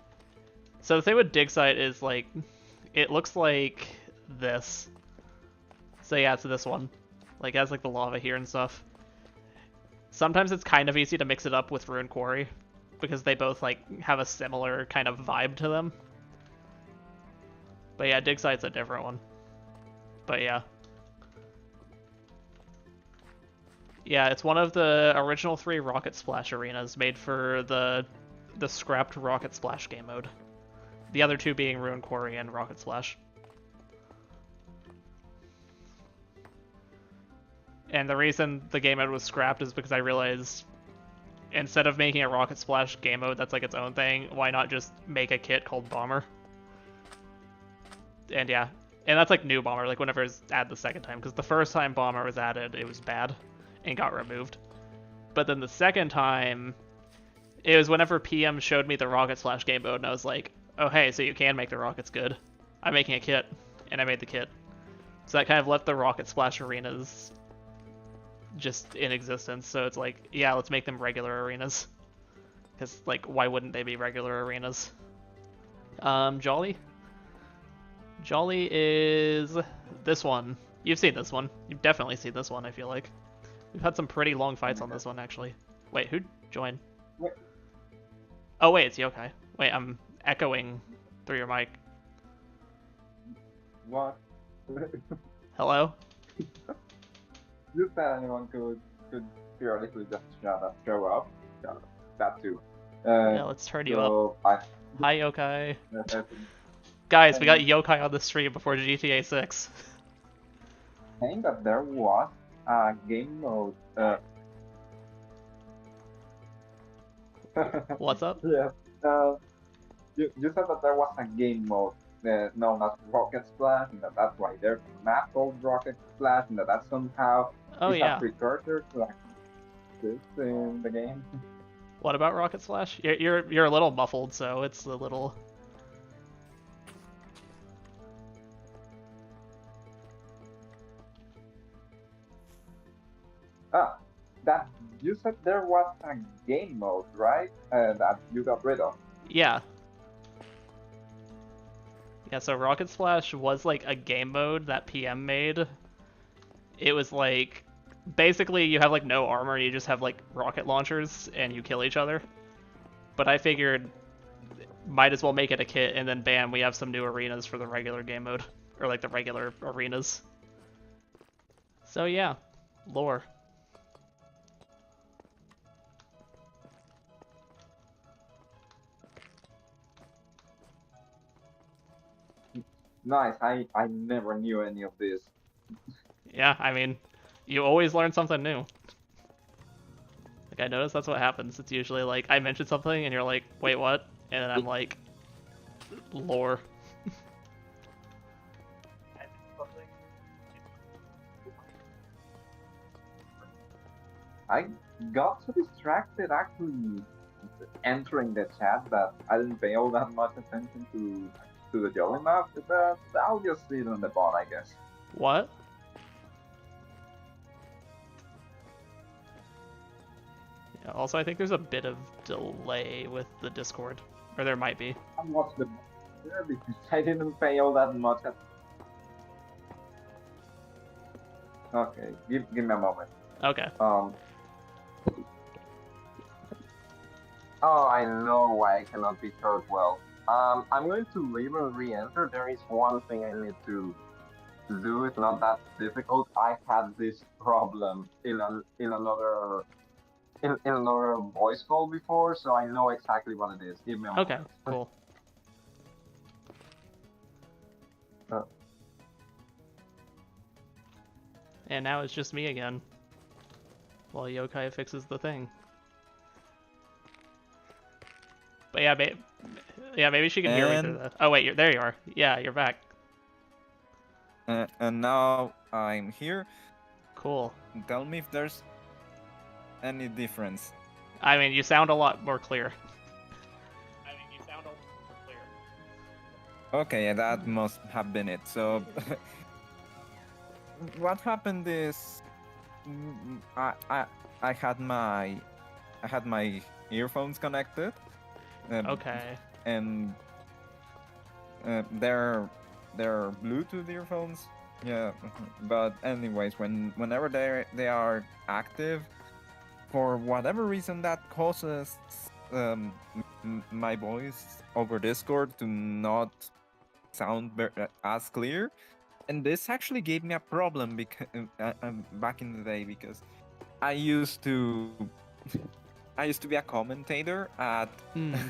So the thing with Dig Site is like, it looks like this. So yeah, it's this one. Like it has like the lava here and stuff. Sometimes it's kind of easy to mix it up with Ruined Quarry because they both like have a similar kind of vibe to them. But yeah, Dig Site's a different one. But yeah. Yeah, it's one of the original 3 Rocket Splash arenas made for the scrapped Rocket Splash game mode. The other 2 being Ruined Quarry and Rocket Splash. And the reason the game mode was scrapped is because I realized instead of making a Rocket Splash game mode that's like its own thing, why not just make a kit called Bomber? And yeah, and that's like new Bomber, like whenever it's added the second time, because the first time Bomber was added, it was bad and got removed. But then the second time, it was whenever PM showed me the Rocket Splash game mode, and I was like, oh hey, so you can make the rockets good. I'm making a kit, and I made the kit. So that kind of left the Rocket Splash arenas just in existence. So it's like, yeah, let's make them regular arenas. Because, like, why wouldn't they be regular arenas? Jolly? Jolly is this one. You've seen this one. You've definitely seen this one, I feel like. We've had some pretty long fights on this one, actually. Wait, who joined? What? Oh, wait, it's Yokai. Wait, I'm echoing through your mic. What? Hello? You said anyone could theoretically just show up. Shut up. That too. Yeah, let's turn you up. I Hi, Yokai. I Guys, we got Yokai on the stream before GTA 6. think that there was a game mode. What's up? Yeah. You said that there was a game mode known as Rocket Splash, and that's why there's a map called Rocket Splash, and that somehow Oh, is yeah. a precursor to like this in the game. What about Rocket Splash? You're a little muffled, so it's a little... That you said there was a game mode, right? That you got rid of. Yeah. Yeah, so Rocket Splash was like a game mode that PM made. It was like, basically you have like no armor, you just have like rocket launchers and you kill each other. But I figured might as well make it a kit, and then bam, we have some new arenas for the regular game mode. Or like the regular arenas. So yeah, lore. Nice. I never knew any of this. Yeah, I mean, you always learn something new. Like, I noticed that's what happens. It's usually like, I mention something and you're like, wait, what? And then I'm like, lore. I got so distracted actually entering the chat that I didn't pay all that much attention to the Jolly map, but I'll just see it on the bot, I guess. What? Yeah, also, I think there's a bit of delay with the Discord. Or there might be. I watched the there because I didn't pay all that much. Okay, give me a moment. Okay. Oh, I know why I cannot be heard well. I'm going to leave and re-enter. There is one thing I need to do. It's not that difficult. I had this problem in another voice call before, so I know exactly what it is. Give me a moment. Okay, cool. And now it's just me again. While Yokai fixes the thing. But yeah, maybe she can hear me through that. Oh wait, there you are. Yeah, you're back. And now I'm here. Cool. Tell me if there's any difference. I mean, you sound a lot more clear. Okay, that must have been it. So, what happened is, I had my earphones connected. Okay. And they're Bluetooth earphones. Yeah, but anyways, whenever they are active, for whatever reason that causes my voice over Discord to not sound as clear, and this actually gave me a problem because back in the day, because I used to be a commentator at.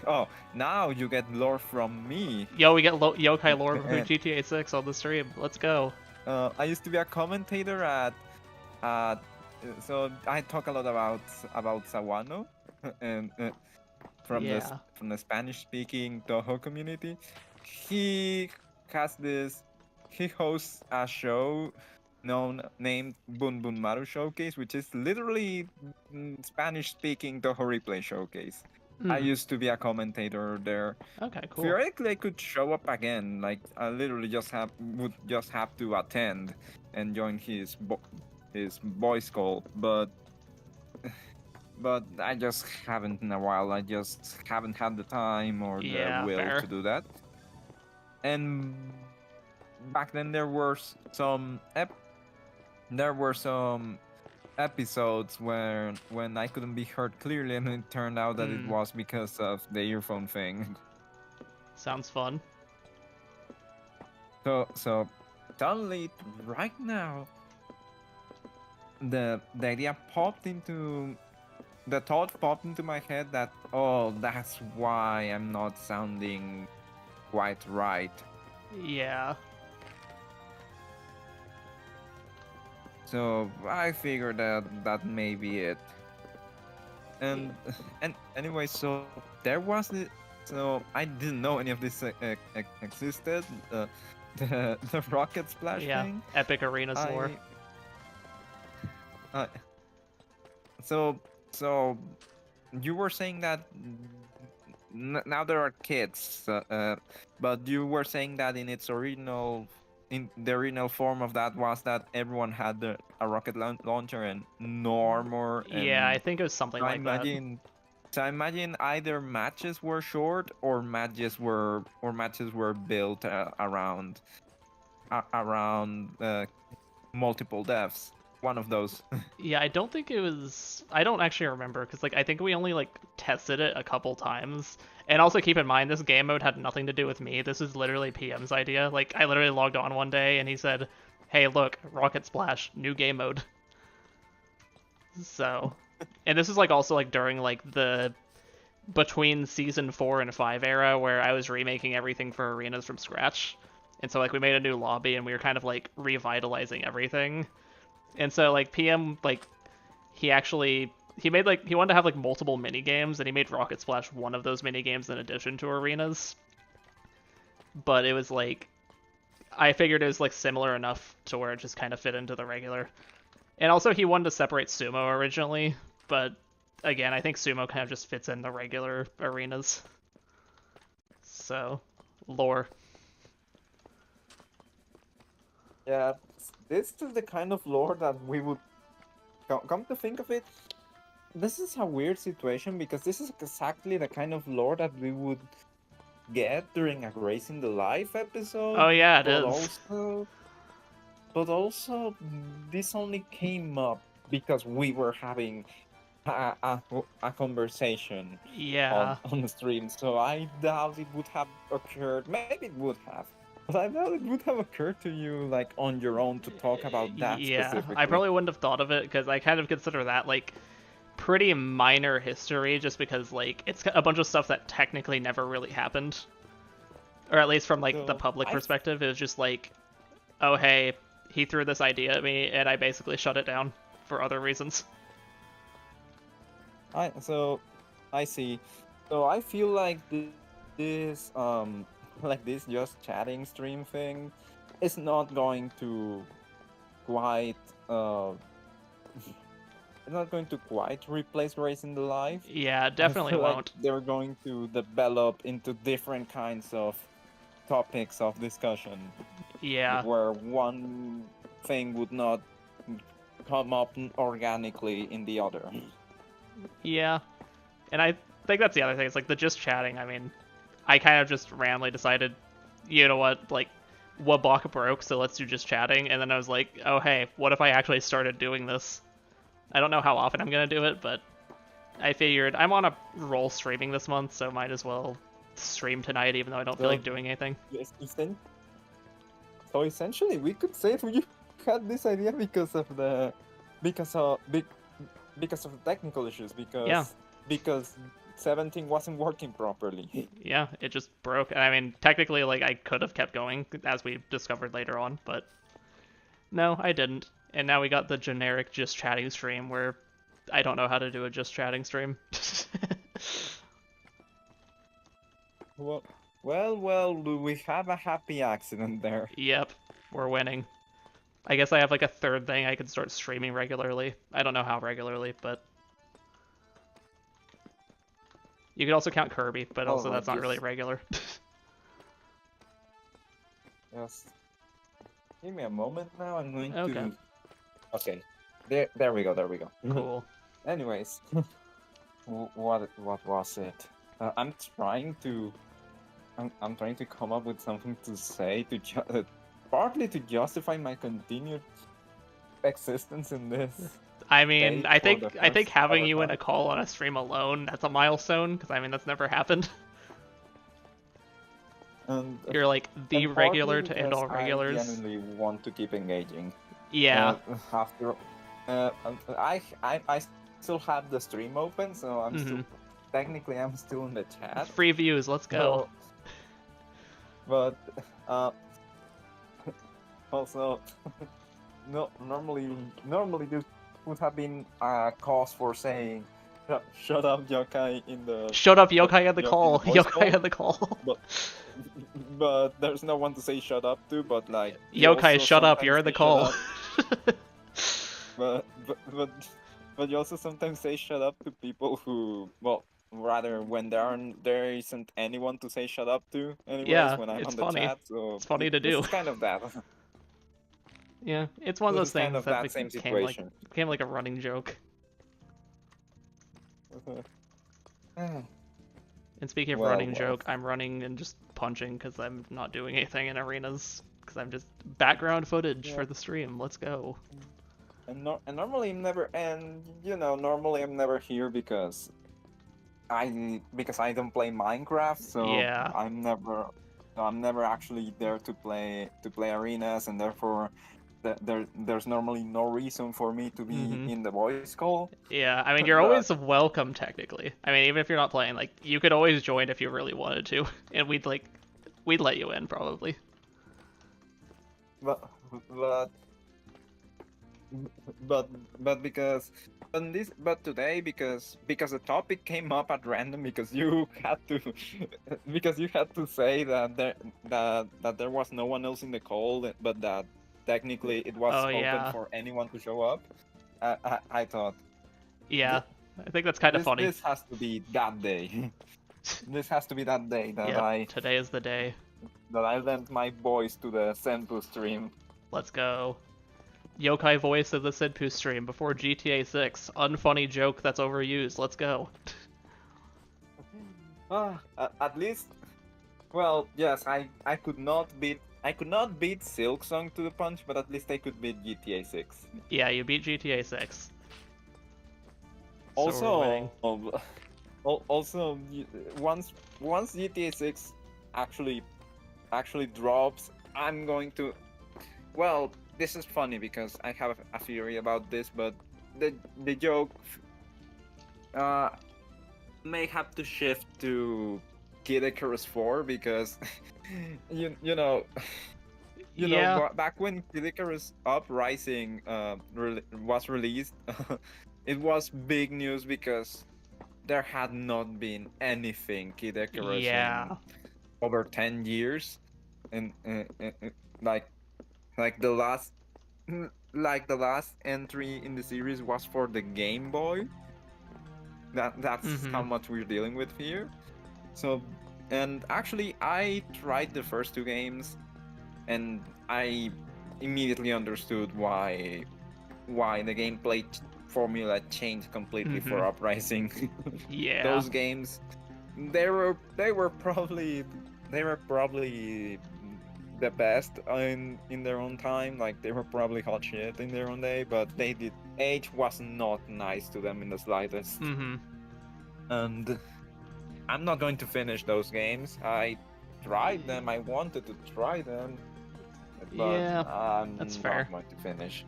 Oh, now you get lore from me. Yo, we get Yokai lore from GTA 6 on the stream. Let's go. I used to be a commentator at. So I talk a lot about Sawano, and from the Spanish-speaking Toho community. He hosts a show known named Bun Bun Maru Showcase, which is literally Spanish-speaking Toho Replay Showcase. I Hmm. used to be a commentator there. Okay, cool. Theoretically, I could show up again. Like I literally would just have to attend and join his voice call, but I just haven't in a while. I just haven't had the time or the Yeah, will fair. to do that. And back then there were some episodes where when I couldn't be heard clearly, and it turned out that it Hmm. was because of the earphone thing. Sounds fun. So suddenly, right now, the idea popped into the thought popped into my head that, oh, that's why I'm not sounding quite right. Yeah. So I figured that that may be it. And and anyway, so there was the so I didn't know any of this existed. The rocket splash Yeah. thing. Epic Arenas lore. I so so you were saying that now there are kids, but you were saying that in the original form of that was that everyone had a rocket launcher and Normor Yeah, I and think it was something so I like that. imagine so I imagine either matches were short or matches were built around multiple deaths. One of those. Yeah, I don't think it was. I don't actually remember because I think we only tested it a couple times. And also keep in mind this game mode had nothing to do with me. This is literally PM's idea. I literally logged on one day and he said, "Hey, look, Rocket Splash, new game mode." So, and this is also during the between season 4 and 5 era where I was remaking everything for arenas from scratch. And so we made a new lobby and we were kind of revitalizing everything. And so PM he actually he wanted to have multiple mini games and he made Rocket Splash one of those mini games in addition to arenas. But it was I figured it was similar enough to where it just kind of fit into the regular. And also he wanted to separate Sumo originally, but again, I think Sumo kind of just fits in the regular arenas. So, lore. Yeah, this is the kind of lore that we would come to think of it. This is a weird situation because this is exactly the kind of lore that we would get during a Race in the Life episode. Oh yeah, it but is. also, this only came up because we were having a conversation Yeah. on the stream. So I doubt it would have occurred. Maybe it would have. But I doubt it would have occurred to you on your own to talk about that Yeah, I specifically. probably wouldn't have thought of it because I kind of consider that pretty minor history just because it's a bunch of stuff that technically never really happened. Or at least from the So public I perspective, it was just oh hey, he threw this idea at me and I basically shut it down for other reasons. I see. So I feel like this like this just chatting stream thing is not going to quite it's not going to quite replace Race in the Life. Yeah, I definitely feel like won't. they're going to develop into different kinds of topics of discussion Yeah. where one thing would not come up organically in the other. Yeah. And I think that's the other thing. It's the just chatting. I mean, I kind of just randomly decided, you know what, Wabaka broke, so let's do just chatting. And then I was like, oh hey, what if I actually started doing this? I don't know how often I'm gonna do it, but I figured I'm on a roll streaming this month, so might as well stream tonight, even though I don't feel like doing anything. Yes, so essentially, we could say you had this idea because of the technical issues because 17 wasn't working properly. Yeah, it just broke. I mean, technically, I could have kept going, as we discovered later on, but no, I didn't. And now we got the generic just chatting stream where I don't know how to do a just chatting stream. Well, we have a happy accident there. Yep, we're winning. I guess I have like a third thing I could start streaming regularly. I don't know how regularly, but you could also count Kirby, but also Alright, that's not really just regular. give me a moment now. I'm going Okay. to. Okay, there we go. There we go. Cool. Anyways, what was it? I'm trying to. I'm trying to come up with something to say partly to justify my continued existence in this. I mean, Page I for the think first having ever you in a time. call on a stream alone, that's a milestone, because I mean that's never happened. And, You're like the and partly regular to end because all I regulars. genuinely want to keep engaging. Yeah. After, I still have the stream open, so I'm still technically I'm still in the chat. Free views, let's go. So, but also, no, normally this would have been a cause for saying, "Shut up, yokai!" in the Shut up, yokai at the in call. voice Yokai call. at the call. But there's no one to say shut up to. But like Yokai, also shut up, sometimes you're in the say shut call. up. But you also sometimes say shut up to people who, well, rather when there isn't anyone to say shut up to. Anyways, Yeah, when I'm it's on the funny. chat, so It's funny to this do. is kind of that. Yeah, it's one of This those is kind things of that that same became situation. like a running joke. And speaking of Well, running well. joke, I'm running and just punching because I'm not doing anything in arenas. Because I'm just background footage Yeah. for the stream. Let's go. And normally normally I'm never here because I don't play Minecraft, so Yeah. I'm never actually there to play arenas, and therefore there's normally no reason for me to be in the voice call. Yeah, I mean, you're But- always welcome, technically. I mean, even if you're not playing, like, you could always join if you really wanted to. And we'd let you in, probably. but today because the topic came up at random because you had to say that there was no one else in the call, but that technically it was Oh, open yeah. for anyone to show up. I thought Yeah, I think that's kind of funny. this has to be that day. This has to be that day that Yeah, today is the day. I lent my voice to the Senpoo stream. Let's go. Yokai voice of the Senpoo stream before GTA 6. Unfunny joke that's overused. Let's go. At least, well, yes, I could not beat Silk Song to the punch, but at least I could beat GTA 6. Yeah, you beat GTA 6. So we're winning. Also, once GTA 6 actually drops, I'm going to. Well, this is funny because I have a theory about this, but the joke may have to shift to Kid Icarus 4 because you know back when Kid Icarus Uprising was released, it was big news because there had not been anything Kid Icarus in over 10 years, and like the last entry in the series was for the Game Boy. That's how much we're dealing with here. So, and actually I tried the first two games and I immediately understood why the gameplay formula changed completely for Uprising. Yeah. Those games, they were probably the best in their own time. Like they were probably hot shit in their own day, but age was not nice to them in the slightest. And I'm not going to finish those games. I tried them. I wanted to try them, but I'm that's not fair. going to finish.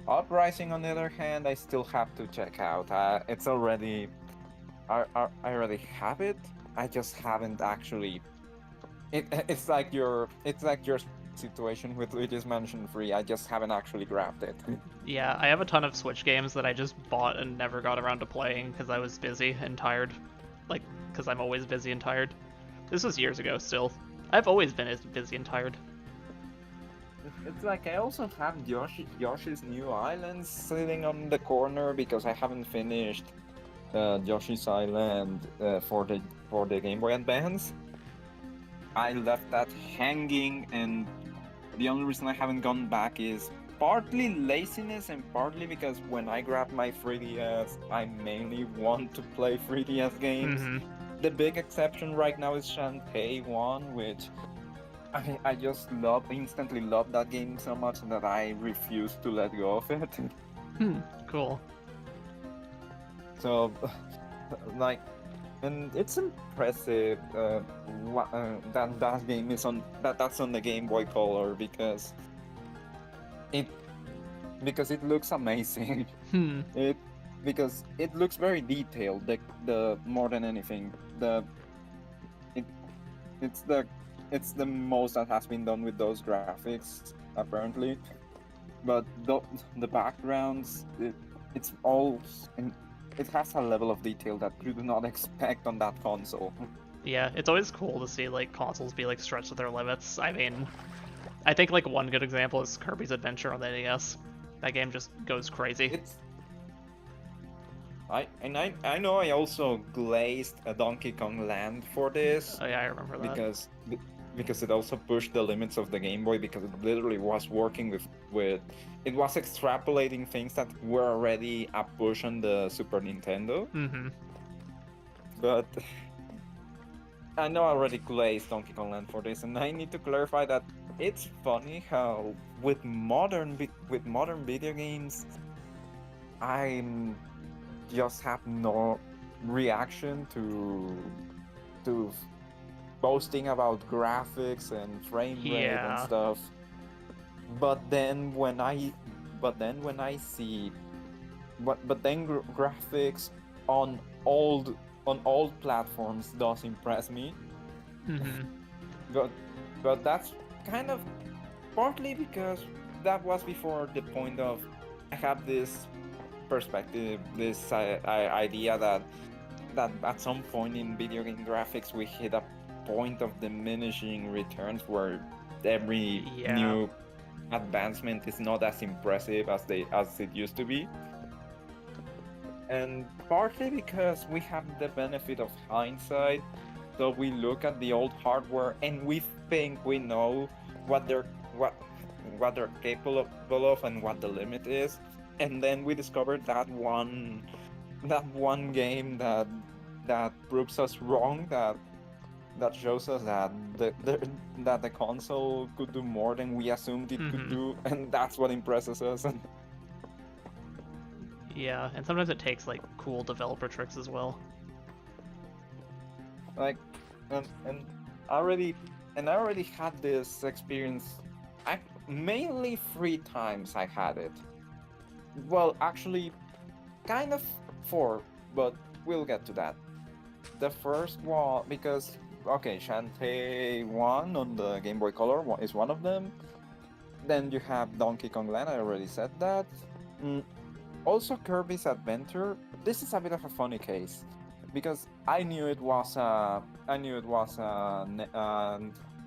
Uprising, on the other hand, I still have to check out. It's already, I already have it. I just haven't actually. It's like your situation with Luigi's Mansion 3. I just haven't actually grabbed it. Yeah, I have a ton of Switch games that I just bought and never got around to playing because I was busy and tired. Like, because I'm always busy and tired. This was years ago still. I've always been busy and tired. it's like I also have Yoshi's New Island sitting on the corner because I haven't finished Yoshi's Island for the Game Boy Advance. I left that hanging, and the only reason I haven't gone back is partly laziness and partly because when I grab my 3DS, I mainly want to play 3DS games. Mm-hmm. The big exception right now is Shantae 1, which I just instantly love that game so much that I refuse to let go of it. Cool. So, like, and it's impressive that that game is on that's on the Game Boy Color it because it looks amazing. Hmm. It because it looks very detailed. The more than anything, it it's the most that has been done with those graphics apparently. But the backgrounds, it's all and it has a level of detail that you do not expect on that console. Yeah, it's always cool to see like consoles be like stretched to their limits. I mean, I think like one good example is Kirby's Adventure on the NES. That game just goes crazy. It's I know I also glazed a Donkey Kong Land for this Oh yeah, I remember that. because it also pushed the limits of the Game Boy because it literally was working with it was extrapolating things that were already a push on the Super Nintendo. Mm-hmm. But I know I already glazed Donkey Kong Land for this, and I need to clarify that it's funny how with modern video games, I'm just have no reaction to boasting about graphics and frame rate and Yeah. stuff. But then when I see but then graphics on old platforms does impress me. Mm-hmm. But but that's kind of partly because that was before the point of I have this perspective, this idea that at some point in video game graphics we hit a point of diminishing returns where every Yeah. new advancement is not as impressive as it used to be. And partly because we have the benefit of hindsight, so we look at the old hardware and we think we know what they're what what they're capable of and what the limit is, and then we discover that one game that proves us wrong, that shows us that that the console could do more than we assumed it could Mm-hmm. do, and that's what impresses us. Yeah, and sometimes it takes like cool developer tricks as well. Like and I already had this experience. I mainly 3 times I had it. Well, actually, kind of 4, but we'll get to that. The first one because okay, Shantae 1 on the Game Boy Color is one of them. Then you have Donkey Kong Land. I already said that. Mm, Also, Kirby's Adventure. This is a bit of a funny case because I knew it was an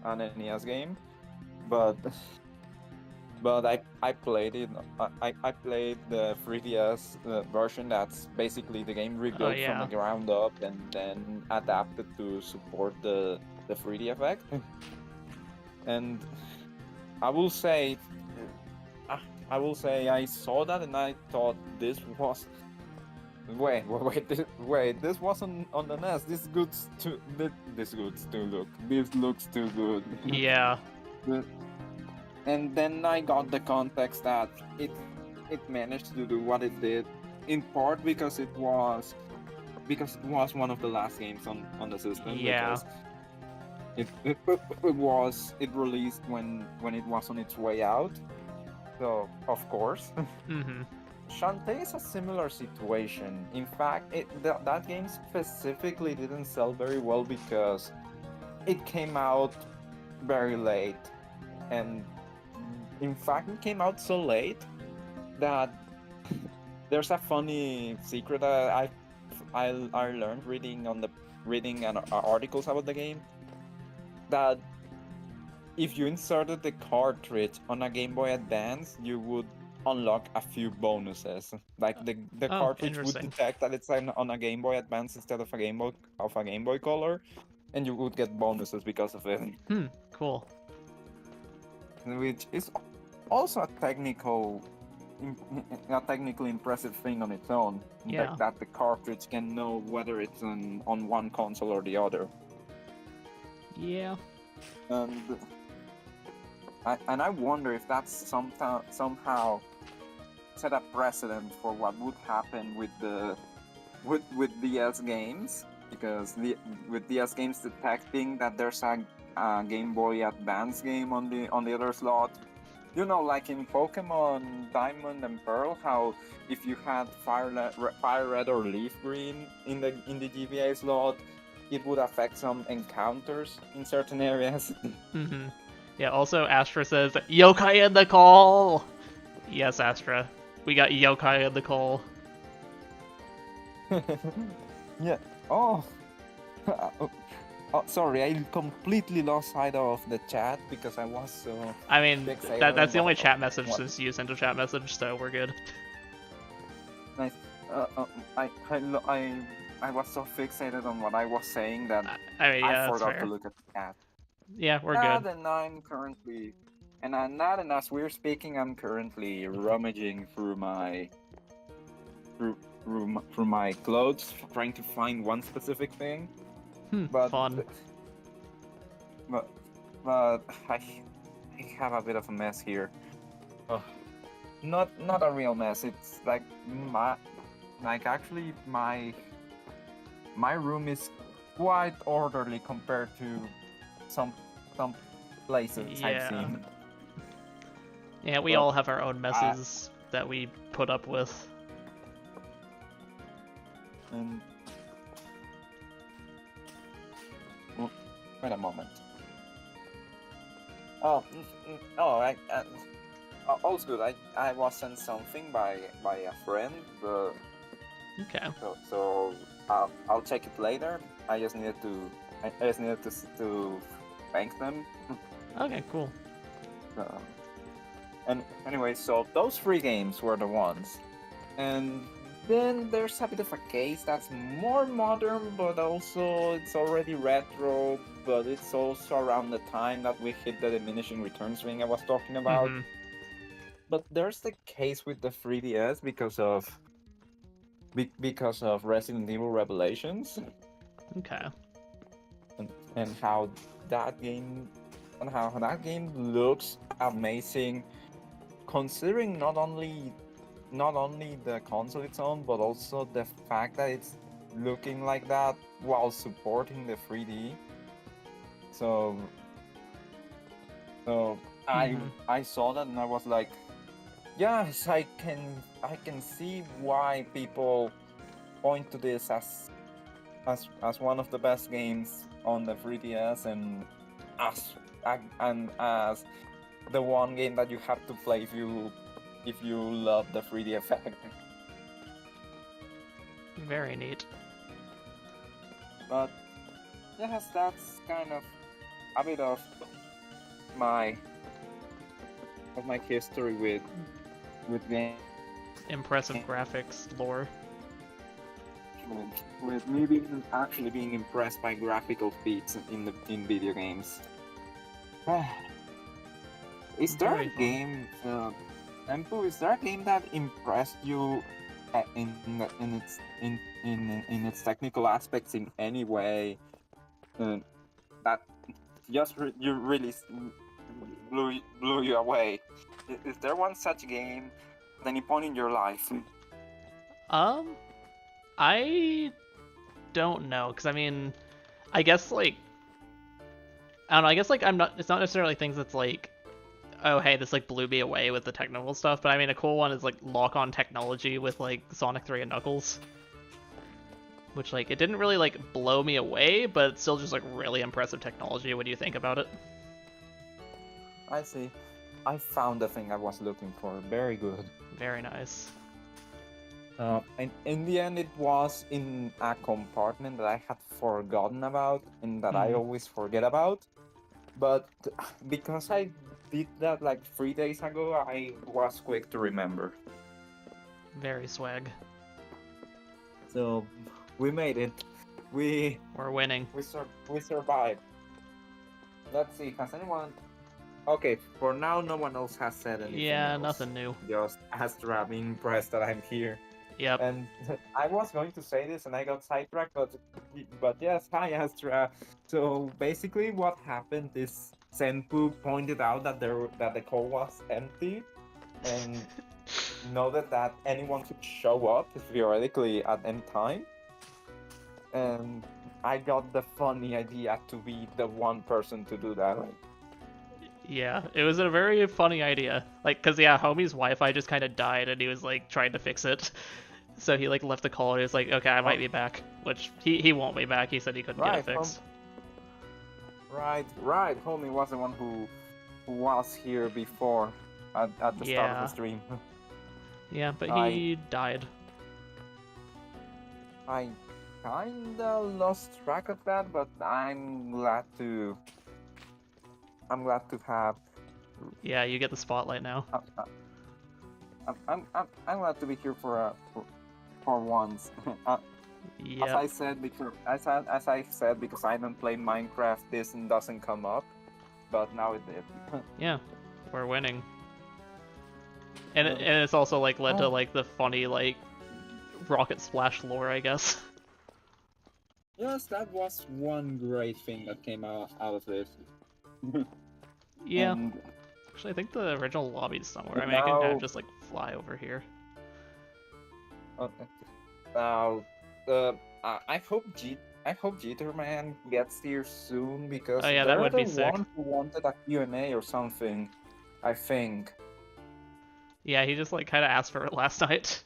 NES game, but I played it. I played the 3DS version. That's basically the game Oh rebuilt from the yeah. ground up and then adapted to support the 3D effect. And I will say, I will say I saw that and I thought this was wait, this wasn't on the NES. This looks too good. Yeah. The- and then I got the context that it managed to do what it did, in part because it was one of the last games on the system. Yeah. Because it released when it was on its way out. So of course. Mm-hmm. Shantae is a similar situation. In fact, that game specifically didn't sell very well because it came out very late. And in fact, it came out so late that there's a funny secret that I learned reading articles about the game that if you inserted the cartridge on a Game Boy Advance, you would unlock a few bonuses. Like the Oh, cartridge would interesting. detect that it's on a Game Boy Advance instead of a Game Boy Color, and you would get bonuses because of it, Cool. which is also a technically impressive thing on its own. Yeah. That the cartridge can know whether it's on one console or the other. Yeah. And I wonder if that's somehow set a precedent for what would happen with DS games, because with DS games detecting that there's a Game Boy Advance game on the other slot. You know, like in Pokemon Diamond and Pearl, how if you had Fire Red or Leaf Green in the GBA slot, it would affect some encounters in certain areas. Yeah, also Astra says, Yokai in the call! Yes, Astra. We got Yokai in the call. Yeah. Oh. Oh, sorry, I completely lost sight of the chat because I was so. I mean, fixated that's the on only what- chat message what- since you sent a chat message, so we're good. Nice. I was so fixated on what I was saying that I mean, yeah, I that's forgot fair. to look at the chat. Yeah, we're Not good. and I'm currently, and as we're speaking, I'm currently rummaging through my through my clothes, trying to find one specific thing. But Fun. but I have a bit of a mess here. Oh, not a real mess. It's like actually my room is quite orderly compared to some places I've Yeah. seen. Yeah, we Well, all have our own messes that we put up with. And wait a moment. Oh, all's good. I was sent something by a friend, but Okay. so I'll check it later. I just needed to thank them. Okay, cool. And anyway, so those 3 games were the ones, and then there's a bit of a case that's more modern, but also it's already retro, but it's also around the time that we hit the diminishing returns thing I was talking about. Mhm. But there's the case with the 3DS because of Resident Evil Revelations Okay. and how that game looks amazing, considering not only the console its own, but also the fact that it's looking like that while supporting the 3D. So I saw that and I was like, yes, I can see why people point to this as one of the best games on the 3DS, and as the one game that you have to play if you love the 3D effect. Very neat. But yes, that's kind of a bit of my history with games. Impressive graphics, lore. With me actually being impressed by graphical feats in video games. Is there Very a fun. game, Senpoo? Is there a game that impressed you in its technical aspects in any way? That just you really blew you away. Is there one such game at any point in your life? I don't know, because I mean, I guess like, I don't know, I guess like it's not necessarily things that's like, oh hey, this like blew me away with the technical stuff, but I mean a cool one is like lock-on technology with like Sonic 3 and Knuckles. Which like, it didn't really like blow me away, but it's still just like really impressive technology when you think about it. I see. I found the thing I was looking for. Very good. Very nice. And in the end, it was in a compartment that I had forgotten about and that I always forget about. but because I did that like 3 days ago, I was quick to remember. Very swag. So we made it. We We're winning. we survived. Let's see. Has anyone? Okay, for now, no one else has said anything Yeah, else. nothing new. Just Astra being impressed that I'm here. Yep. And I was going to say this and I got sidetracked, but yes, hi Astra. So basically, what happened is Senpoo pointed out that the call was empty, and noted that anyone could show up theoretically at any time. And I got the funny idea to be the one person to do that. Yeah, it was a very funny idea. Like, cause yeah, homie's Wi-Fi just kind of died, and he was like trying to fix it. So he like left the call, and he was like, "Okay, I might be back." Which he won't be back. He said he couldn't get it fixed. Right. Homie was the one who was here before at the start of the stream. Yeah, but he died. I kinda lost track of that, but I'm glad to have. Yeah, you get the spotlight now. I'm glad to be here for once. Yeah. As I said because I don't play Minecraft, this doesn't come up, but now it did. Yeah, we're winning. And it's also like led to like the funny like rocket splash lore, I guess. Yes, that was one great thing that came out of this. Yeah. And Actually, I think the original lobby's somewhere. I mean, now, I can kind of just like fly over here. okay. Now, I hope Jitterman gets here soon because Oh yeah, they're that would the be sick. one who wanted a Q&A or something, I think. Yeah, he just like kind of asked for it last night.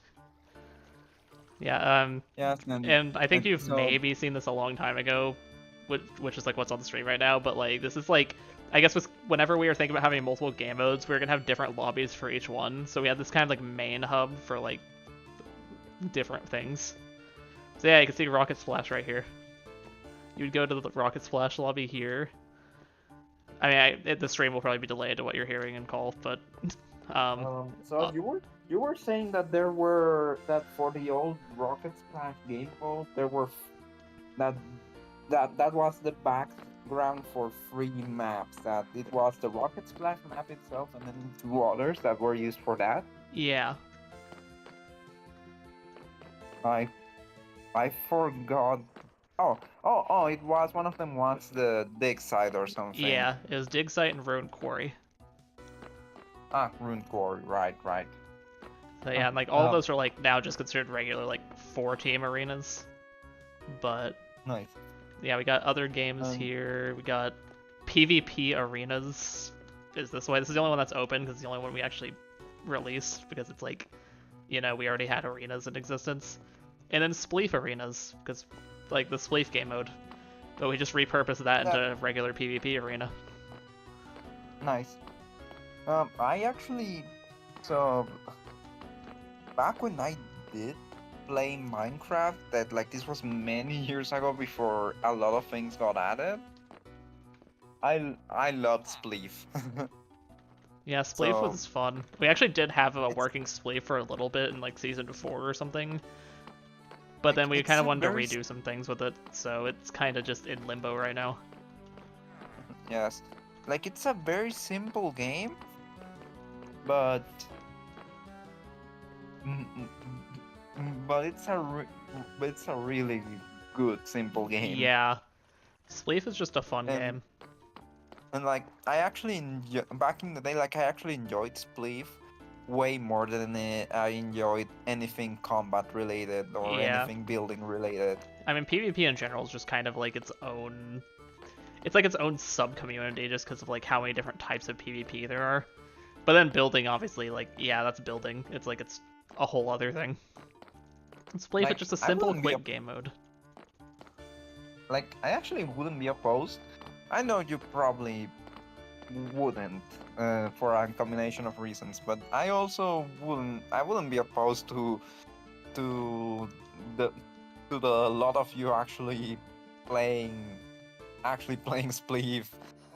Yeah, Yes, and I think you've so, maybe seen this a long time ago, which is like what's on the stream right now, but like this is like, I guess whenever we were thinking about having multiple game modes, we were gonna have different lobbies for each one, so we had this kind of like main hub for like different things. So yeah, you can see Rocket Splash right here. You would go to the Rocket Splash lobby here. I mean, the stream will probably be delayed to what you're hearing in call, but so you were saying that for the old Rocket Splash game mode there were that was the background for 3 maps. That it was the Rocket Splash map itself and then 2 others that were used for that. yeah. I forgot. Oh! It was one of them was the dig site or something. Yeah, it was Dig Site and Ruin Quarry. Rune Quarry, right. So yeah, and like all of those are like now just considered regular like 4-team arenas. But Nice. yeah, we got other games here. We got PvP arenas. Is this way? This is the only one that's open because it's the only one we actually released because it's like, you know, we already had arenas in existence. And then Spleef arenas because like the Spleef game mode, but we just repurposed that into a regular PvP arena. Nice. I actually, so back when I did play Minecraft, that like this was many years ago before a lot of things got added. I loved Spleef. Yeah, Spleef was fun. We actually did have a working Spleef for a little bit in like season 4 or something. But then we kind of wanted to redo some things with it, so it's kind of just in limbo right now. Yes, like it's a very simple game, but it's a really good simple game. Yeah, Spleef is just a fun game. And like I actually back in the day, like I actually enjoyed Spleef way more than I enjoyed anything combat related or anything building related. I mean, PvP in general is just kind of like its own. It's like its own sub-community just because of like how many different types of PvP there are. But then building, obviously, like yeah, that's building. It's like it's a whole other thing. Spleef is just a simple, quick game mode. Like I actually wouldn't be opposed. I know you probably wouldn't for a combination of reasons, but I also wouldn't be opposed to the lot of you actually playing Spleef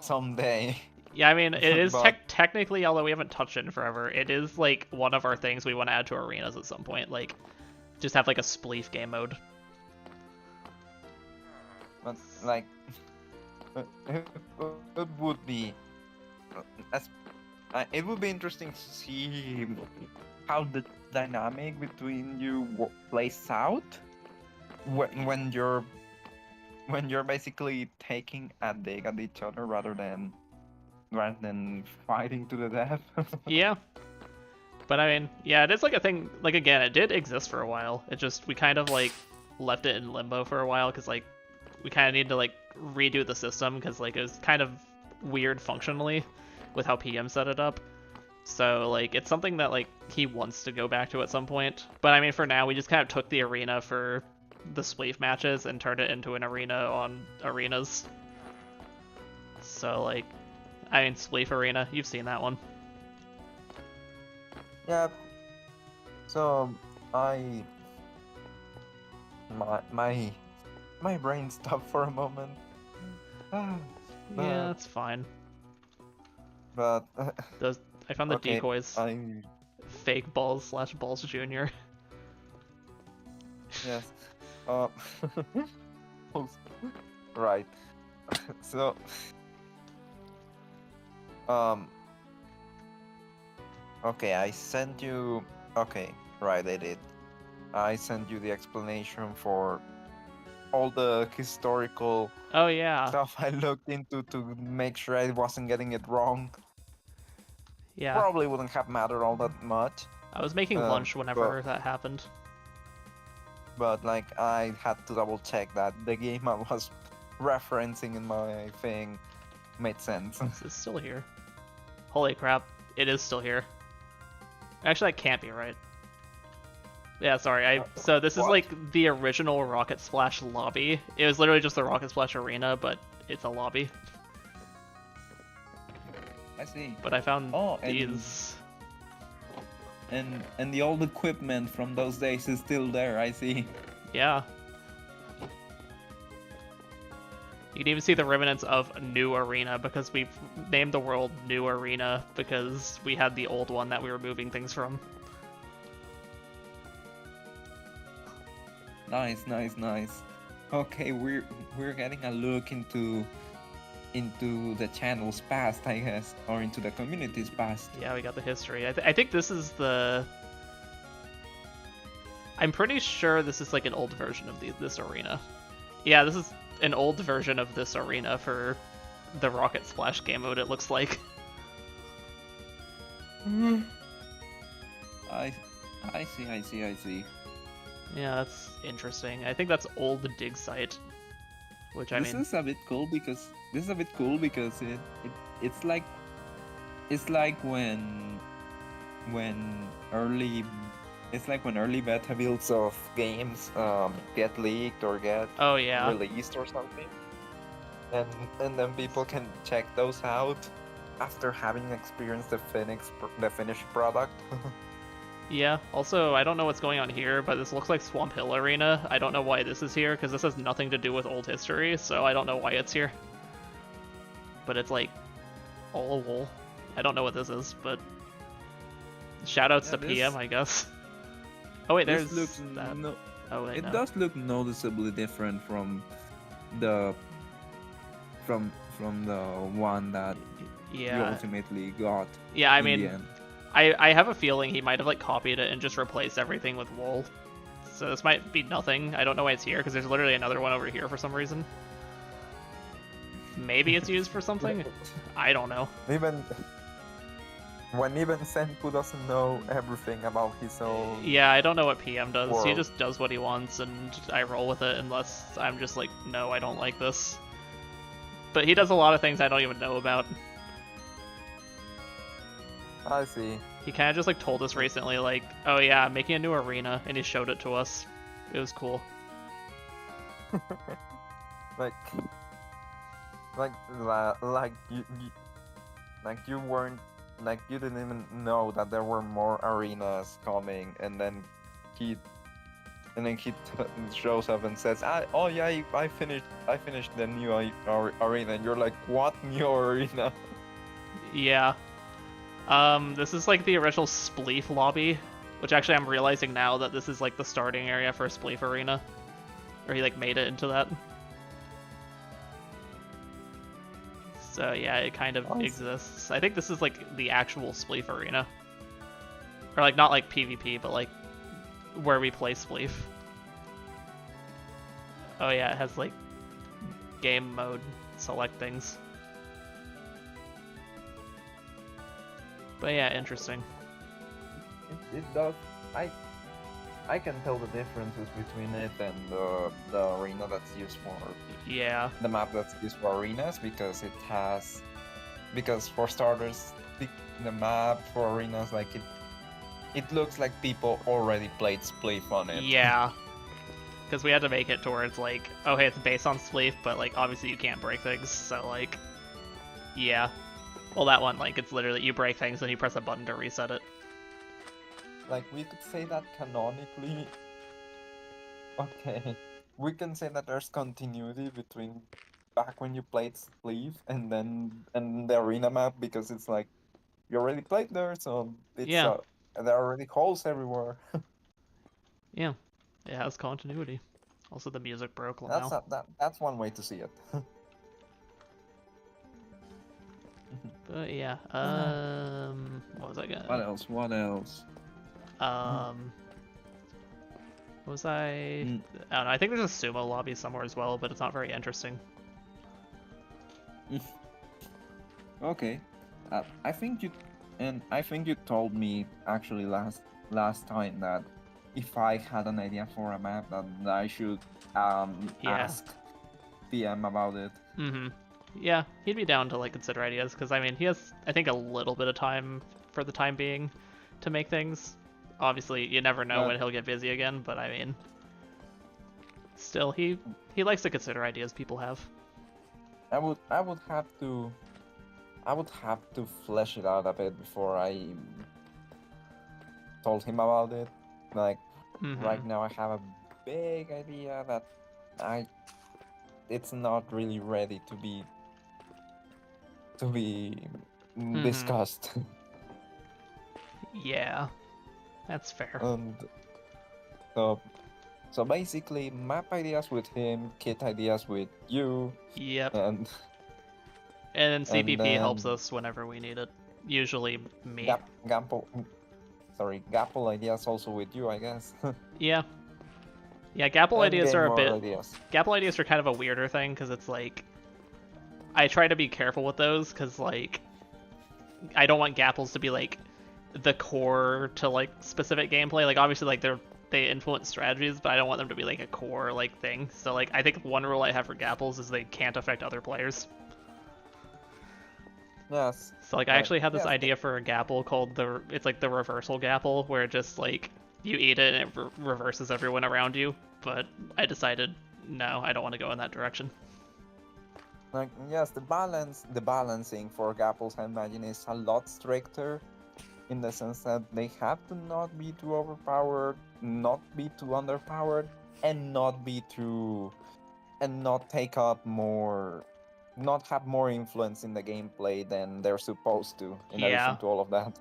someday. Yeah, I mean, it is But technically, although we haven't touched it in forever, it is like one of our things we want to add to arenas at some point. Like, just have like a spleef game mode. but like it would be as it would be interesting to see how the dynamic between you plays out when you're basically taking a dig at each other rather than fighting to the death. Yeah, but I mean, yeah, it is like a thing. Like again, it did exist for a while. It just we kind of like left it in limbo for a while because like we kind of need to like redo the system because like it was kind of weird functionally with how PM set it up. So like it's something that like he wants to go back to at some point. But I mean, for now we just kind of took the arena for the spleef matches and turned it into an arena on arenas. So like, I mean, spleef arena, you've seen that one. Yeah. So I my brain stopped for a moment. Yeah, that's fine. But Those I found the okay, decoys. Fake balls / balls junior. Yes. Uh, right. So, okay, I sent you. Okay, right, I did. I sent you the explanation for all the historical Oh yeah, stuff I looked into to make sure I wasn't getting it wrong. yeah. Probably wouldn't have mattered all that much, I was making lunch whenever that happened. but like I had to double check that the game I was referencing in my thing made sense. It's still here. Holy crap, it is still here. Actually, that can't be right. Yeah, sorry. So this is What? like the original Rocket Splash lobby. It was literally just the Rocket Splash arena, but it's a lobby. I see. But I found Oh, these. And the old equipment from those days is still there, I see. Yeah. You can even see the remnants of New Arena because we named the world New Arena because we had the old one that we were moving things from. Nice, nice, nice. Okay, we're getting a look into the channel's past, I guess, or into the community's past. Yeah, we got the history. I think this is the... I'm pretty sure this is like an old version of this arena. Yeah, this is an old version of this arena for the Rocket Splash game mode, it looks like. I see. Yeah, that's interesting. I think that's old dig site, which I This mean... is a bit cool because it's like when early beta builds of games get leaked or get Oh yeah. released or something, and then people can check those out after having experienced the finished product. Yeah, also, I don't know what's going on here, but this looks like Swamp Hill Arena. I don't know why this is here, because this has nothing to do with old history, so I don't know why it's here. But it's like all wool. I don't know what this is, but shoutouts to PM, I guess. Oh wait, there's this looks that. no, Oh wait, it no. does look noticeably different from the one that you Yeah, ultimately got. yeah. I in the mean, end. I have a feeling he might have like copied it and just replaced everything with wool. So this might be nothing. I don't know why it's here because there's literally another one over here for some reason. Maybe it's used for something. I don't know. Even Senpoo doesn't know everything about his own. Yeah, I don't know what PM does. He World. just does what he wants, and I roll with it unless I'm just like, no, I don't like this. But he does a lot of things I don't even know about. I see. He kind of just like told us recently, like, oh yeah, I'm making a new arena, and he showed it to us. It was cool. like you weren't you didn't even know that there were more arenas coming, and then he and then he shows up and says, "Oh yeah, I finished the new arena." And you're like, "What new arena?" Yeah. This is like the original Spleef lobby, which actually I'm realizing now that this is like the starting area for Spleef Arena. Or he like made it into that. So yeah, it kind of Awesome. exists. I think this is like the actual Spleef Arena. Or like not like PvP, but like where we play Spleef. Oh yeah, it has like game mode select things. But yeah, interesting. It does. I can tell the differences between it and the arena that's used for Yeah. the map that's used for arenas because for starters the map for arenas like it looks like people already played Spleef on it. Yeah. Because we had to make it towards like, oh hey, it's based on Spleef, but like obviously you can't break things, so like, yeah. Well, that one, like, it's literally you break things and you press a button to reset it. Like we could say that canonically. Okay, we can say that there's continuity between back when you played Spleef and the arena map because it's like you already played there, so it's Yeah. there are already holes everywhere. Yeah. It has continuity. Also, the music broke That's now. that's one way to see it. But yeah, what was I gonna? What else? What else? What was I? Mm. I don't know. I think there's a sumo lobby somewhere as well, but it's not very interesting. Okay. I think you told me actually last time that if I had an idea for a map that I should Yeah. ask PM about it. Mm-hmm. Yeah, he'd be down to like consider ideas because I mean he has I think a little bit of time for the time being to make things. Obviously, you never know But- when he'll get busy again, but I mean, still he likes to consider ideas people have. I would have to flesh it out a bit before I told him about it. Like Mm-hmm. right now, I have a big idea that it's not really ready to be discussed. Yeah, that's fair. And so basically, map ideas with him, kit ideas with you, Yep. and And then CPP helps then us whenever we need it. Usually me. Gapple ideas also with you, I guess. Yeah. Yeah, Gapple And ideas game are a more bit. ideas. Gapple ideas are kind of a weirder thing because it's like I try to be careful with those because like I don't want Gapples to be like the core to like specific gameplay. Like obviously like they influence strategies, but I don't want them to be like a core like thing. So like I think one rule I have for Gapples is they can't affect other players. Yes. So like I actually had this yes, idea for a Gapple called it's like the reversal Gapple where it just like you eat it and it reverses everyone around you. But I decided no, I don't want to go in that direction. Like yes, the balancing for Gapples, I imagine, is a lot stricter, in the sense that they have to not be too overpowered, not be too underpowered, and not take up more, not have more influence in the gameplay than they're supposed to. In addition to all of that.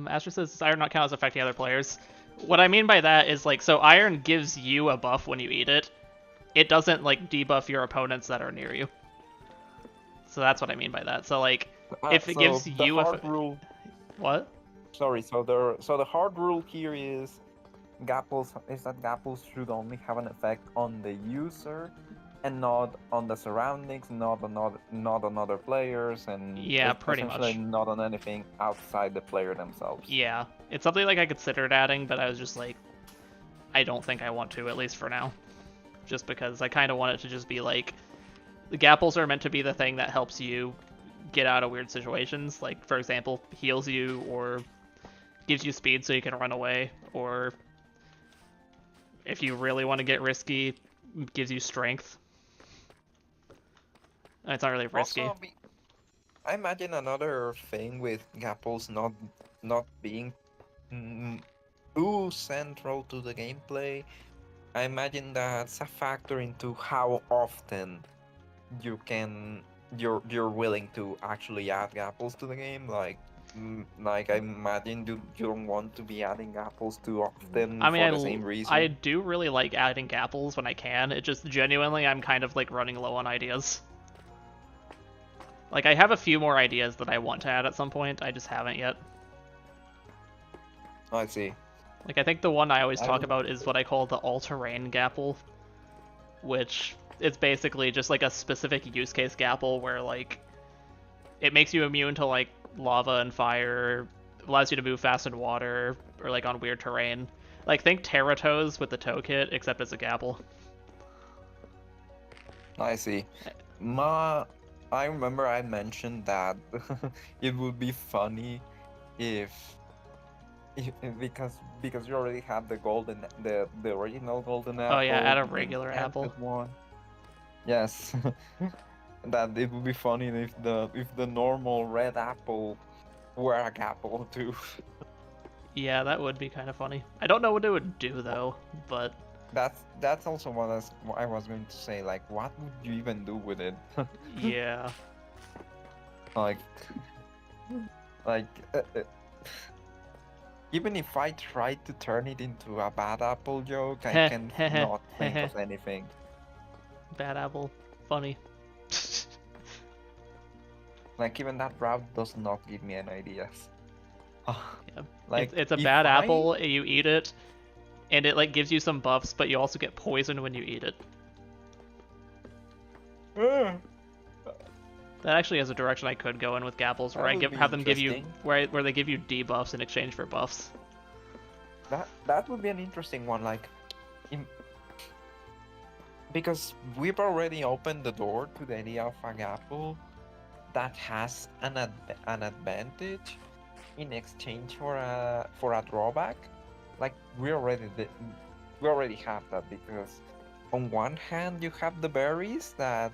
Astra says iron not count as affecting other players. What I mean by that is like so iron gives you a buff when you eat it. It doesn't like debuff your opponents that are near you. So that's what I mean by that. So like if it So gives the you hard rule. What? Sorry, so the hard rule here is Gapples should only have an effect on the user and not on the surroundings, not on other players, and Yeah, pretty essentially much. not on anything outside the player themselves. Yeah. It's something like I considered adding, but I was just like I don't think I want to, at least for now. Just because I kind of want it to just be like the Gapples are meant to be the thing that helps you get out of weird situations. Like, for example, heals you or gives you speed so you can run away, or if you really want to get risky, gives you strength. It's not really risky. Also, I imagine another thing with Gapples not being too central to the gameplay I imagine that's a factor into how often you can you're willing to actually add apples to the game. Like I imagine you don't want to be adding apples too often I mean, for the same I reason. do really like adding apples when I can. It just genuinely, I'm kind of like running low on ideas. Like, I have a few more ideas that I want to add at some point. I just haven't yet. I see. Like, I think the one I always I talk don't- about is what I call the all-terrain gapple, which it's basically just like a specific use case gapple where like it makes you immune to like lava and fire, allows you to move fast in water or like on weird terrain. Like think Terratoes with the toe kit, except as a gapple. I see. I remember I mentioned that it would be funny if, because you already have the original golden Oh yeah, add apple, a the regular apple. enchanted one. Yes, that it would be funny if the normal red apple were a apple too. Yeah, that would be kind of funny. I don't know what it would do though, but That's also what I was going to say. Like, what would you even do with it? yeah. like, like, even if I tried to turn it into a bad apple joke, I can not think of anything. Bad apple. Funny. Like, even that route does not give me any ideas. Yeah. Like, It's a if bad I- apple, you eat it, and it like gives you some buffs, but you also get poisoned when you eat it. That actually is a direction I could go in with gapples, where That I would be have them give you interesting. where they give you debuffs in exchange for buffs. That would be an interesting one. Like, in, because we've already opened the door to the idea of a apple that has an advantage in exchange for a drawback. Like we already have that, because on one hand you have the berries that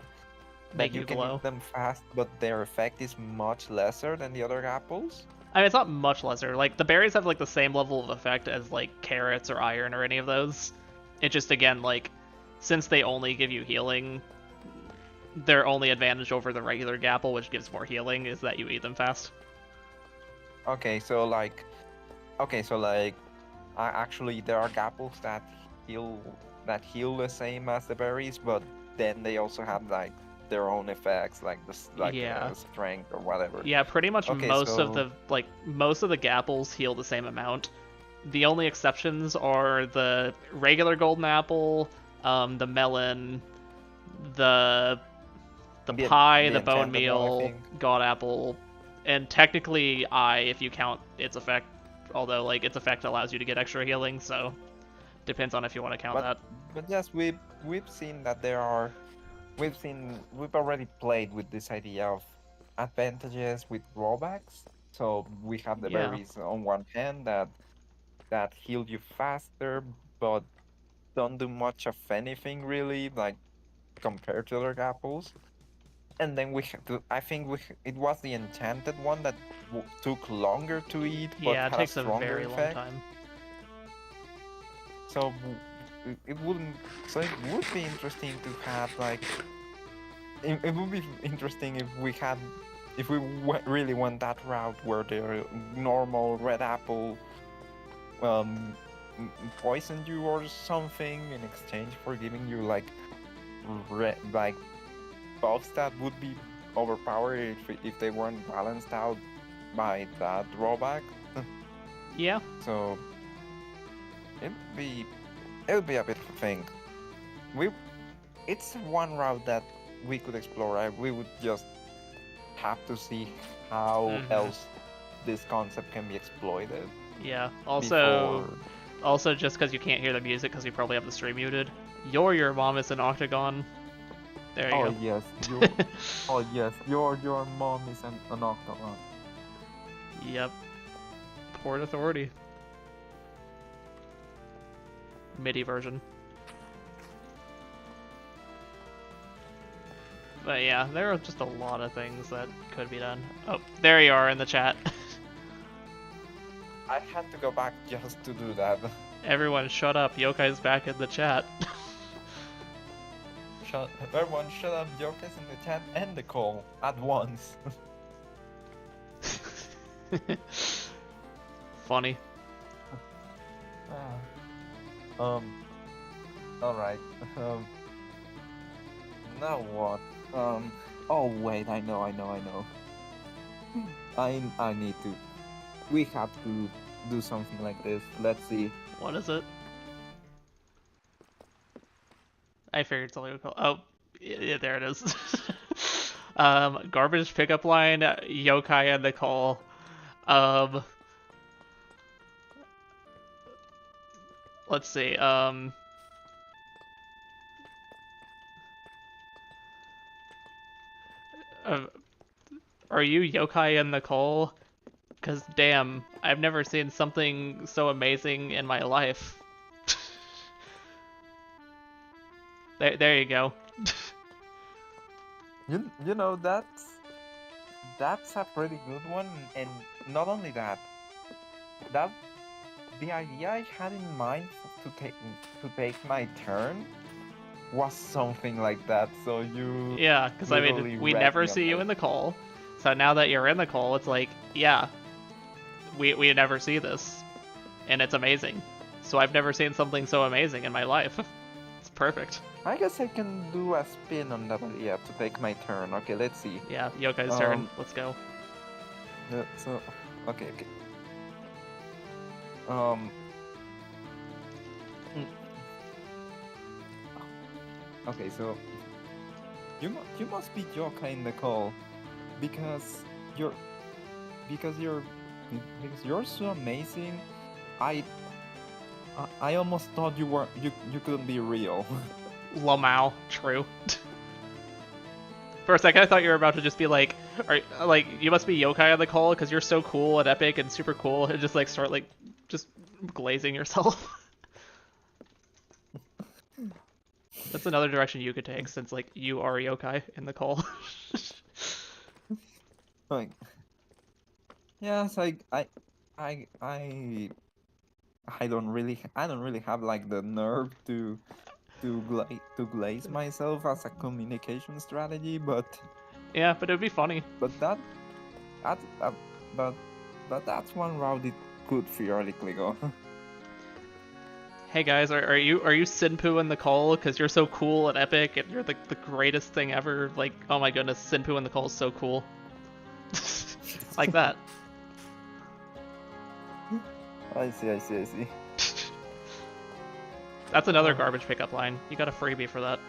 Make you you can glow. eat them fast, but their effect is much lesser than the other apples. I mean, it's not much lesser. Like the berries have like the same level of effect as like carrots or iron or any of those. It just again like since they only give you healing, their only advantage over the regular gapple, which gives more healing, is that you eat them fast. Okay, so like, actually there are apples heal heal the same as the berries, but then they also have like their own effects, like Yeah. strength or whatever. Yeah, pretty much Okay, most of so- the gapples heal the same amount. The only exceptions are the regular golden apple, the melon, the The- pie, the the bone enchanted one, I meal, think. god apple, and technically eye if you count its effect. Although like its effect allows you to get extra healing, so depends on if you want to count that. But yes, we've seen that we've already played with this idea of advantages with drawbacks. So we have the Yeah. berries on one hand that heal you faster, but don't do much of anything really, like compared to other apples. And then I think it was the enchanted one that took longer to eat, but Yeah, it had takes a a stronger very long effect. time. So it wouldn't. So it would be interesting to have like. It would be interesting if we really went that route where the normal red apple poisoned you or something in exchange for giving you like like buffs that would be overpowered if they weren't balanced out by that drawback. Yeah. So it would be a bit of a thing. It's one route that we could explore. We would just have to see how Mhm. else this concept can be exploited. Yeah. Also, before- also just because you can't hear the music because you probably have the stream muted. Your mom is an octagon. There you Oh go. yes, oh yes, your mom is an octagon. Yep. Port Authority. MIDI version. But yeah, there are just a lot of things that could be done. Oh, there you are in the chat. I had to go back just to do that. Everyone shut up. Yokai's back in the chat. Everyone shut up, jokers in the chat and the call at once. Funny. Alright. Now what? Oh wait, I know. I need to. We have to do something like this. Let's see. What is it? I figured something would call. Oh, yeah, there it is. Garbage pickup line, Yokai and the call. Let's see. Are you Yokai and Nicole? Cause damn, I've never seen something so amazing in my life. There you go. You know that's a pretty good one, and not only that, that the idea I had in mind to take my turn was something like that. So you Yeah, because I mean, literally we read never me see on you this. in the call. So now that you're in the call, it's like, yeah, we never see this, and it's amazing. So I've never seen something so amazing in my life. It's perfect. I guess I can do a spin on that idea to take my turn. Okay, let's see. Yeah, Yokai's turn. Um, Let's go. So okay. Um. mm, Okay, so you must be Joka in the call because you're because you're because you're so amazing. I I almost thought you couldn't be real. Lamau, true. For a second, I thought you were about to just be like, you must be Yokai on the call because you're so cool and epic and super cool, and just like start like just glazing yourself. That's another direction you could take, since like you are Yokai in the call. Like, yes, I I don't really have like the nerve to glaze myself as a communication strategy, but Yeah, but it would be funny. that that but that's one route it could theoretically go. Hey guys, are you Senpoo in the call because you're so cool and epic and you're the greatest thing ever? Like, oh my goodness, Senpoo in the call is so cool. Like that. I see. That's another garbage pickup line. You got a freebie for that.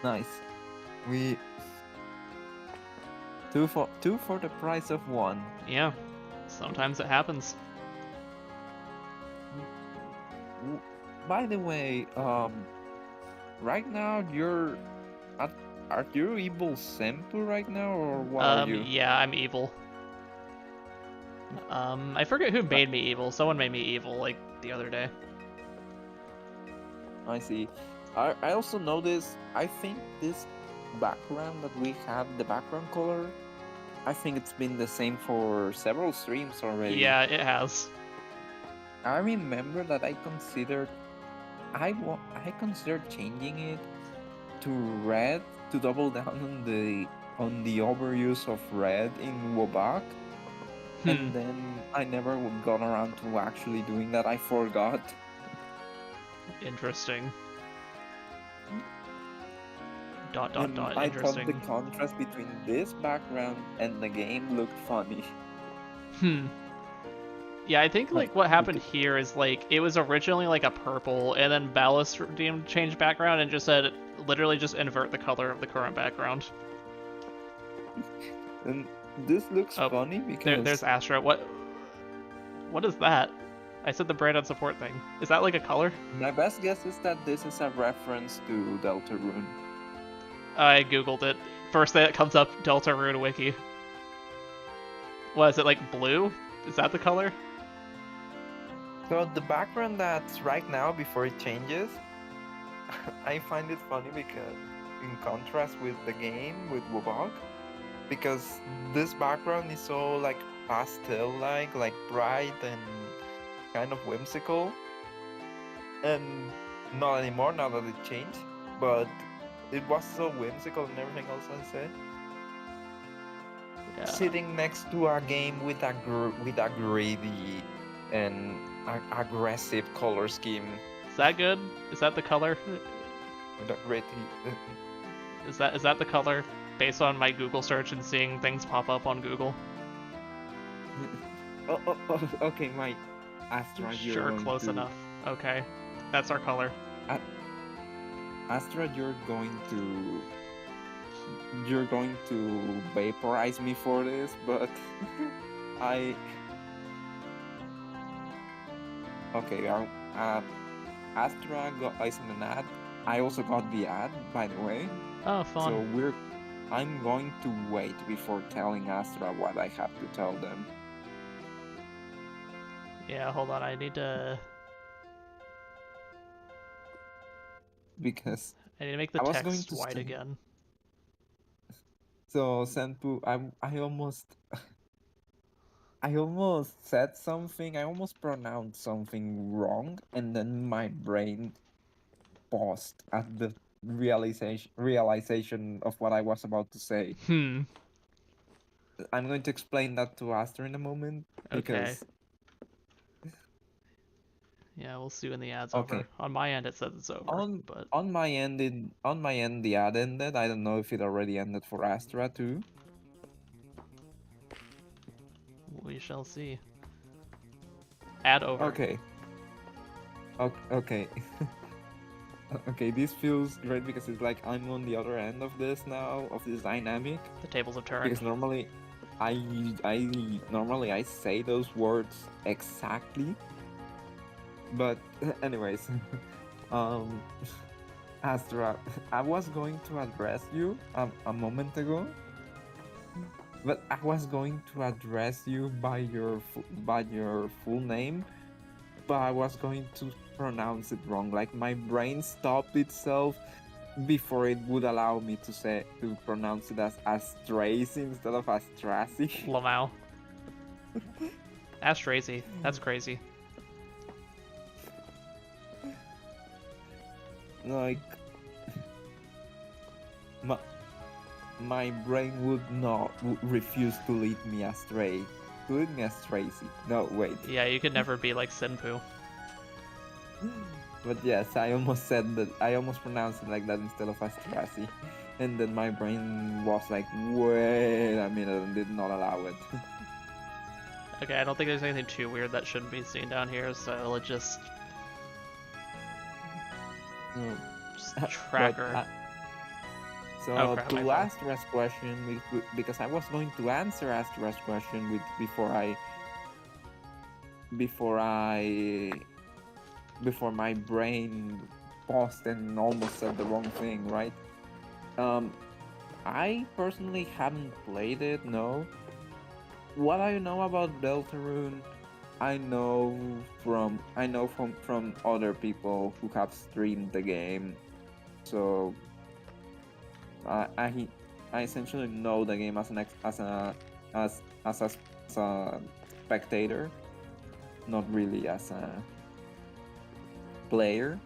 Nice. We two for the price of one. Yeah, sometimes it happens. By the way, right now you're are you evil Senpoo right now, or what are you? Yeah, I'm evil. I forget who made me evil. Someone made me evil, like, the other day. I see. I also noticed, I think this background that we have, the background color, I think it's been the same for several streams already. Yeah, it has. I remember that I considered changing it to red to double down on the overuse of red in Wobak. And then I never got around to actually doing that. I forgot. Interesting. Dot And I thought interesting. the contrast between this background and the game looked funny. Yeah, I think like what happened because- here is like it was originally like a purple, and then Ballast changed background and just said literally just invert the color of the current background. And this looks funny because There's Astra. What is that? I said the brand on support thing. Is that like a color? my best guess is that this is a reference to Deltarune. I googled it. First thing that comes up, Deltarune wiki. What is it, like blue? Is that the color? So the background that's right now before it changes, I find it funny because in contrast with the game with Wobog, because this background is so like pastel like bright and kind of whimsical, and not anymore now that it changed. But it was so whimsical and everything else I said. Yeah. Sitting next to a game with a greedy and aggressive color scheme. Is that good? Is that the color? With a greedy. Is that the color based on my Google search and seeing things pop up on Google? Okay, my Astra, you're Sure, going close to, enough. Okay, that's our color. Astra, you're going to vaporize me for this, but I. Okay, Astra is in an ad. I also got the ad, by the way. Oh, fun. So I'm going to wait before telling Astra what I have to tell them. Yeah, hold on. I need to Because make the I was going text to white say- again. So Senpoo, I almost said something. I almost pronounced something wrong, and then my brain paused at the realization of what I was about to say. I'm going to explain that to Astra in a moment. Okay. Because Yeah, we'll see when the ad's Okay. over. On my end, it says it's over, but on my end, the ad ended. I don't know if it already ended for Astra too. we shall see. Ad over. Okay. Okay. Okay, this feels great because it's like I'm on the other end of this now, of this dynamic. The tables have turned. Because normally, I say those words exactly. But anyways, Astra, I was going to address you a moment ago, but I was going to address you by your full name, but I was going to pronounce it wrong. Like my brain stopped itself before it would allow me to pronounce it as Astracy instead of Astrasi. Lamau. Astracy. That's crazy. Like my brain would refuse to lead me astray. To lead me as Tracy. No, wait. Yeah, you could never be like Senpoo. But yes, I almost said that. I almost pronounced it like that instead of Astrasi. And then my brain was like, wait a minute, and did not allow it. Okay, I don't think there's anything too weird that shouldn't be seen down here, so let's just tracker. So Oh, crap, to my fault. Astra's question, because I was going to answer Astra's question before my brain paused and almost said the wrong thing, right? I personally haven't played it, no. What I know about Deltarune, I know from other people who have streamed the game. So I essentially know the game as a spectator, not really as a player.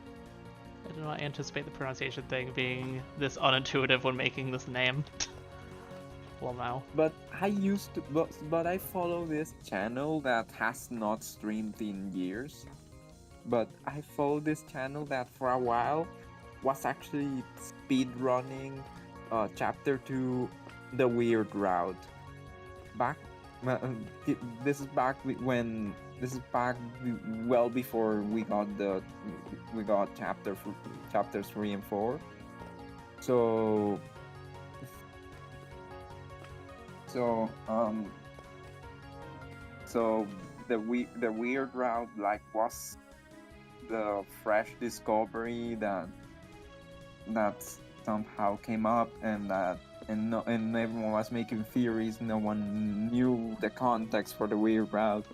I do not anticipate the pronunciation thing being this unintuitive when making this name. Lamau. But I follow this channel that has not streamed in years. But I follow this channel that for a while was actually speedrunning chapter 2, The Weird Route. This is back well before we got chapters 3 and 4. So the Weird Route like was the fresh discovery that somehow came up, and everyone was making theories. No one knew the context for the Weird Route,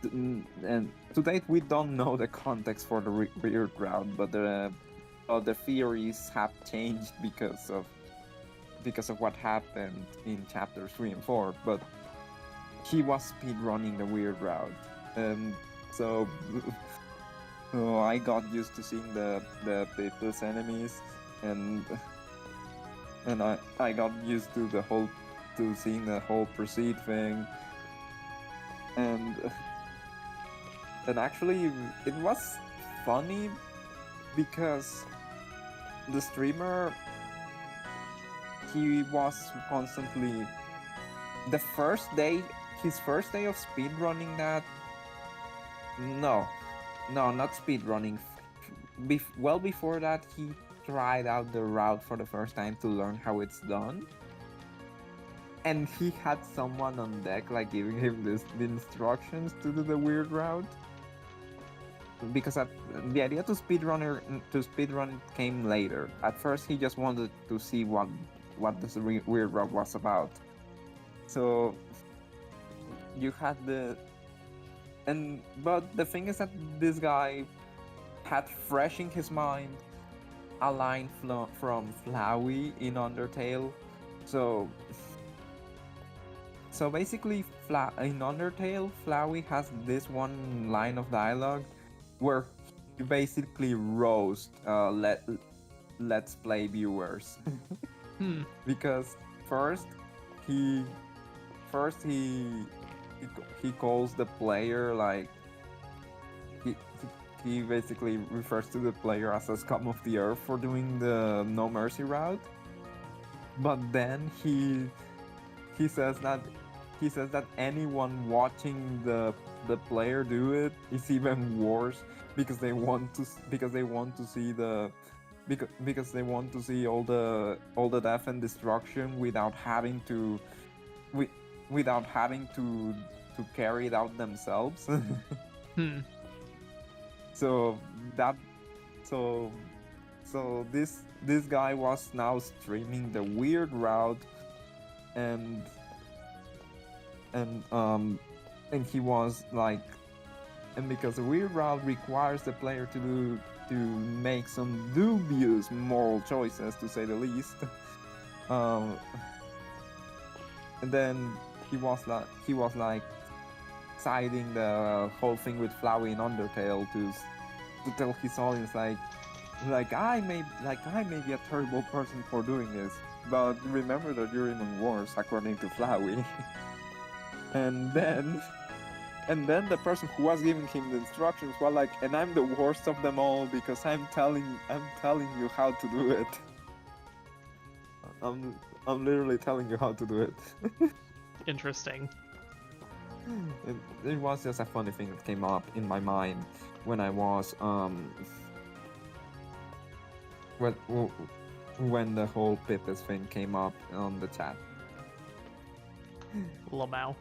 and to date we don't know the context for the Weird Route, but the theories have changed because of what happened in chapters 3 and 4. But he was speedrunning the Weird Route, So, so I got used to seeing the people's enemies, and I got used to seeing the whole proceed thing, and actually it was funny because the streamer, he was constantly the first day his first day of speedrunning that. No, not speedrunning. Well before that, he tried out the route for the first time to learn how it's done, and he had someone on deck like giving him the instructions to do the weird route. Because the idea to speedrun came later. At first, he just wanted to see what this weird route was about. So you had but the thing is that this guy had fresh in his mind a line from Flowey in Undertale. So basically, in Undertale, Flowey has this one line of dialogue where he basically roast let's play viewers. Because first he he calls the player like he basically refers to the player as a scum of the earth for doing the no mercy route. But then he says that anyone watching the player do it is even worse because they want to see because they want to see all the death and destruction without having to carry it out themselves. So this guy was now streaming the weird route, and he was like, and because the weird route requires the player to make some dubious moral choices, to say the least. And then he was like siding the whole thing with Flowey in Undertale to tell his audience like I may be a terrible person for doing this, but remember that you're even worse according to Flowey. and then the person who was giving him the instructions was like, and I'm the worst of them all because I'm telling you how to do it. I'm literally telling you how to do it. Interesting. It was just a funny thing that came up in my mind when I was when the whole Pipis thing came up on the chat. Lamau.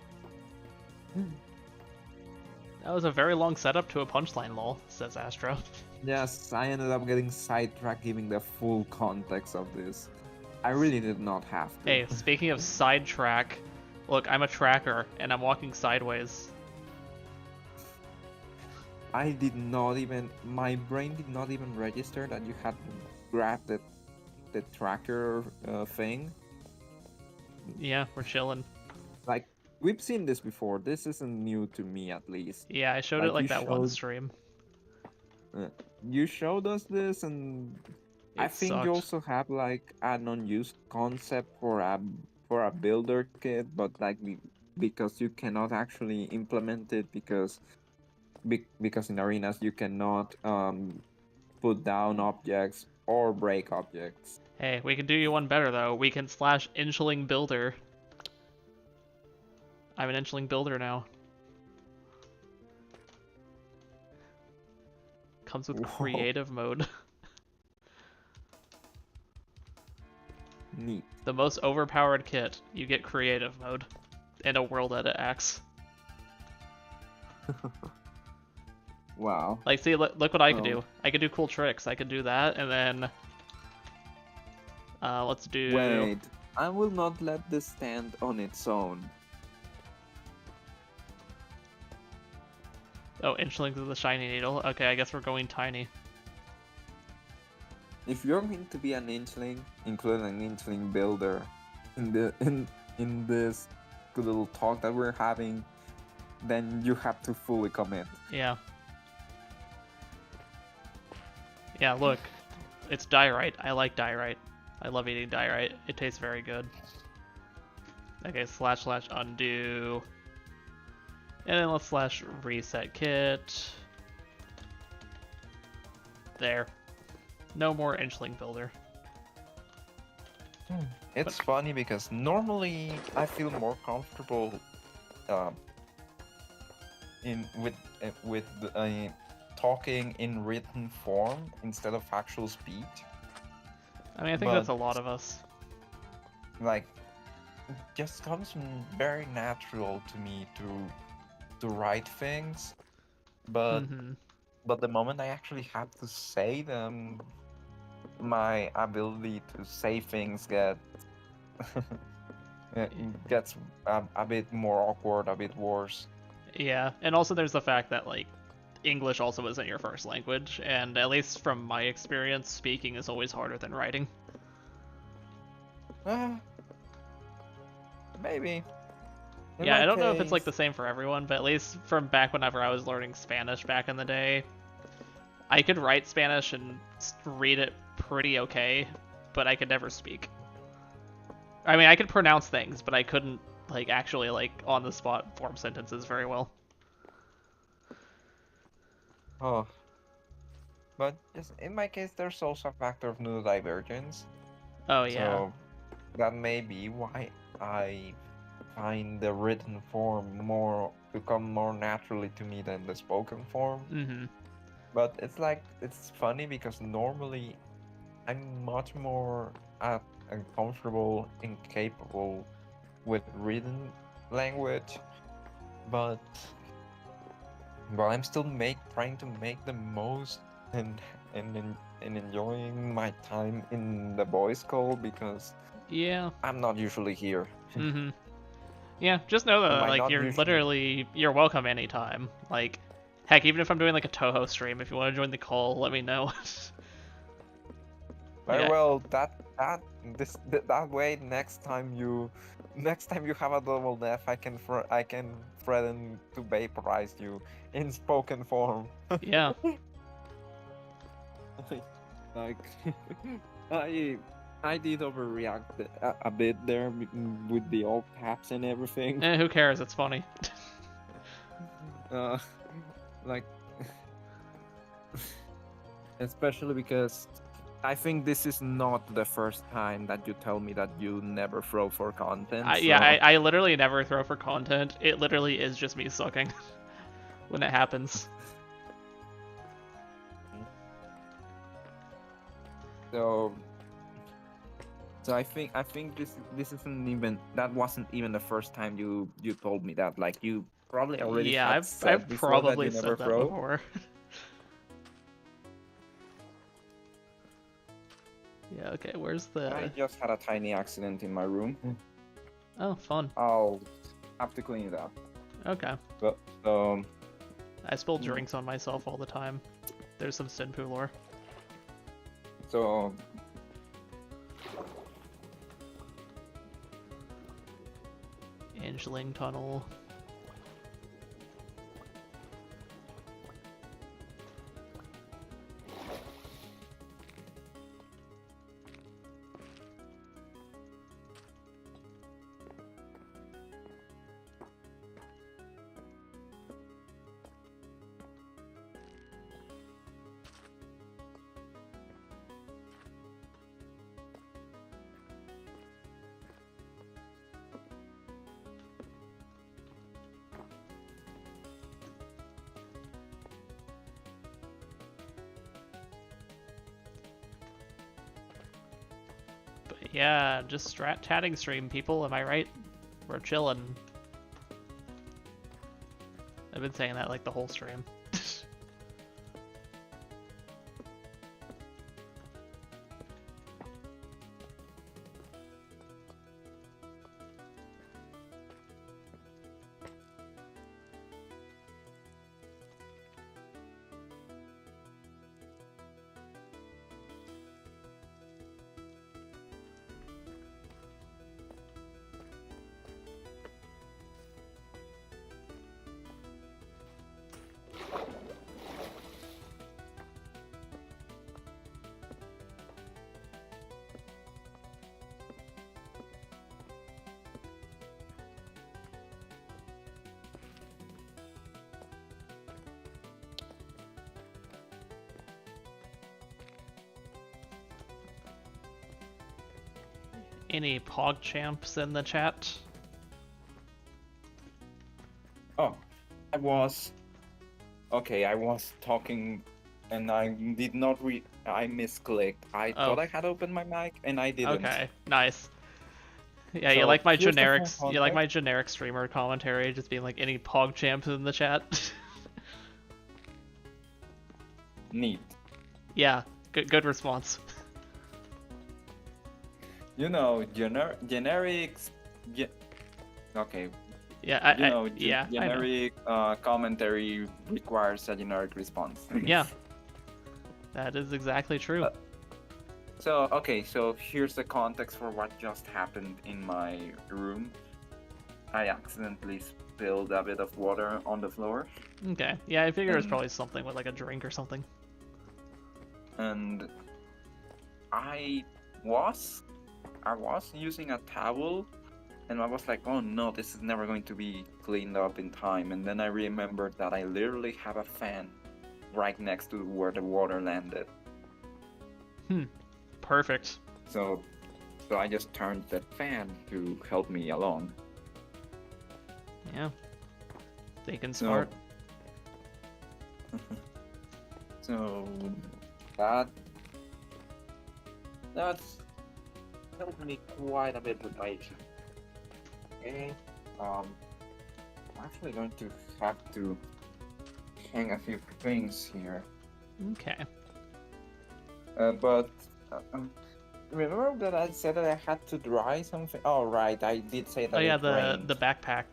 That was a very long setup to a punchline, lol, says Astro. Yes, I ended up getting sidetracked giving the full context of this. I really did not have to. Hey, speaking of sidetrack, look, I'm a tracker, and I'm walking sideways. My brain did not even register that you had grabbed the tracker thing. Yeah, we're chilling. Like, we've seen this before. This isn't new to me, at least. Yeah, I showed it like that one stream. You showed us this, and I think sucked. you also have like an unused concept for a builder kit, but like because you cannot actually implement it because in arenas you cannot put down objects or break objects. Hey, we can do you one better though. We can slash inchling builder. I'm an inchling builder now. Comes with creative mode. Neat. The most overpowered kit. You get creative mode. And a world edit axe. Wow. Like, see, look what I can do. I can do cool tricks. I can do that, and then... let's do... Wait, I will not let this stand on its own. Oh, Inchlings of the Shiny Needle. Okay, I guess we're going tiny. If you're going to be an Inchling, including an Inchling builder, in this good little talk that we're having, then you have to fully commit. Yeah. Yeah, look. It's diorite. I like diorite. I love eating diorite. It tastes very good. Okay, / undo. And then let's / reset kit. There. No more Inchling builder. It's funny because normally I feel more comfortable um, with talking in written form instead of actual speech. I mean, I think But- that's a lot of us. Like, it just comes very natural to me to write things, but Mm-hmm. but the moment I actually have to say them, my ability to say things gets a bit more awkward, a bit worse. Yeah, and also there's the fact that, like, English also isn't your first language, and at least from my experience, speaking is always harder than writing. Maybe. In Yeah, my I don't know if it's like case- the same for everyone, but at least from back whenever I was learning Spanish back in the day, I could write Spanish and read it pretty okay, but I could never speak. I mean, I could pronounce things, but I couldn't, like, actually, like, on the spot form sentences very well. Oh. But just in my case, there's also a factor of neurodivergence. Oh, yeah. So that may be why I find the written form to come more naturally to me than the spoken form. Mm-hmm. But it's funny because normally I'm much more comfortable and capable with written language, but I'm still trying to make the most and enjoying my time in the voice call because Yeah. I'm not usually here. Mm-hmm. Yeah, just know that, Might like, not you're welcome anytime. Like, heck, even if I'm doing, like, a Toho stream, if you want to join the call, let me know. Very Yeah. well. That way, next time you have a double death, I can threaten to vaporize you in spoken form. Yeah. Like, I did overreact a bit there with the all caps and everything. Who cares? It's funny. Like, especially because I think this is not the first time that you tell me that you never throw for content. I literally never throw for content. It literally is just me sucking when it happens. So I think that wasn't even the first time you told me that. Like, you probably already Yeah, had I've said before that probably you never said that throw. before. Yeah, okay, where's I the... just had a tiny accident in my room. Oh, fun. I'll have to clean it up. Okay. But I spill drinks on myself all the time. There's some Senpoo lore. so Angeling Tunnel. But yeah, just chatting stream, people, am I right? We're chilling. I've been saying that like the whole stream. Any Pog champs in the chat? Oh, I was talking and I did not I misclicked. I Oh. thought I had opened my mic and I didn't. Okay, nice. Yeah, you So, like my here's the full generic, you like my context. generic streamer commentary, just being like any Pog champs in the chat. Neat. Yeah, good response. You know, generics. Okay, Yeah, you know, yeah, I know. generic commentary requires a generic response. Yeah, that is exactly true. So, okay, so here's the context for what just happened in my room. I accidentally spilled a bit of water on the floor, Okay, yeah, I figure it's and- probably something with like a drink or something. and I was using a towel, and I was like, oh no, this is never going to be cleaned up in time. And then I remembered that I literally have a fan right next to where the water landed. Perfect. So I just turned that fan to help me along. Yeah. Thinking So- smart. So that's helped me quite a bit with my issue. Okay, I'm actually going to have to hang a few things here. Okay. But remember that I said that I had to dry something? Oh right, I did say that. Oh yeah, it the rained. backpack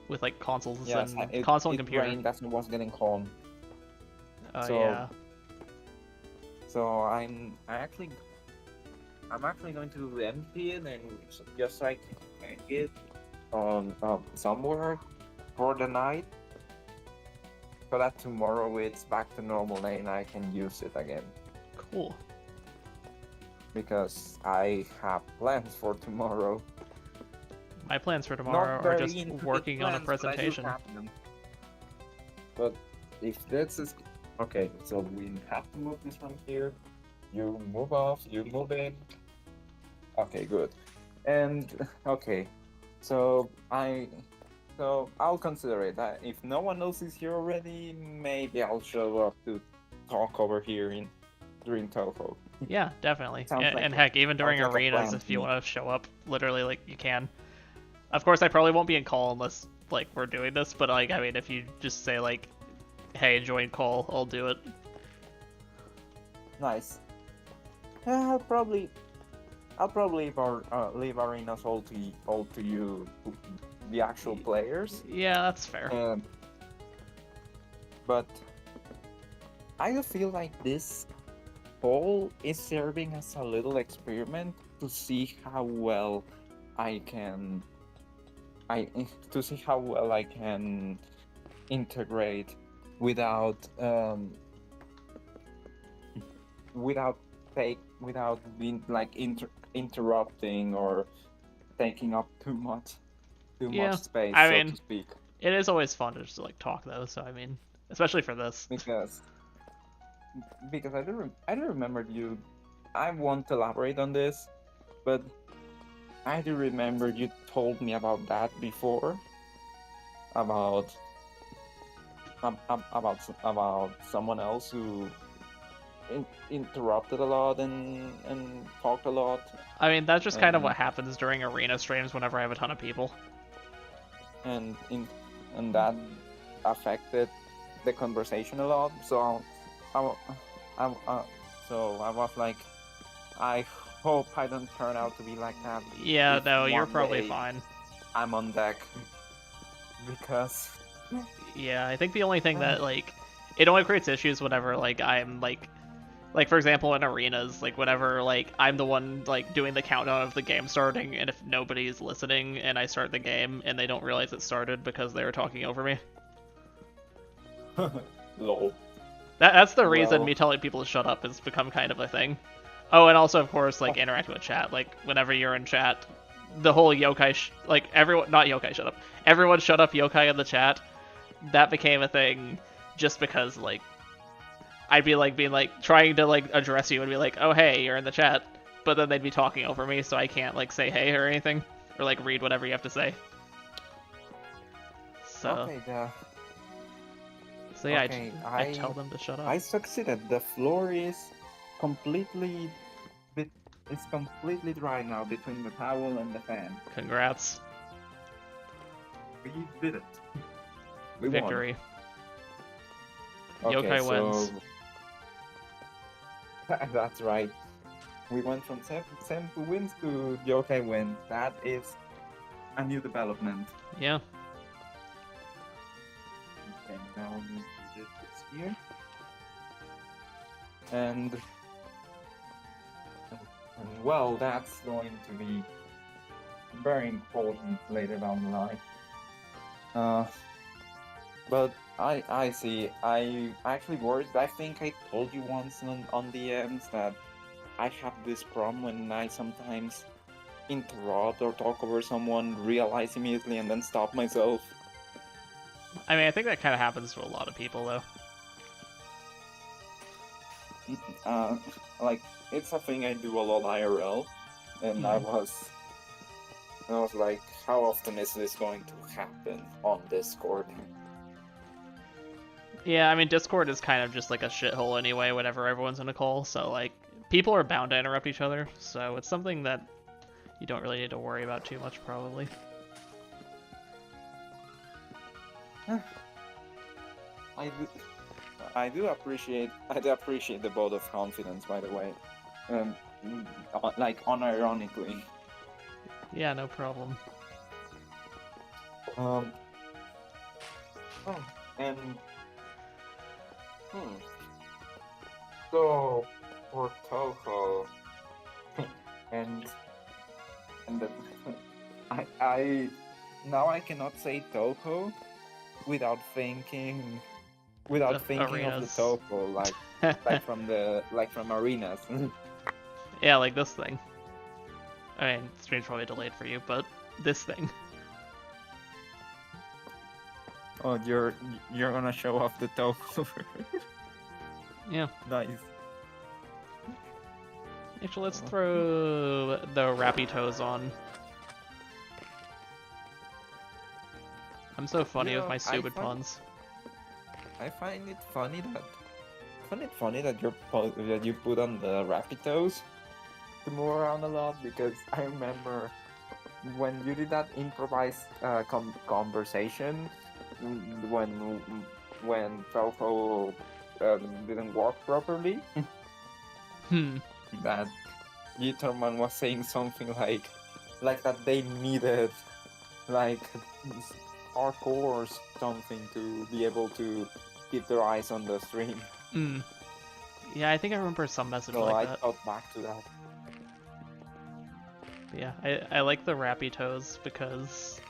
with like consoles Yes, and console and it computer. rained as I was getting home. Oh so- yeah. So I'm actually going to empty it and just so I can hang it on somewhere for the night, so that tomorrow it's back to normal and I can use it again. Cool. Because I have plans for tomorrow. My plans for tomorrow Not are very just intricate working on a plans, but I do presentation. have them. But if this is okay, so we have to move this one here. You move off, you move in. Okay, good. And okay, so I'll consider it. If no one else is here already, maybe I'll show up to talk over here during Toho. Yeah, definitely. Sounds And, like and a- heck, even during sounds like a arenas, plan if to you me. want to show up, literally, like, you can. Of course, I probably won't be in call unless, like, we're doing this, but, like, I mean, if you just say, like, hey, join call, I'll do it. Nice. I'll probably leave arenas all to you, the actual players. Yeah, that's fair. But I feel like this poll is serving as a little experiment to see how well I can integrate without being like interrupting or taking up too much Yeah, space, I so mean- to speak. It is always fun to just, like, talk, though, so, I mean, especially for this. Because I do remember you. I won't elaborate on this, but I do remember you told me about that before. About someone else who interrupted a lot and talked a lot, I mean, that's just kind of Um, what happens during arena streams whenever I have a ton of people. and that affected the conversation a lot. So I was like, I hope I don't turn out to be like that. Yeah, if no, you're one probably day fine. I'm on deck, because Yeah, I think the only thing that, like, it only creates issues whenever, like, I'm, like, for example, in arenas, like, whenever, like, I'm the one, like, doing the countdown of the game starting, and if nobody's listening, and I start the game, and they don't realize it started because they were talking over me. lol. That's the reason Well- me telling people to shut up has become kind of a thing. Oh, and also, of course, like, interacting with chat. Like, whenever you're in chat, the whole yokai, like, everyone, not yokai, shut up. Everyone shut up yokai in the chat. That became a thing just because, like, I'd be, like, being, like, trying to, like, address you and be like, oh, hey, you're in the chat. but then they'd be talking over me, so I can't like say hey or anything, or like read whatever you have to say. So, Okay, so yeah, okay, I tell them to shut up. I succeeded. The floor is completely it's completely dry now between the towel and the fan. Congrats. We did it. We Victory. won. Okay, Yokai wins. That's right. We went from Senpoo wins to Yokai wins. That is a new development. Yeah. Okay, now we need to do this here. And well, that's going to be very important later down the line. But I see. I actually worried. I think I told you once on the ends that I have this problem when I sometimes interrupt or talk over someone, realize immediately, and then stop myself. I mean, I think that kind of happens to a lot of people, though. Like it's a thing I do a lot IRL, and I was like, how often is this going to happen on Discord? Yeah, I mean, Discord is kind of just like a shithole anyway, whenever everyone's in a call, so like, people are bound to interrupt each other, so it's something that you don't really need to worry about too much, probably. I do appreciate the vote of confidence, by the way. Like unironically. Yeah, no problem. Oh, and so for Toho, and the, I now I cannot say Toho without thinking of the Arenas. Toho, like from arenas. Yeah, like this thing. I mean, stream's probably delayed for you, but this thing. Oh, you're gonna show off the Toho. Yeah. Nice. Actually, let's throw the Rappy Toes on. I'm so funny with my stupid puns. I find it funny that you put on the Rapidos to move around a lot, because I remember when you did that improvised conversation when Toho didn't work properly. That Gitterman was saying something like that they needed like hardcore or something to be able to keep their eyes on the stream. Yeah, I think I remember some message So like I that. thought back to that. Yeah, I like the Rappy Toes because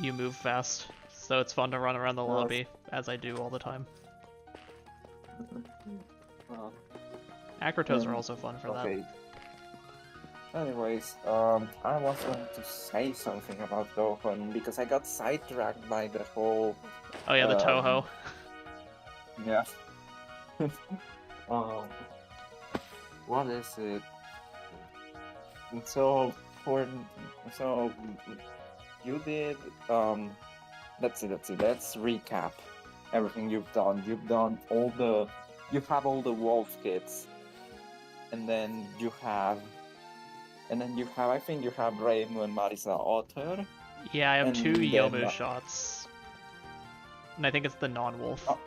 you move fast, so it's fun to run around the lobby, as I do all the time. Acro Toes are also fun for that. Anyways, I was going to say something about Gohan because I got sidetracked by the whole. Oh yeah, the Toho. Yeah. What is it? So you did let's see. Let's recap everything you've done. You have all the wolf kits, and then you have I think you have Reimu and Marisa Otter. Yeah, I have and 2 then, Yomu shots. And I think it's the non-wolf. Oh.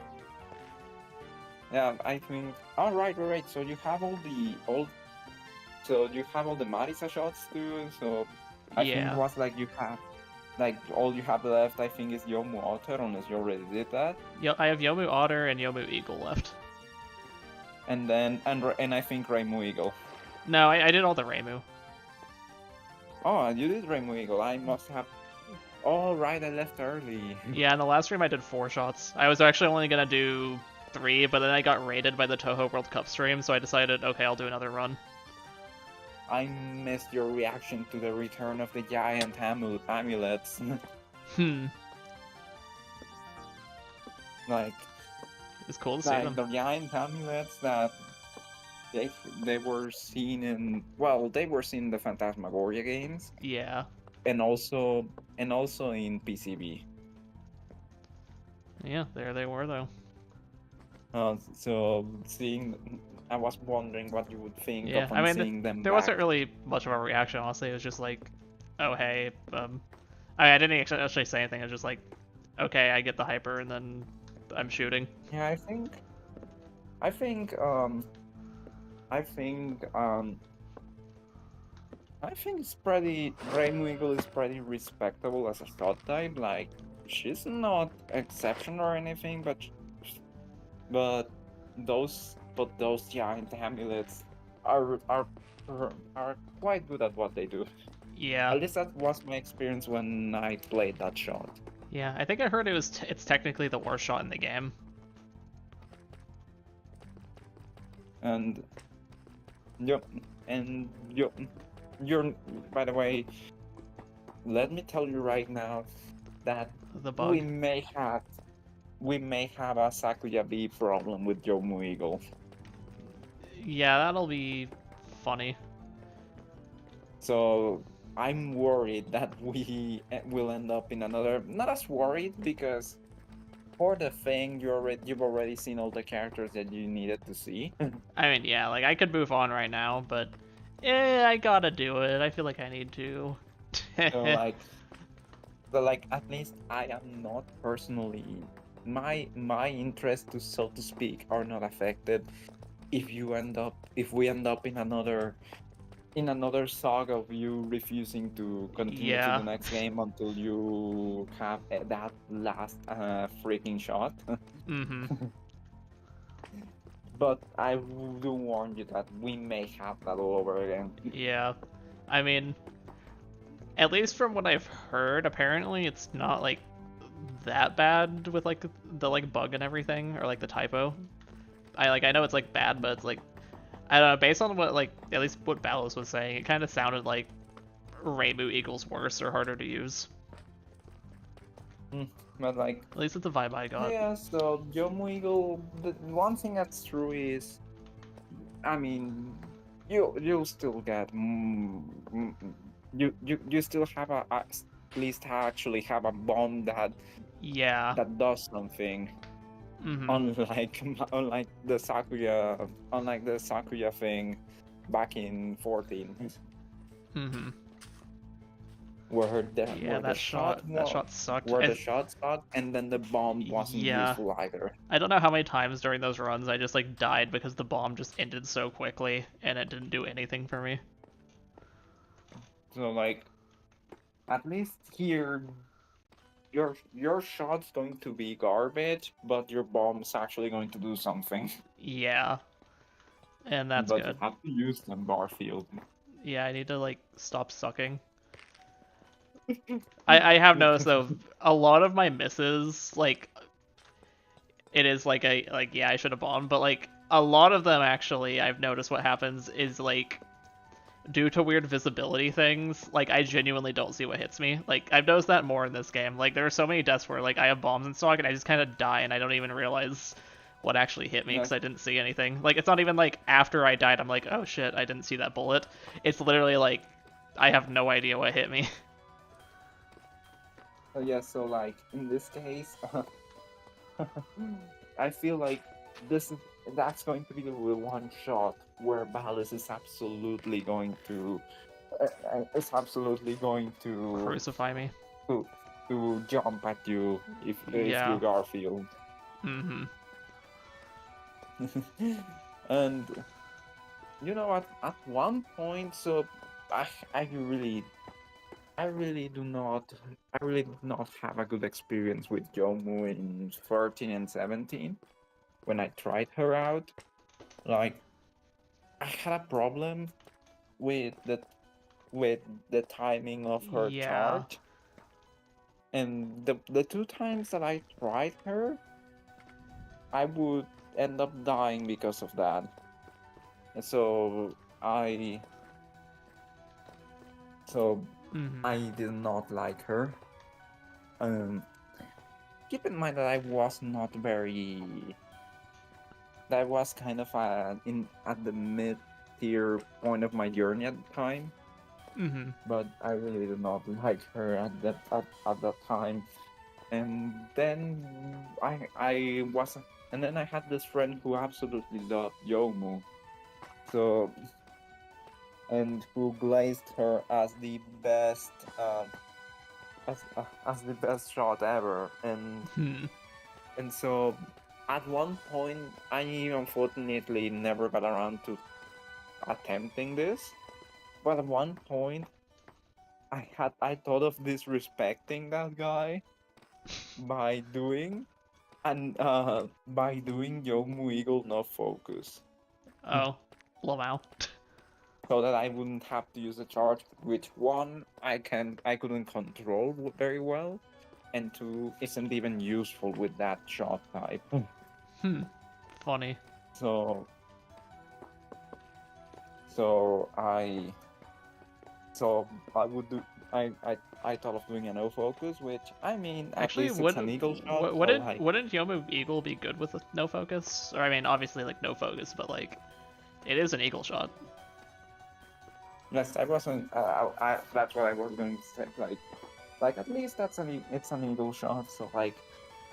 Yeah, I think. Oh, right. So you have all the Marisa shots too. So I think it was like you have, like all you have left. I think is Yomu Otter, unless you already did that. Yeah, I have Yomu Otter and Yomu Eagle left. And then and I think Reimu Eagle. No, I did all the Reimu. Oh, you did Reimu Eagle. I must have. Oh, right. I left early. Yeah, in the last stream I did 4 shots. I was actually only gonna do 3, but then I got raided by the Toho World Cup stream, so I decided, okay, I'll do another run. I missed your reaction to the return of the giant amulets. Like, it's cool to see them. The giant amulets that they were seen in they were seen in the Phantasmagoria games Yeah. and also in PCB. Yeah, there they were though. So I was wondering what you would think Yeah, I upon mean, seeing them there back. wasn't really much of a reaction, honestly. It was just like, oh, hey. I didn't actually say anything. I was just like, okay, I get the hyper, and then I'm shooting. Yeah, I think I think I think it's pretty. Rainbow Eagle is pretty respectable as a shot type. Like she's not exceptional or anything, but those giant amulets are are are quite good at what they do. Yeah. At least that was my experience when I played that shot. Yeah, I think I heard it's technically the worst shot in the game. And yep, and you're by the way, let me tell you right now that The bug. we may have a Sakuya B problem with Yomu Eagle. Yeah, that'll be funny. So I'm worried that we will end up in another. Not as worried because for the thing you've already seen all the characters that you needed to see. I mean, yeah, like I could move on right now, but I gotta do it. I feel like I need to. So like, at least I am not personally my interest to so to speak are not affected if we end up in another saga of you refusing to continue to Yeah. the next game until you have that last freaking shot. Mm-hmm. But I do warn you that we may have that all over again. Yeah. I mean, at least from what I've heard, apparently it's not like that bad with like the like bug and everything or like the typo. I know it's like bad, but it's like I don't know, based on what like at least what Ballos was saying, it kind of sounded like Rainbow Eagle's worse or harder to use. But like, At least it's the vibe I got. yeah, so Yomu Eagle, the one thing that's true is, I mean, you'll still get you still have at least actually have a bomb Yeah. that does something. Mm-hmm. Unlike the Sakuya thing back in 14, Mm-hmm. where Yeah, the shot sucked. where the shot sucked and then the bomb wasn't Yeah. useful either. I don't know how many times during those runs I just like died because the bomb just ended so quickly and it didn't do anything for me. So like, at least here, your shot's going to be garbage, but your bomb's actually going to do something. Yeah. And that's but good. you have to use them, Barfield. Yeah, I need to like stop sucking. I have noticed though, a lot of my misses, like it is like yeah, I should have bombed, but like a lot of them actually I've noticed what happens is like due to weird visibility things, like I genuinely don't see what hits me. Like I've noticed that more in this game. Like there are so many deaths where like I have bombs in stock and I just kind of die and I don't even realize what actually hit me because I didn't see anything. Like it's not even like after I died I'm like, oh shit, I didn't see that bullet. It's literally like I have no idea what hit me. Yeah, so like in this case, I feel like that's going to be the one shot where Ballas is absolutely going to Crucify me. to jump at you if Yeah. you Garfield. Mm-hmm. And you know what? At one point, so I really do not have a good experience with Jomu in 13 and 17 when I tried her out. Like I had a problem with the timing of her Yeah. charge. And the two times that I tried her, I would end up dying because of that. And so I Mm-hmm. did not like her. Keep in mind that I was not very that was kind of in at the mid tier point of my journey at the time. Mm-hmm. But I really did not like her at that time. And then and then I had this friend who absolutely loved Yomu. So and who glazed her as the best as the best shot ever. Hmm. And so at one point I unfortunately never got around to attempting this. But at one point I thought of disrespecting that guy by doing Yomu Eagle no focus. Oh, Lamau. So that I wouldn't have to use a charge, which one I couldn't control very well, and two isn't even useful with that shot type. Hmm. Funny. So so I so I would do I thought of doing a no focus, which I mean at Actually, least it's an eagle shot, so wouldn't like wouldn't Yomu Eagle be good with a no focus? Or I mean, obviously like no focus, but like it is an eagle shot. yes, I wasn't that's what I was going to say, like at least it's an eagle shot, so like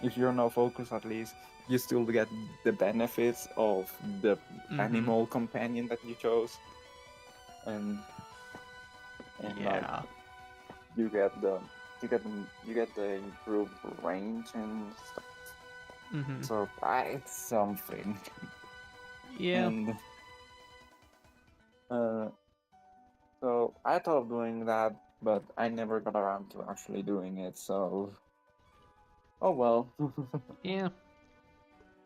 if you're no focus, at least you still get the benefits of the Mm-hmm. animal companion that you chose, and like Yeah. you get the improved range and stuff. Mm-hmm. So it's something. Yeah. And so I thought of doing that, but I never got around to actually doing it. So oh well. Yeah.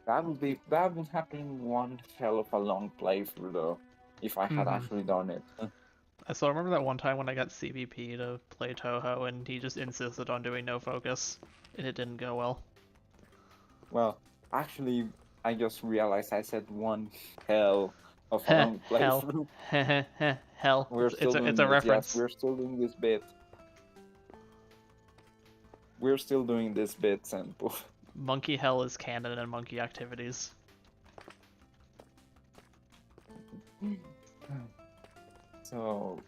That would have been one hell of a long playthrough though, if I had Mm-hmm. actually done it. I still remember that one time when I got CBP to play Toho, and he just insisted on doing no focus, and it didn't go well. Well, actually, I just realized I said one hell of a Heh, long hell. playthrough. Hell. We're still It's doing a this. Yes, reference. we're still doing this bit. We're still doing this bit, Senpoo. Monkey Hell is canon in monkey activities. So,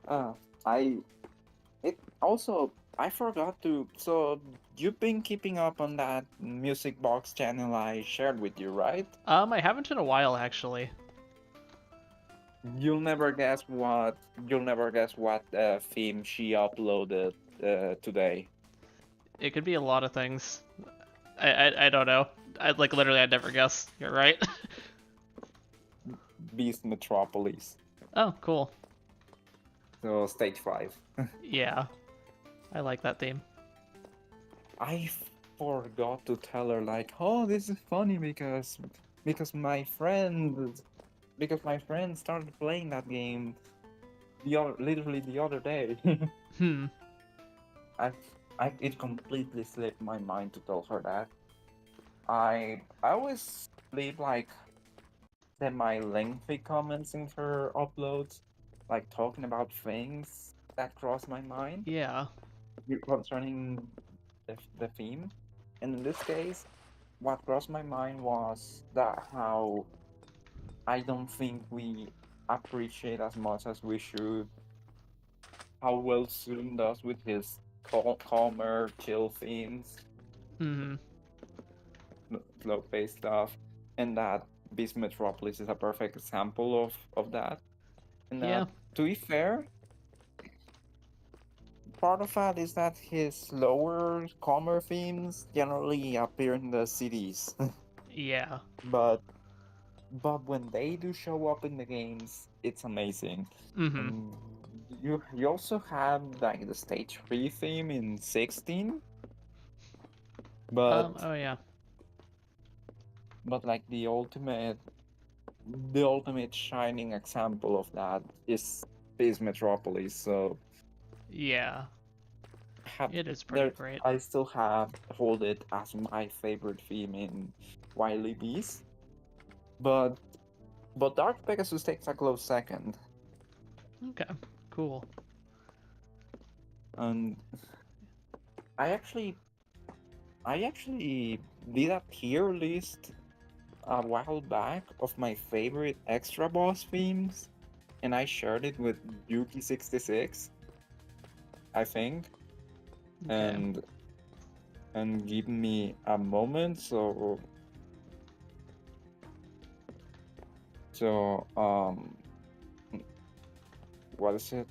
uh, I it also I forgot to. So you've been keeping up on that music box channel I shared with you, right? I haven't in a while actually. You'll never guess what. You'll never guess what theme she uploaded today. It could be a lot of things. I don't know. I'd never guess. You're right. Beast Metropolis. Oh, cool. So stage 5. Yeah, I like that theme. I forgot to tell her like, oh, this is funny because my friend started playing that game literally the other day. Hmm. I it completely slipped my mind to tell her that. I always leave like semi-lengthy comments in her uploads, like talking about things that cross my mind Yeah. concerning the theme. And in this case, what crossed my mind was that how I don't think we appreciate as much as we should how well Zoom does with his calmer, chill themes, Hmm. slow-paced stuff, and that Beast Metropolis is a perfect example of that. And Yeah. to be fair, part of that is that his slower, calmer themes generally appear in the cities. Yeah. but when they do show up in the games, it's amazing. Hmm. And you also have like the stage 3 theme in 16, but Oh yeah. like the ultimate shining example of that is Metropolis. So Yeah. have It is pretty there great. I still hold it as my favorite theme in Wily Beast, but Dark Pegasus takes a close second. Okay. Cool. And I actually did a tier list a while back of my favorite extra boss themes, and I shared it with Yuki66, I think, Okay. and give me a moment. So what is it?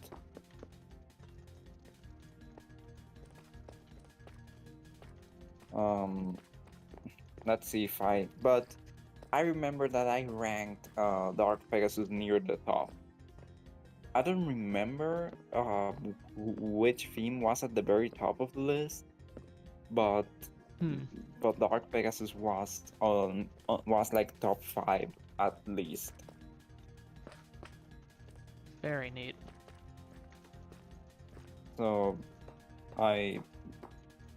Um, let's see if but I remember that I ranked Dark Pegasus near the top. I don't remember which theme was at the very top of the list, but Hmm. but Dark Pegasus was like top 5 at least. Very neat. So I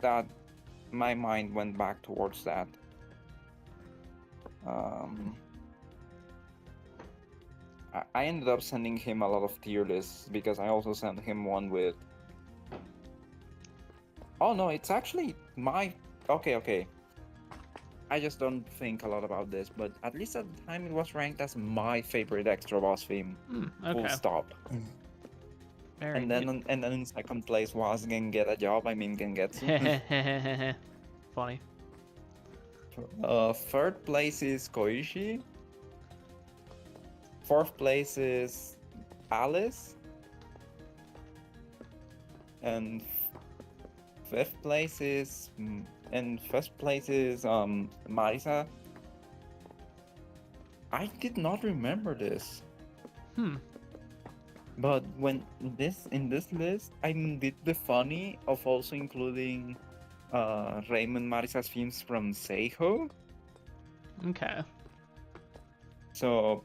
that my mind went back towards that. Um, I ended up sending him a lot of tier lists because I also sent him one with. Oh no, it's actually my. Okay. I just don't think a lot about this, but at least at the time it was ranked as my favorite extra boss theme. Hmm. Full Okay. stop. Very And neat. then in second place was Gen Get a Job. I mean Gengetsu. Funny. Third place is Koichi. Fourth place is Alice. And fifth place is and first place is Marisa. I did not remember this. Hmm. But when in this list, I did the funny of also including Raymond Marisa's themes from Seiho. Okay. So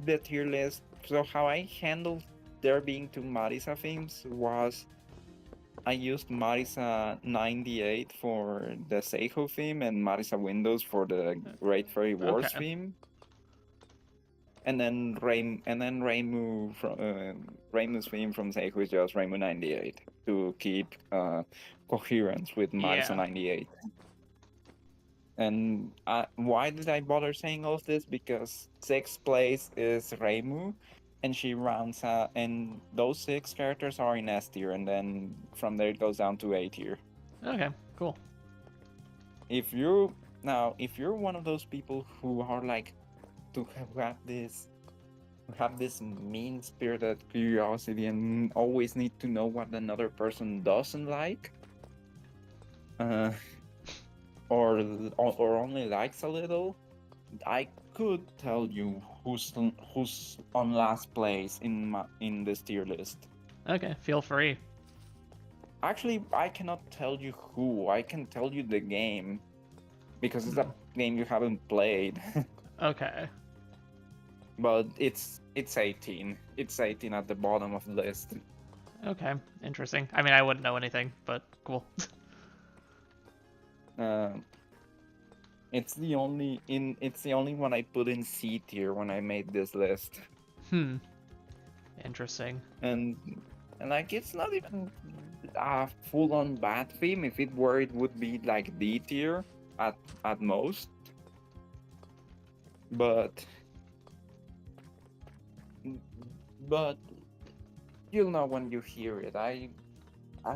the tier list. So how I handled there being two Marisa themes was I used Marisa 98 for the Seiho theme and Marisa Windows for the Great Fairy Wars Okay. theme. And then Reimu from Reimu's theme from Seihu is just Reimu 98 to keep coherence with Marisa Yeah. 98. And why did I bother saying all of this? Because sixth place is Reimu, and she rounds out, and those 6 characters are in S tier, and then from there it goes down to A tier. Okay. Cool. If you're one of those people who are like to have this mean spirited curiosity and always need to know what another person doesn't like, uh, or only likes a little, I could tell you who's on last place in this tier list. Okay. Feel free. Actually, I cannot tell you who. I can tell you the game because it's a game you haven't played. Okay. But it's 18. It's 18 at the bottom of the list. Okay. Interesting. I mean, I wouldn't know anything, but cool. It's the only one I put in C tier when I made this list. Hmm. Interesting. And like it's not even a full on bad theme. If it were, it would be like D tier at most. But you'll know when you hear it. I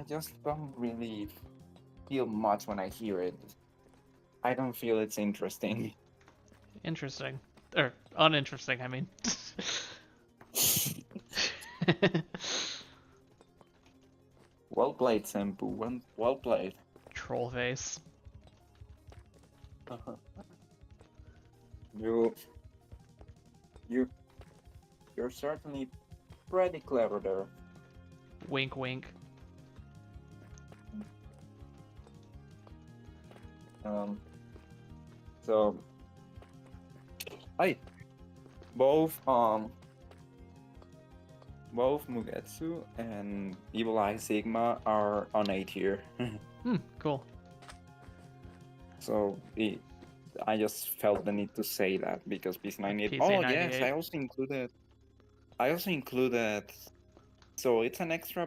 just don't really feel much when I hear it. I don't feel it's interesting. Interesting. Or uninteresting, I mean. Well played, Senpoo. Well played. Troll face. You you're certainly pretty clever there. Wink, wink. So I both Mugetsu and Evil Eye Sigma are on A tier. Cool. So I just felt the need to say that because PC98. PC Oh 98. yes, I also included. So it's an extra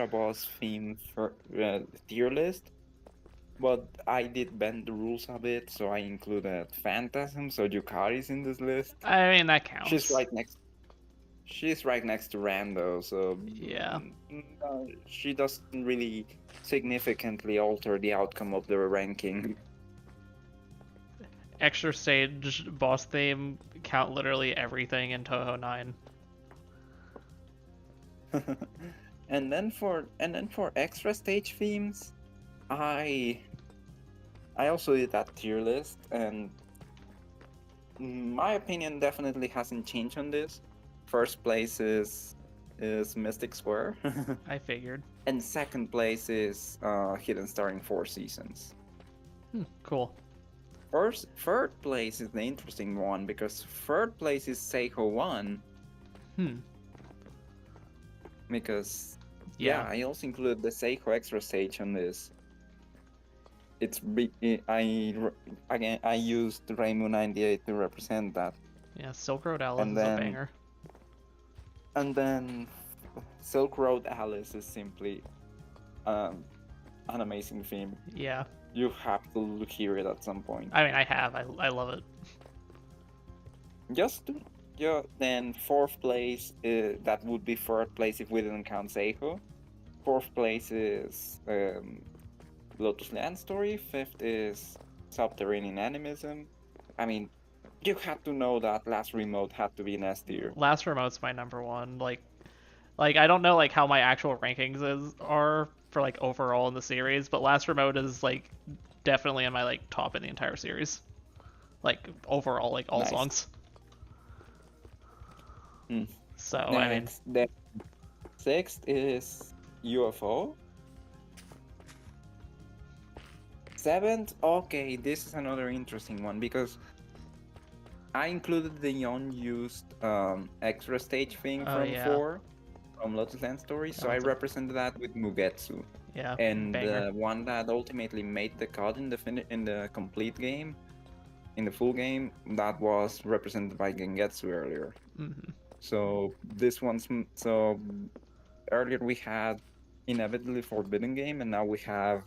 boss theme for tier list. but I did bend the rules a bit, so I included Phantasm, so Yukari's in this list. I mean, that She's counts. right next. She's right next to Rando, so Yeah. she doesn't really significantly alter the outcome of the ranking. Extra stage boss theme count literally everything in Toho 9. and then for extra stage themes, I also did that tier list, and my opinion definitely hasn't changed on this. First place is Mystic Square, I figured. and second place is Hidden Star in Four Seasons. Cool. Third place is the interesting one because third place is Seiko 1. Because Yeah. I also included the Seiko extra stage on this. I used Reimu 98 to represent that. Yeah, Silk Road Alice And is a then- banger. And then Silk Road Alice is simply an amazing theme. Yeah. You have to hear it at some point. I mean, I have. I love it. Then fourth place, that would be third place if we didn't count Seiko. Fourth place is Lotus Land Story. Fifth is Subterranean Animism. I mean, you had to know that last remote had to be an S tier. Last Remote's my number one. Like I don't know like how my actual rankings are for like overall in the series, but Last Remote is like definitely in my like top in the entire series. Like overall, like all Nice. songs. Hmm. So I mean, Then sixth is UFO. Seventh, okay, this is another interesting one because I included the unused extra stage thing Oh, from yeah. 4 from Lotus Land Story, so I That's a- represented that with Mugetsu. yeah, And banger. the one that ultimately made the cut in the complete game, in the full game, that was represented by Gengetsu earlier. Mhm. So so earlier we had Inevitably Forbidden Game, and now we have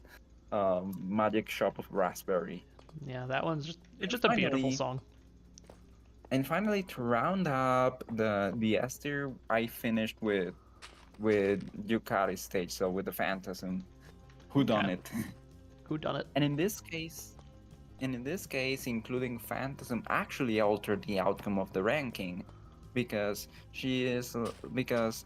Magic Shop of Raspberry. Yeah, that one's it's just a finally- beautiful song. And finally, to round up the S tier, I finished with Yukari's stage, so with the Phantasm. Who done Okay. it? Who done it? And in this case, including Phantasm actually altered the outcome of the ranking, because because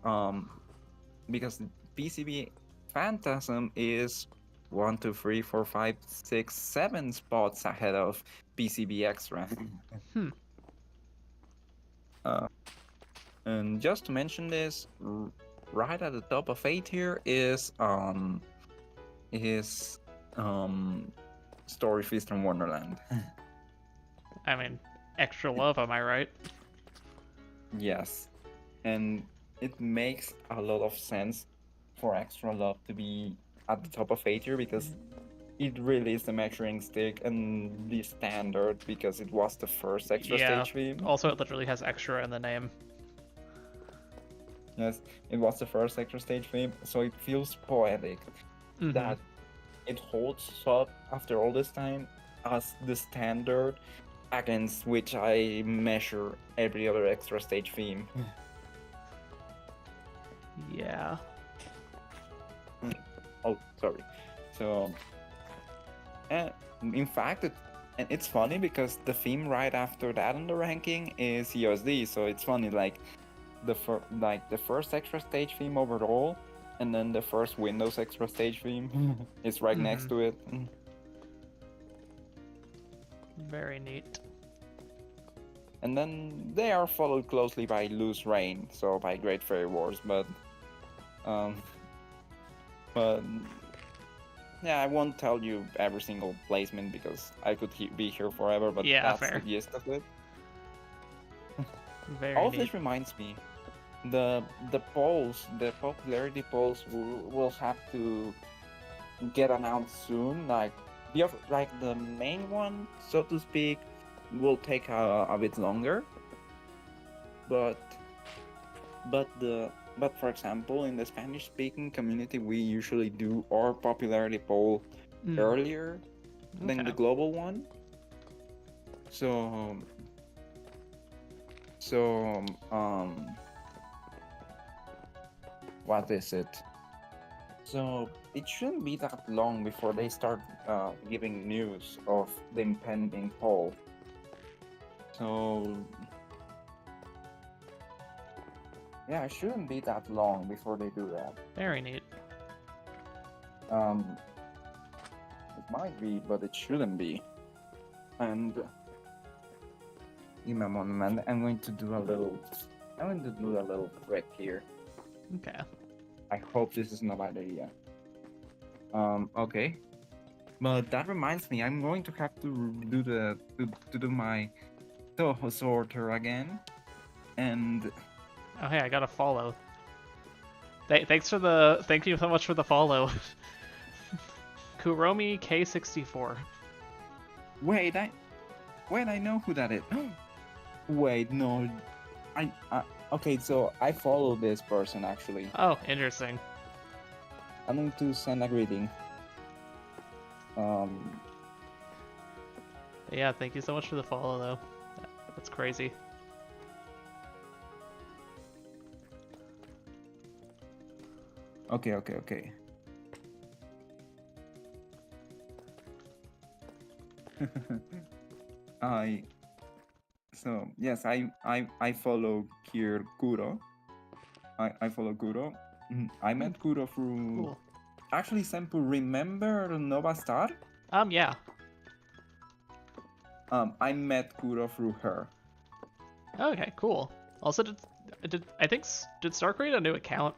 PCB Phantasm is 1, 2, 3, 4, 5, 6, 7 spots ahead of PCB Extra. And just to mention this, right at the top of 8 here is Story Feast from Wonderland. I mean, extra love, am I right? Yes, and it makes a lot of sense for Extra Love to be at the top of 8 here because it really is the measuring stick and the standard because it was the first extra Yeah. stage theme. Also, it literally has extra in the name. Yes, it was the first extra stage theme, so it feels poetic Mhm. that it holds up after all this time as the standard against which I measure every other extra stage theme. Yeah. Oh, sorry. So, in fact, it's funny because the theme right after that on the ranking is EOSD. So it's funny, like the first extra stage theme overall, and then the first Windows extra stage theme is right next to it. Very neat. And then they are followed closely by Loose Rain, so by Great Fairy Wars, but yeah, I won't tell you every single placement because I could be here forever, but Yeah, that's fair. the gist of it. Very All of neat. this reminds me, the polls, the popularity polls will have to get announced soon. Like the main one, so to speak, will take a bit longer. But for example, in the Spanish-speaking community, we usually do our popularity poll earlier than the Okay. global one. So, what is it? So it shouldn't be that long before they start giving news of the impending poll. So yeah, it shouldn't be that long before they do that. Very neat. It might be, but it shouldn't be. And give me a moment. I'm going to do a little trick here. Okay. I hope this is not a bad idea. Okay. But that reminds me, I'm going to have to do my Toho sorter again. And Oh hey, I got a follow. Thank you so much for the follow. Kuromi K64. wait, I know who that is. Wait, no. Okay, so I follow this person actually. Oh, interesting. I'm going to send a greeting. Yeah, thank you so much for the follow though. That's crazy. Okay. Yes, I follow here Kuro. I follow Kuro. I met Kuro through Cool. actually Senpoo, remember Nova Star? Yeah. I met Kuro through her. Okay, cool. Also, did Star create a new account?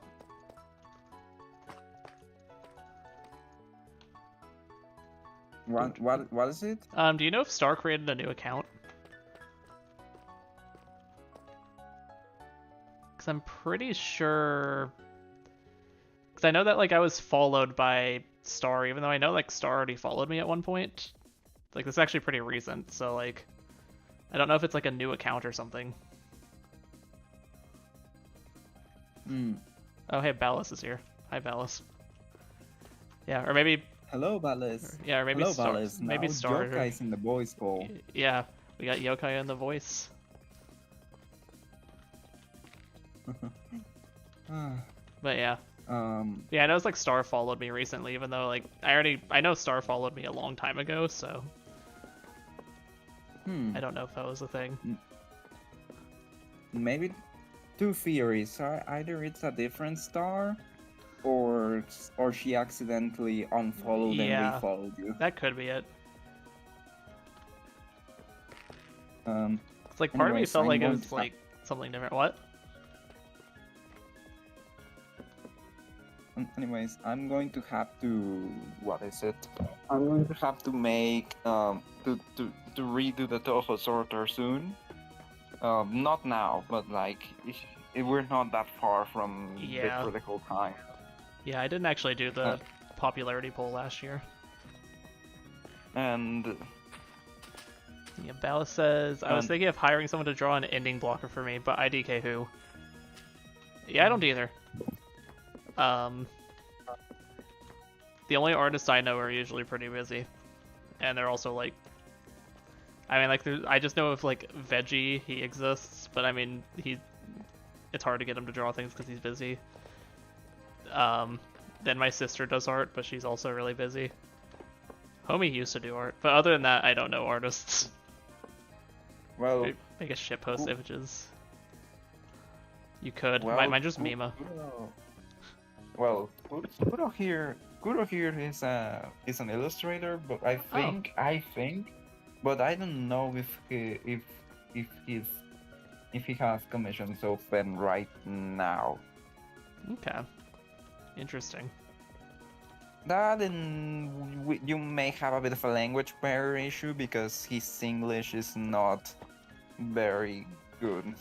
What is it? Do you know if Star created a new account? Because I'm pretty sure. Because I know that like I was followed by Star, even though I know like Star already followed me at one point. Like this is actually pretty recent, so like I don't know if it's like a new account or something. Oh hey, Ballas is here. Hi Ballas. Yeah, or maybe Hello, Ballas. yeah, or maybe Hello, Star. Ballas. Maybe Now Star. Yokai's in the boys' call. Yeah, we got Yokai in the voice. But yeah. Yeah, I know it's like Star followed me recently, even though like I know Star followed me a long time ago, so I don't know if that was a thing. Maybe two theories. Either it's a different Star, or she accidentally unfollowed Yeah. and refollowed you. That could be it. Um, It's like part of me anyways, felt I'm like it going was to- like something different. What? Anyways, I'm going to have to. What is it? I'm going to have to make to redo the Toho sorter soon. Not now, but like we're not that far from Yeah. the critical time. Yeah, I didn't actually do the popularity poll last year. And Yeah, Ballas says I was thinking of hiring someone to draw an ending blocker for me, but IDK who? Yeah, I don't either. The only artists I know are usually pretty busy, and they're also like, I mean, like, I just know if like Veggie he exists, but I mean it's hard to get him to draw things because he's busy. Then my sister does art, but she's also really busy. Homie used to do art, but other than that, I don't know artists. well, Make a shitpost images. You could. well, Mine just Mima. Well, Kuro here is an illustrator, but I think, but I don't know if he has commissions open right now. Okay. Interesting. That and you may have a bit of a language barrier issue because his English is not very good.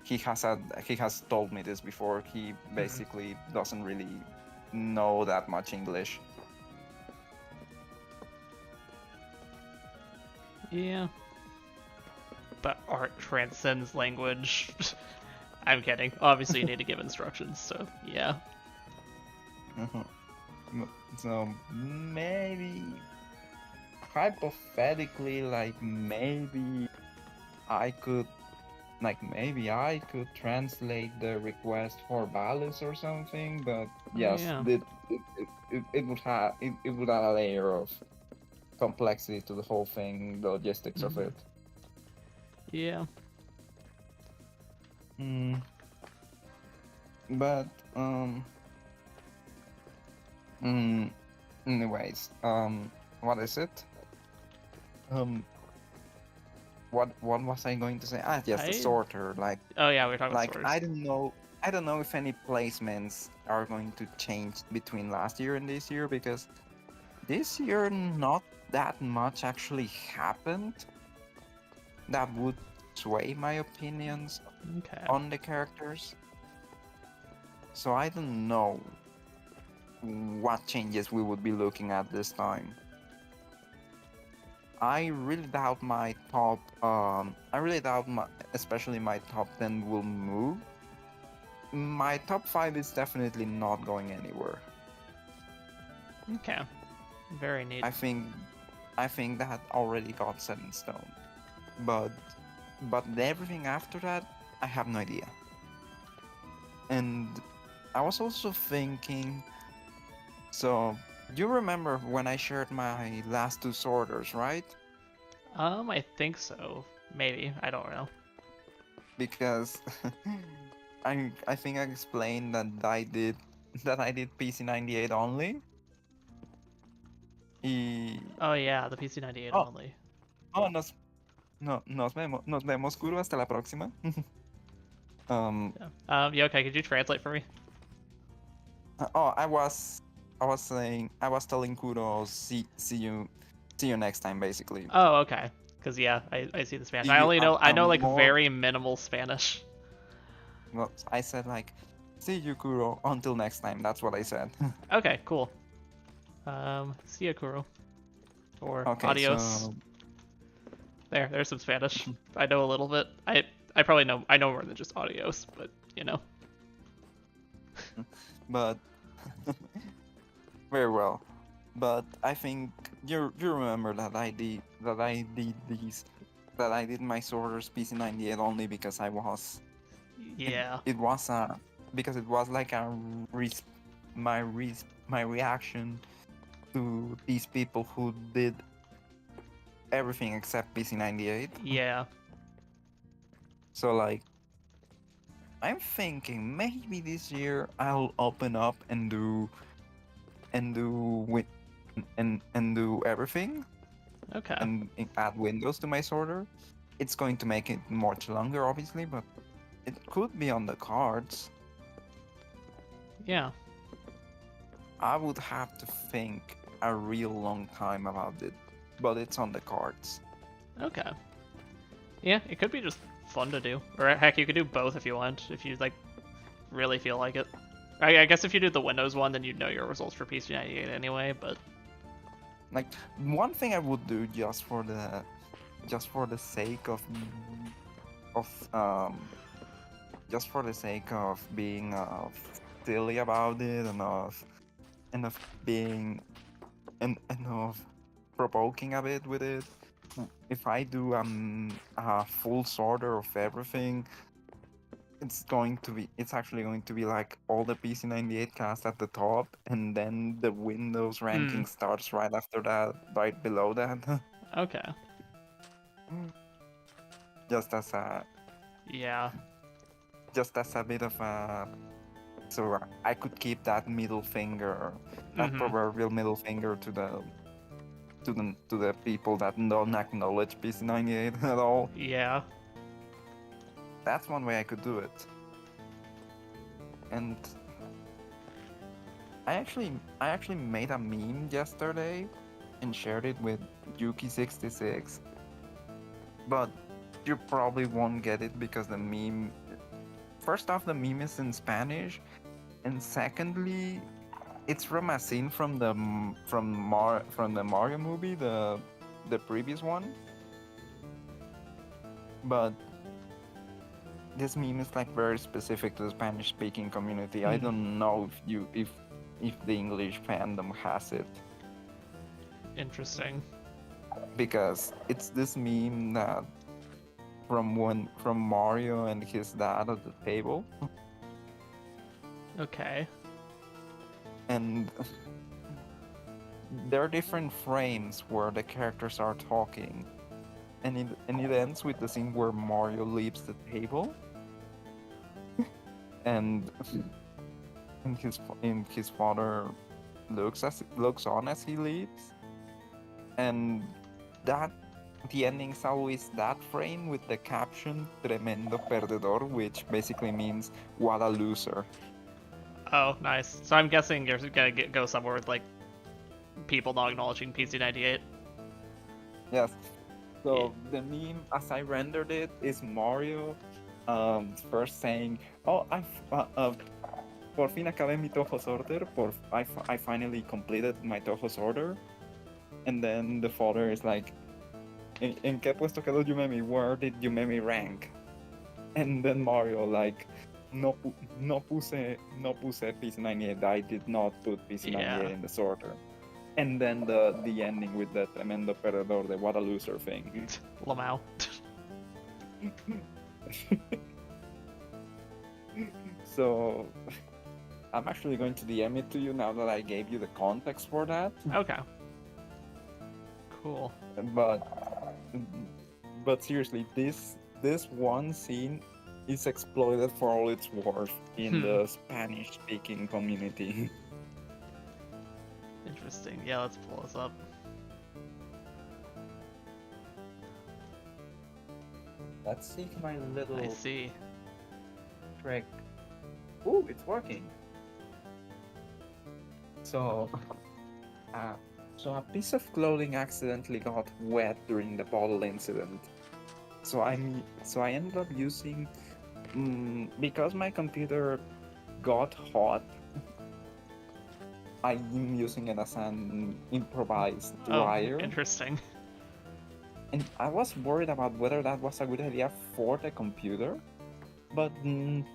He has told me this before. He basically doesn't really know that much English. Yeah. But art transcends language. I'm kidding. Obviously, you need to give instructions, so yeah. So maybe hypothetically, I could maybe I could translate the request for balance or something, but yes, yeah. it would add a layer of complexity to the whole thing, the logistics of Mhm. it. Yeah. Mm, but mm, anyways, what is it? Um, what was I going to say? Ah, yes, the I. sorter. Oh yeah, we were talking about Like sorters. I don't know if any placements are going to change between last year and this year, because this year not that much actually happened that would sway my opinions Okay. on the characters. So I don't know what changes we would be looking at this time. I really doubt my top I really doubt especially my top 10 will move. My top 5 is definitely not going anywhere. Okay. Very neat. I think that already got set in stone. But everything after that, I have no idea. And I was also thinking, so you remember when I shared my last two sorters, right? I think so. Maybe. I don't know. Because I think I explained that I did PC98 only. Y... Oh yeah, the PC98 Oh, only. oh, nos vemos, Kuro, hasta la próxima. um, Yeah. Yeah. Okay. Could you translate for me? oh, I was telling Kuro, see you next time, basically. Oh, okay. Because yeah, I see the Spanish. See I you only know I know like more. very minimal Spanish. Well, I said like, see you, Kuro, until next time. That's what I said. Okay. Cool. See ya, Kuro. Or Okay, adios. so There's some Spanish. I know a little bit. I probably know more than just adios, but you know. but very well. But I think you remember that I did my sorters PC98 only because Yeah. it was because it was like my reaction to these people who did everything except PC98. Yeah. So like, I'm thinking maybe this year I'll open up and do with and do everything Okay. and add windows to my sorter. It's going to make it much longer, obviously, but it could be on the cards. Yeah. I would have to think a real long time about it, but it's on the cards. Okay. Yeah, it could be just fun to do. Or heck, you could do both if you want, if you like really feel like it. I guess if you do the Windows one, then you'd know your results for PC98 anyway, but Like, one thing I would do just for the sake of just for the sake of being silly about it and of being and of provoking a bit with it. If I do a full sorter of everything, it's actually going to be like all the PC98 cast at the top, and then the Windows ranking starts right after that, right below that. okay. just as a Yeah. bit of a, so I could keep that middle finger, that Mm-hmm. proverbial middle finger to the people that don't acknowledge PC98 at all. Yeah. That's one way I could do it. And I actually made a meme yesterday and shared it with Yuki66. But you probably won't get it because the meme, first off, the meme is in Spanish, and secondly, it's from a scene from the Mario movie, the previous one. But this meme is like very specific to the Spanish speaking community. I don't know if the English fandom has it, Interesting. because it's this meme that from Mario and his dad at the table, Okay. and there are different frames where the characters are talking, and it ends with the scene where Mario leaves the table, and his father looks on as he leaves, and that the ending's always that frame with the caption "Tremendo perdedor," which basically means "What a loser." Oh, nice. So I'm guessing you're gonna go somewhere with like people not acknowledging PC98. Yes. So the meme, as I rendered it, is Mario first saying, "Oh, por fin acabé mi Toho's order. I finally completed my Toho's order." And then the father is like, ¿En qué puesto quedó Yumemi? Where did Yumemi rank? And then Mario like, no puse PC98. I did not put PC98 Yeah. in the sorter. And then the ending with the tremendo perdedor, the what a loser thing. Lamau. So I'm actually going to DM it to you now that I gave you the context for that. Okay. Cool. But seriously, this one scene is exploited for all it's worth in the Spanish-speaking community. Interesting. Yeah, let's pull this up. Let's see if my little I see. trick. Ooh, it's working. So, a piece of clothing accidentally got wet during the bottle incident. So I ended up using, because my computer got hot. I'm using it as an improvised dryer. Oh, interesting. And I was worried about whether that was a good idea for the computer, but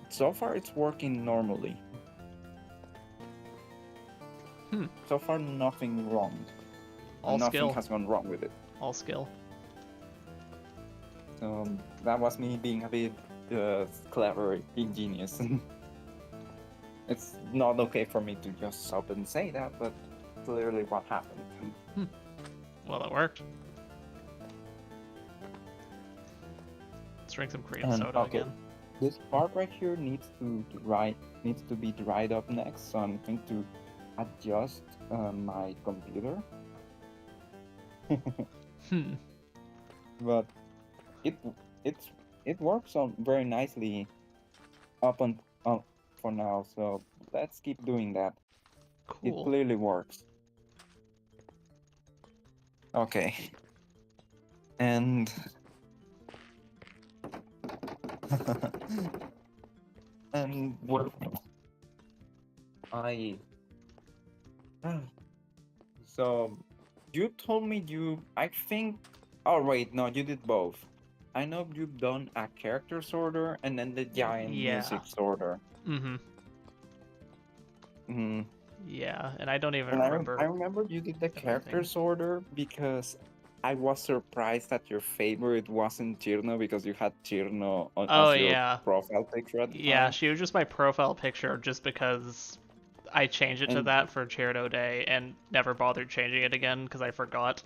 so far it's working normally. So far, nothing wrong. All Nothing skill. has gone wrong with it. All skill. So that was me being a bit clever, ingenious. It's not okay for me to just stop and say that, but clearly what happened. Well, it worked. Let's drink some cream soda Okay. again. This part right here needs to be dried up next, so I'm going to adjust my computer. But it works on very nicely up for now, so let's keep doing that. It Cool. clearly works. Okay. And and what I so you told me I think, oh wait, no, you did both. I know you've done a character sorter and then the giant Yeah. music sorter. Yeah, and I don't even And remember. I remember you did the character everything. sorter because I was surprised that your favorite wasn't Chirno because you had Chirno as your Yeah. profile picture at the Yeah, time. she was just my profile picture just because I changed it to And that for Charito Day and never bothered changing it again because I forgot.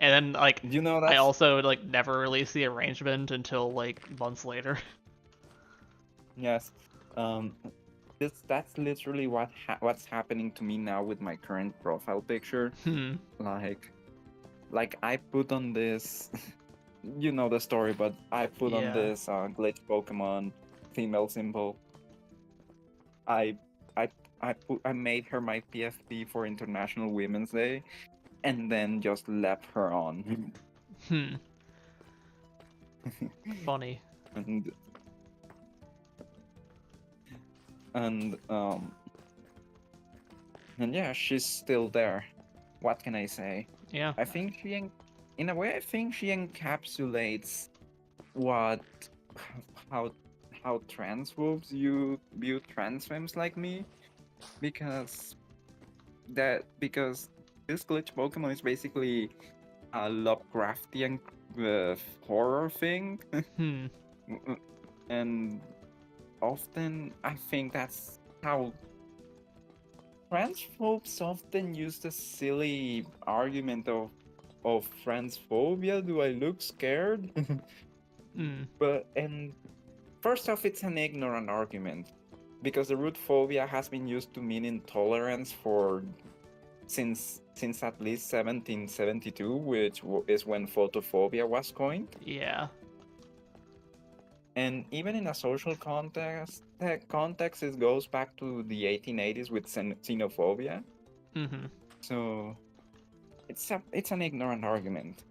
And then like you know I that's also like never released the arrangement until like months later. yes. That's literally what's happening to me now with my current profile picture. Like I put on this, you know the story, but I put on Yeah. this glitch Pokemon female symbol. I I made her my PFP for International Women's Day, and then just left her on. Funny. and and yeah, she's still there. What can I say? Yeah. I think in a way, I think she encapsulates what how how trans wolves view trans femmes like me, because that because this glitch Pokemon is basically a Lovecraftian horror thing, Hmm. and often I think that's how transphobes often use the silly argument of transphobia. Do I look scared? Hmm. But and first off, it's an ignorant argument because the root phobia has been used to mean intolerance for since at least 1772, which is when photophobia was coined. Yeah. And even in a social context, it goes back to the 1880s with xenophobia. Mm-hmm. So it's an ignorant argument.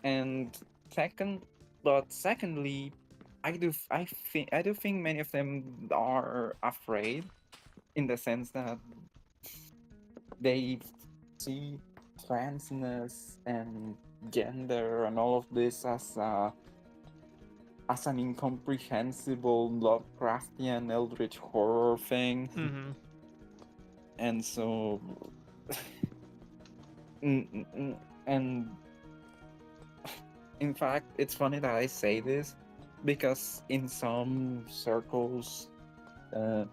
And secondly, I do think many of them are afraid in the sense that they see transness and gender and all of this as an incomprehensible Lovecraftian eldritch horror thing, Mm-hmm. and so and in fact, it's funny that I say this because in some circles, uh,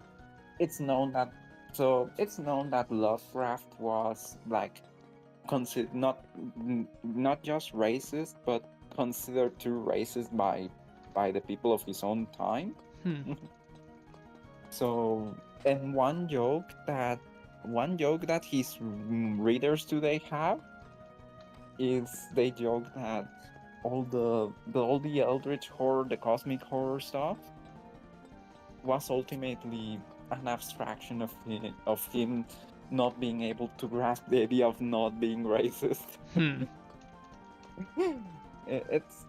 it's known that Lovecraft was like considered not just racist, but considered too racist by the people of his own time. Hmm. So, and one joke that his readers today have is they joke that all the eldritch horror, the cosmic horror stuff, was ultimately an abstraction of him not being able to grasp the idea of not being racist. Hmm.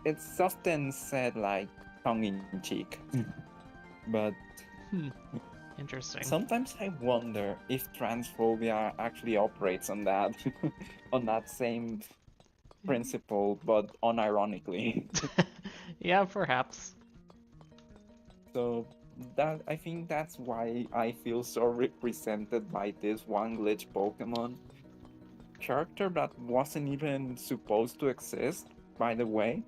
It's often said like tongue in cheek, but Hmm. Interesting. sometimes I wonder if transphobia actually operates on that on that same principle, but unironically. Yeah, perhaps. So that I think that's why I feel so represented by this one glitch Pokemon character that wasn't even supposed to exist, by the way.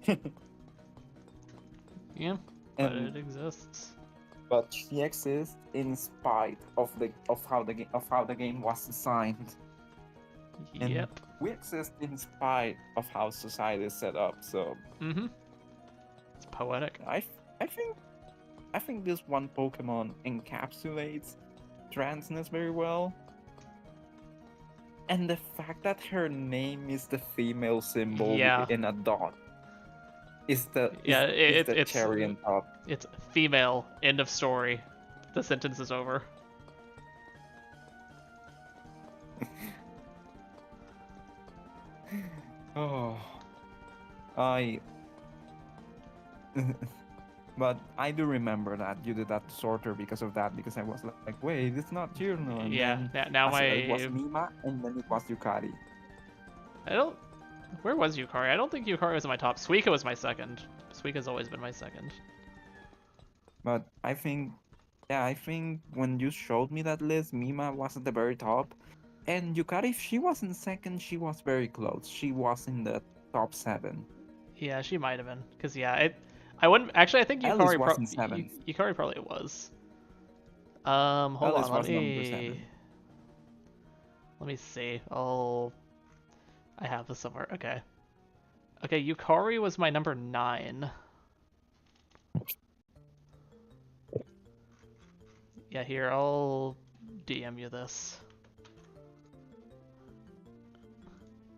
Yeah, but and it exists. but she exists in spite of how the game was designed, and Yep. we exist in spite of how society is set up. So Mm-hmm. It's poetic. I think I think this one Pokemon encapsulates transness very well. And the fact that her name is the female symbol Yeah. in a dot is the Yeah, is the cherry on top. it's female. End of story. The sentence is over. Oh, I. But I do remember that you did that to Sorter because of that, because I was like, wait, it's not Jirno, and Yeah. then Now it was my Mima, and then it was Yukari. I don't. Where was Yukari? I don't think Yukari was in my top. Suika was my second. Suika's always been my second. But I think, yeah, I think when you showed me that list, Mima was at the very top, and Yukari, if she wasn't second, she was very close. She was in the top 7. Yeah, she might have been. Cause yeah, I wouldn't actually. I think Alice was in 7th. Yukari probably was. Hold Alice on. was number 7. Let me see. Oh, I have this somewhere. Okay. Okay, Yukari was my number 9. Yeah, here, I'll DM you this.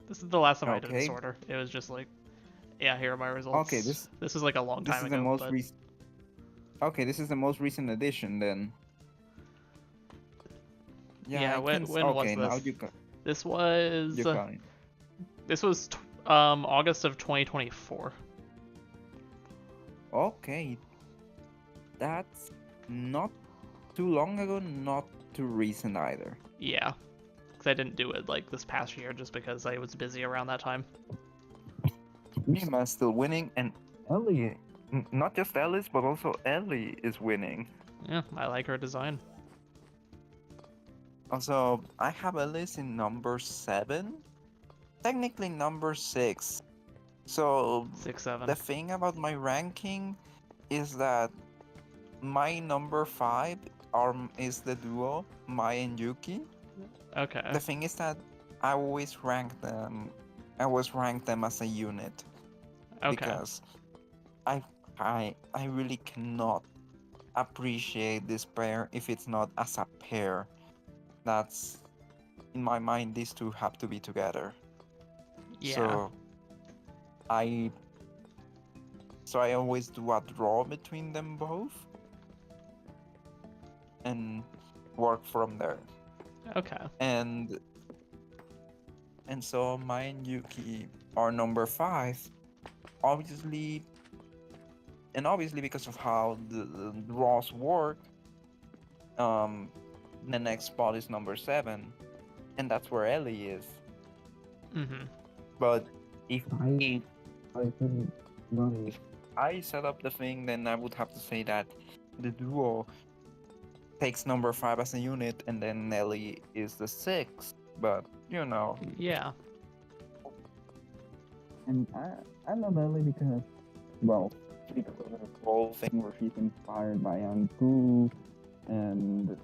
This is the last time I did this Okay. order. It was just like, yeah, here are my results. Okay, this is like a long this time is the ago, most but recent. Okay, this is the most recent edition then. yeah, I when can. when was Okay, now this? you can. This was You can. this was August of 2024. Okay, that's not too long ago, not too recent either. Yeah, because I didn't do it like this past year just because I was busy around that time. Mima is still winning, and Ellie, not just Alice, but also Ellie is winning. Yeah, I like her design. Also, I have Ellis in number 7, technically number 6. So 6, 7. the thing about my ranking is that my number 5 is the duo Mai and Yuki. Okay. The thing is that I always rank them. I always rank them as a unit Okay. because I really cannot appreciate this pair if it's not as a pair. That's in my mind. These two have to be together. Yeah. I always do a draw between them both and work from there. Okay. And so Mai and Yuki are number 5, obviously, and obviously because of how the draws work. The next spot is number 7, and that's where Ellie is. Mm-hmm. But if I set up the thing, then I would have to say that the duo takes number 5 as a unit, and then Ellie is the 6th. But you know, Yeah. And I love Ellie because, well, because of the whole thing where she's inspired by Senpoo, and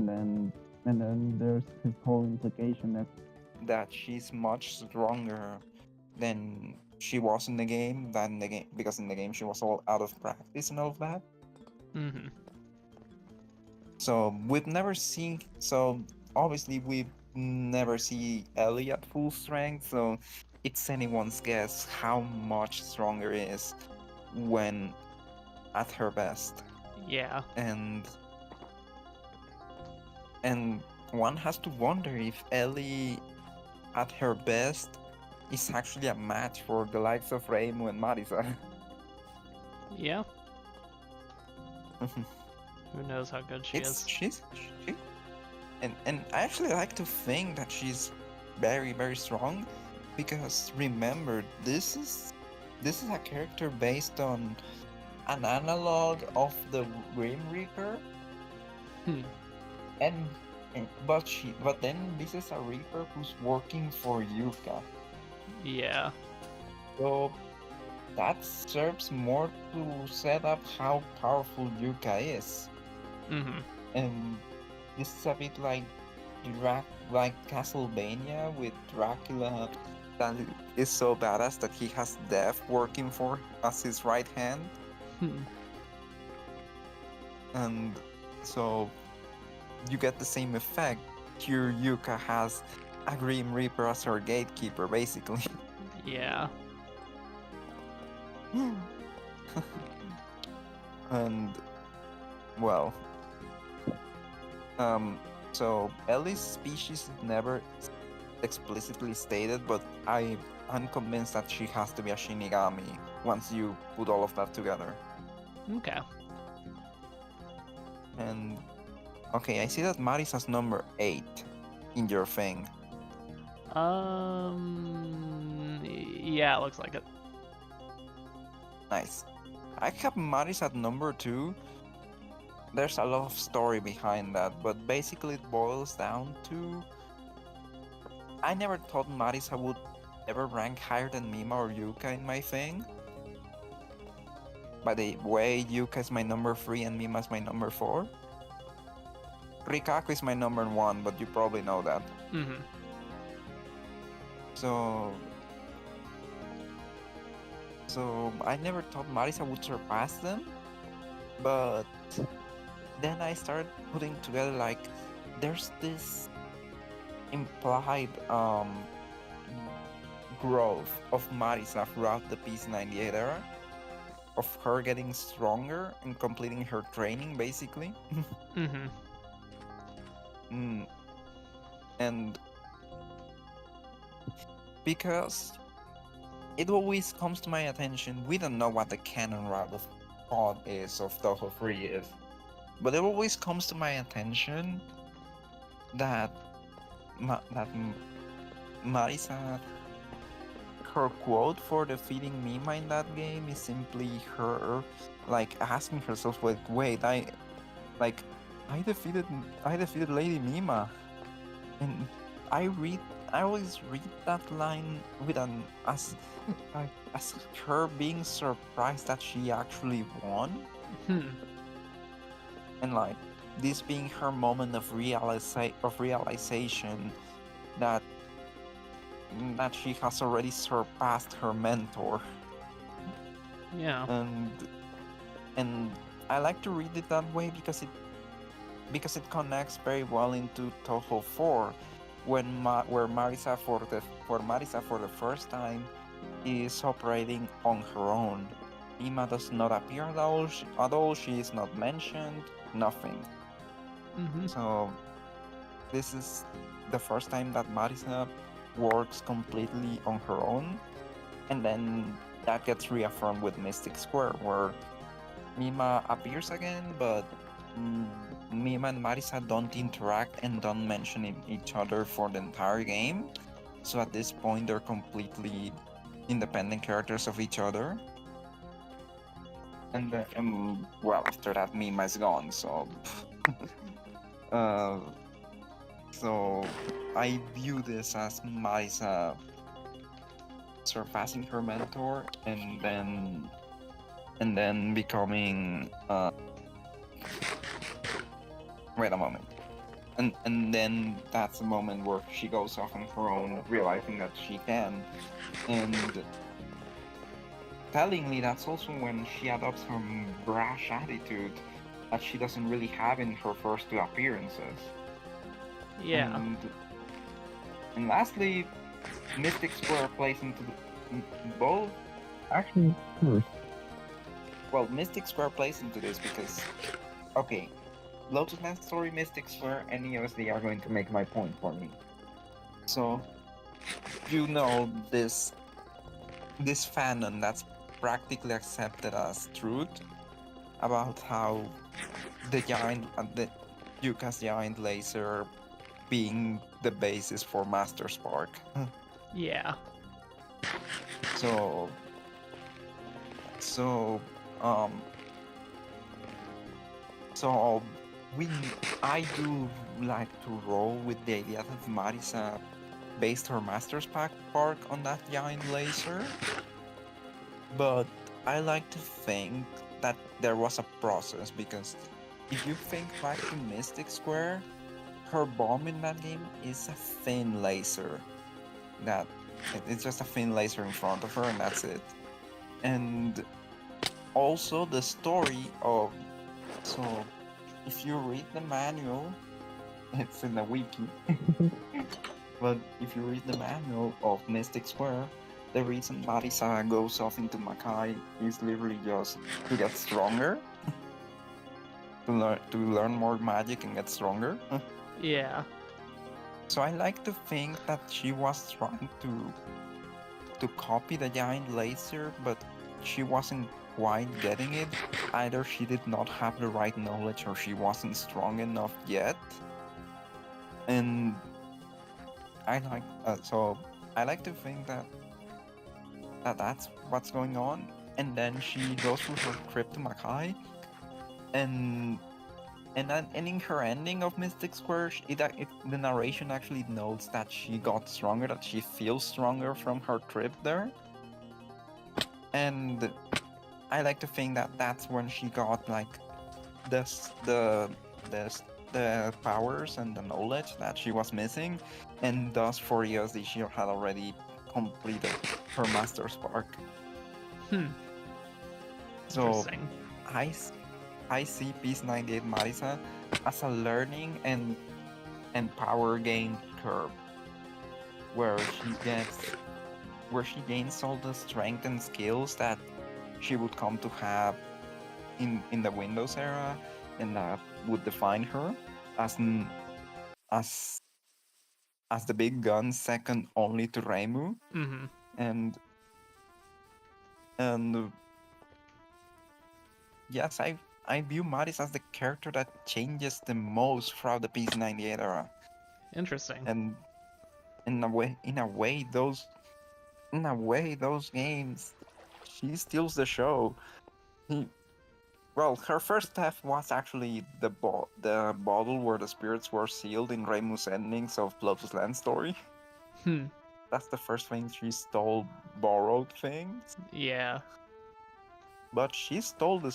then there's his whole implication that she's much stronger than she was in the game because in the game she was all out of practice and all of that. Mm-hmm. So we've never seen. So obviously we never see Ellie at full strength. So it's anyone's guess how much stronger is when at her best. Yeah. And one has to wonder if Ellie at her best is actually a match for the likes of Reimu and Marisa. Yeah. Who knows how good she is? And I actually like to think that she's very, very strong, because remember, this is a character based on an analog of the Grim Reaper. And but then this is a Reaper who's working for Yuka. Yeah. So that serves more to set up how powerful Yuka is. Mm-hmm. And this is a bit like Castlevania with Dracula, that is so badass that he has Death working for as his right hand. And so you get the same effect. Here Yuka has a Grim Reaper as her gatekeeper, basically. Yeah. And well, so Ellie's species is never explicitly stated, but I'm convinced that she has to be a Shinigami once you put all of that together. Okay. And okay, I see that Marisa's number 8 in your thing. Yeah, it looks like it. Nice. I have Marisa at number 2. There's a lot of story behind that, but basically it boils down to I never thought Marisa would ever rank higher than Mima or Yuka in my thing. By the way, Yuka is my number 3 and Mima is my number 4. Rikaku is my number 1, but you probably know that. Mm-hmm. So I never thought Marisa would surpass them, but then I started putting together, like, there's this implied growth of Marisa throughout the PC98 era, of her getting stronger and completing her training, basically. Mm-hmm. And because it always comes to my attention, we don't know what the canon route of thought is, of Toho 3 is, but it always comes to my attention that Marisa, her quote for defeating Mima in that game is simply her, like, asking herself, wait, I defeated Lady Mima, and I read I always read that line with an as her being surprised that she actually won, Hmm. and like this being her moment of realization that she has already surpassed her mentor, Yeah. and I like to read it that way because it connects very well into Toho 4 where Marisa for the first time is operating on her own. Ima does not appear at all, she is not mentioned, nothing. Mm-hmm. So this is the first time that Marisa works completely on her own, and then that gets reaffirmed with Mystic Square, where Mima appears again, but Mima and Marisa don't interact and don't mention each other for the entire game. So at this point, they're completely independent characters of each other. And well, after that, Mima is gone. Uh, so I view this as Marisa surpassing her mentor, and then becoming wait a moment. And then that's the moment where she goes off on her own, realizing that she can. And tellingly, that's also when she adopts her brash attitude that she doesn't really have in her first two appearances. Yeah. And lastly, Mystic Square plays into both. Actually, first, Well, Mystic Square plays into this because, okay, Lotus Man Story, Mystic Square, and EOSD are going to make my point for me. So, you know this fanon that's practically accepted as truth about how the Yuka's giant laser being the basis for Master Spark. Yeah. so so um so we I do like to roll with the idea that Marisa based her Master Spark on that giant laser, but I like to think that there was a process because if you think back to Mystic Square, her bomb in that game is a thin laser. That it's just a thin laser in front of her, and that's it. And also the story of so if you read the manual, it's in the wiki. But if you read the manual of Mystic Square, the reason Marisa goes off into Makai is literally just to get stronger, to learn more magic and get stronger. Yeah. So I like to think that she was trying to copy the giant laser, but she wasn't quite getting it. Either she did not have the right knowledge or she wasn't strong enough yet. And I like to think that that's what's going on. And then she goes through her trip to Makai, and and in her ending of Mystic Square, the narration actually notes that she got stronger, that she feels stronger from her trip there. And I like to think that that's when she got like this the powers and the knowledge that she was missing, and thus for years the she had already completed her Master Spark. Hmm. So Interesting. I see Peace 98 Marisa as a learning and power gain curve where she gains all the strength and skills that she would come to have in the Windows era, and that would define her as as as the big gun second only to Reimu. Mm-hmm. and and yes, I view Maris as the character that changes the most throughout the PC98 era, Interesting. and in a way those games she steals the show. He, Well, her first theft was actually the bottle where the spirits were sealed in Raymu's endings of Lotus Land story. Hmm. That's the first thing she stole, borrowed things. Yeah. But she stole the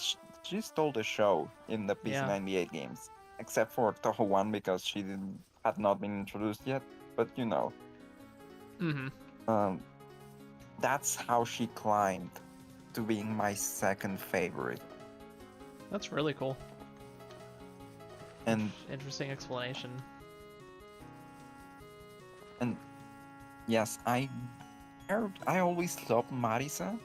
show in the Yeah. PC98 games, except for Toho 1 because she had not been introduced yet. But you know, Mm-hmm. that's how she climbed to being my second favorite. That's really cool. And Interesting explanation. and yes, I always loved Marisa,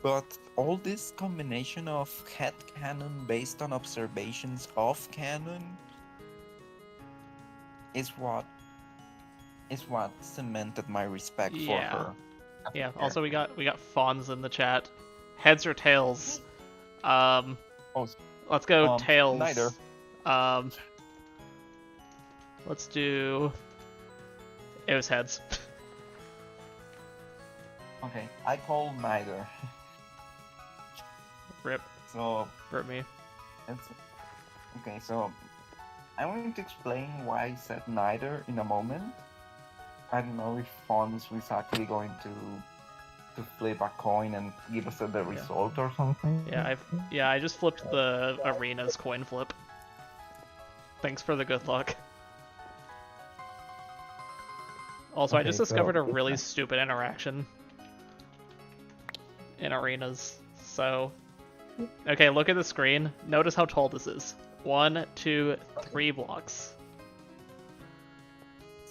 but all this combination of headcanon based on observations of canon is what cemented my respect for Yeah. her. Yeah. Also, we got Fawns in the chat. Heads or tails? Oh, Let's go tails. neither. Let's do. It was heads. Okay, I call neither. Rip. So Rip me. it's okay. So I'm going to explain why I said neither in a moment. I don't know if Fons was actually going to flip a coin and give us the result or something. Yeah, I just flipped the arena's coin flip. Thanks for the good luck. Also, I just discovered a really stupid interaction in arenas. So, okay, look at the screen. Notice how tall this is. 1, 2, 3 blocks.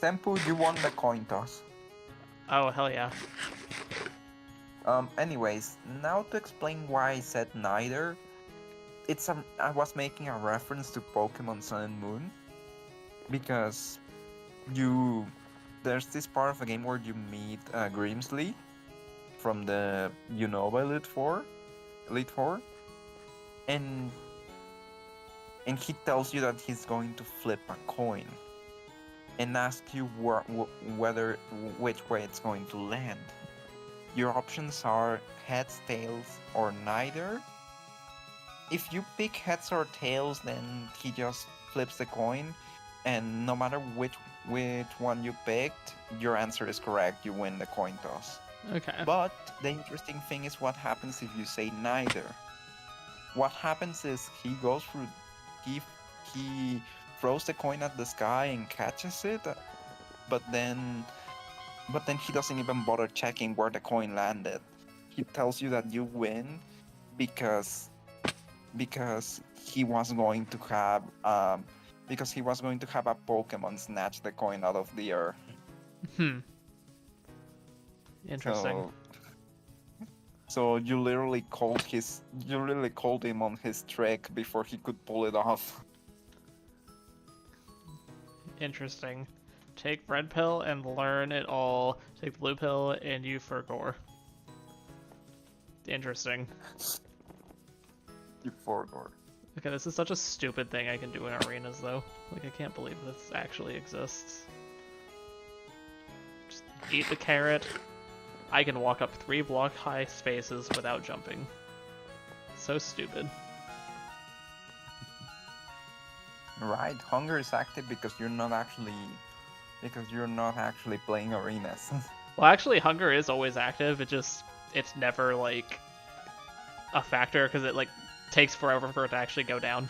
Senpoo, you won the coin toss. Oh, hell yeah. Anyways, now to explain why I said neither. I was making a reference to Pokemon Sun and Moon because there's this part of the game where you meet Grimsley from the Unova Elite Four, and he tells you that he's going to flip a coin and ask you which way it's going to land. Your options are heads, tails, or neither. If you pick heads or tails, then he just flips the coin, and no matter which one you picked, your answer is correct. You win the coin toss. Okay. But the interesting thing is what happens if you say neither. What happens is he throws the coin at the sky and catches it, but then he doesn't even bother checking where the coin landed. He tells you that you win because he was going to have a Pokemon snatch the coin out of the air. Interesting. So you literally called him on his trick before he could pull it off. Interesting. Take red pill and learn it all. Take blue pill and you for gore. Interesting. You forgot. Okay, this is such a stupid thing I can do in arenas, though. Like, I can't believe this actually exists. Just eat the carrot. I can walk up 3 block high spaces without jumping. So stupid. Right, hunger is active because you're not actually playing arenas. Well, actually, hunger is always active. It's never, like, a factor, because it, like, takes forever for it to actually go down.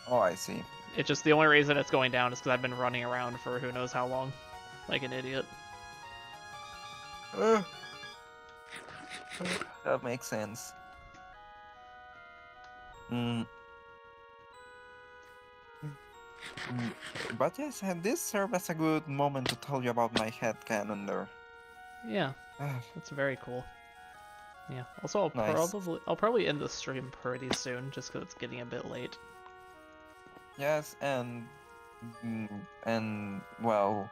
Oh, I see. It's just the only reason it's going down is because I've been running around for who knows how long. Like an idiot. That makes sense. But yes, and this served as a good moment to tell you about my headcanon there. Yeah, that's very cool. Yeah. Also, Nice. I'll probably end the stream pretty soon, just because it's getting a bit late. Yes, and well,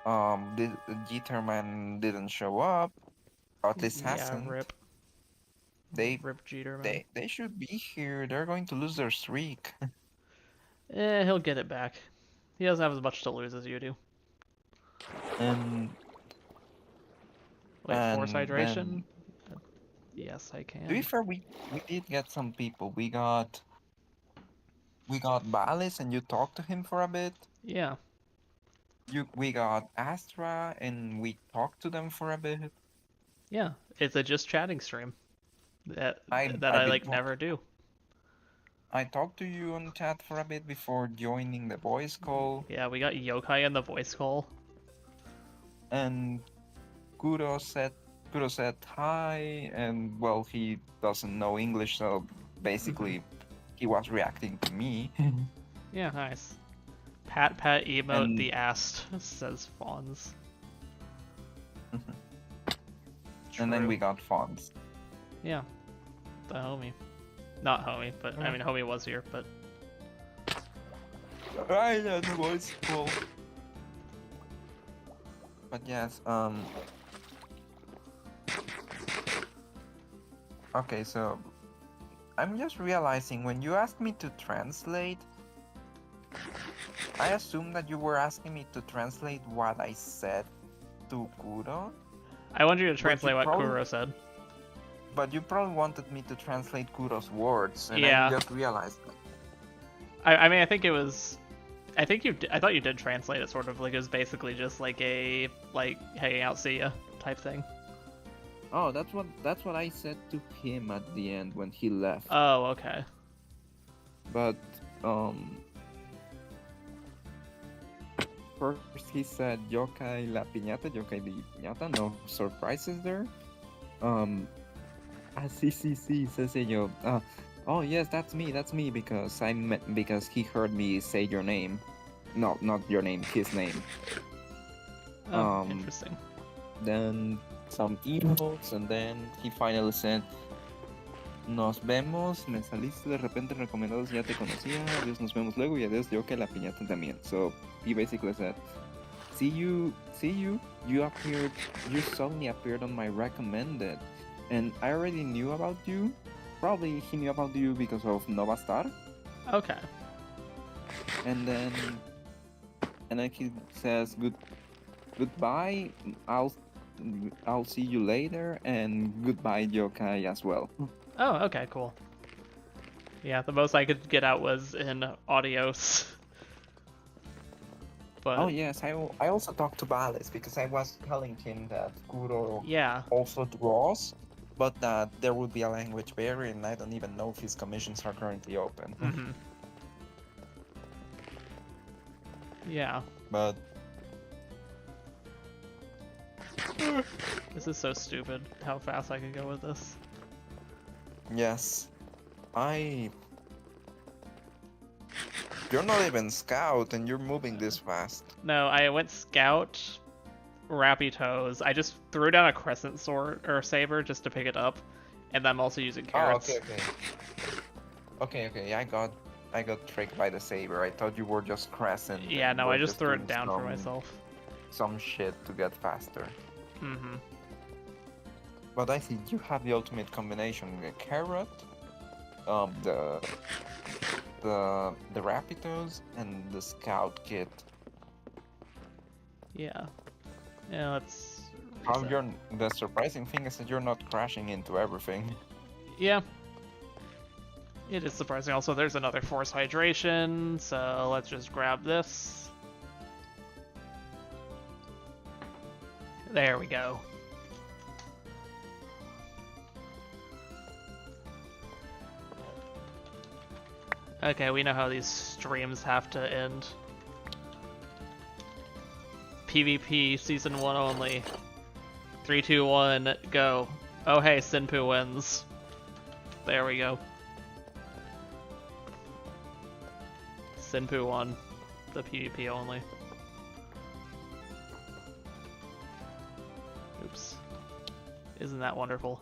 the Jeterman didn't show up. Or at least hasn't. Yeah, rip. Rip Jeterman. They should be here. They're going to lose their streak. He'll get it back. He doesn't have as much to lose as you do. And Wait, force hydration? then- Yes, I To be can. fair, we did get some people. We got Balis, and you talked to him for a bit. Yeah. We got Astra, and we talked to them for a bit. Yeah. It's a just chatting stream that I I did like never do. I talked to you on chat for a bit before joining the voice call, Yeah, we got Yokai in the voice call. and Kuro said hi, and well, he doesn't know English, so basically he was reacting to me. Yeah, nice. Pat emote And the ast says Fawns. and then True. we got fonts. Yeah. The homie. Not homie, but I mean homie was here, but Right, yeah, the voice call. But yes, okay, so I'm just realizing when you asked me to translate, I assumed that you were asking me to translate what I said to Kuro, I want you to But you translate what probably- Kuro said. but you probably wanted me to translate Kuro's words, and Yeah. I just realized that. I mean, I think it was. I thought you did translate it sort of like it was basically just like a hanging out, see ya type thing. Oh, that's what I said to him at the end when he left. Oh, okay. But first he said yokai la piñata, yokai the piñata, no surprises there. Sí, says yo. Oh yes, that's me because he heard me say your name. No, not your name, his name. Oh, interesting. Then some emotes, and then he finally said, nos vemos, me saliste de repente recomendados, ya te conocía, adiós, nos vemos luego, y adiós, yo que la piñata también. So he basically said, see you, you appeared, you suddenly appeared on my recommended, and I already knew about you. Probably he knew about you because of Nova Star. Okay. And then he says goodbye. I'll see you later, and goodbye yokai as well. Oh, okay, cool. Yeah, the most I could get out was in audios. But Oh yes, I also talked to Balis because I was telling him that Kuro yeah, also draws, but that there would be a language barrier, and I don't even know if his commissions are currently open. hmm yeah. But This is so stupid. How fast I can go with this. yes, you're not even scout, and you're moving this fast. No, I went scout, Rappy Toes. I just threw down a crescent sword or saber just to pick it up, and I'm also using carrots. Okay. I got tricked by the saber. I thought you were just crescent. Yeah, and no, were I just threw doing it down for some- myself. Some shit to get faster. Mm-hmm. But I think you have the ultimate combination: the carrot, the Rapitos, and the scout kit. Yeah. Yeah, let's. How reset. the surprising thing is that you're not crashing into everything. Yeah. It is surprising. Also, there's another force hydration, so let's just grab this. There we go. Okay, we know how these streams have to end. PvP Season 1 only. 3, 2, 1, go. Oh hey, Senpoo wins. There we go. Senpoo won. The PvP only. Oops. Isn't that wonderful?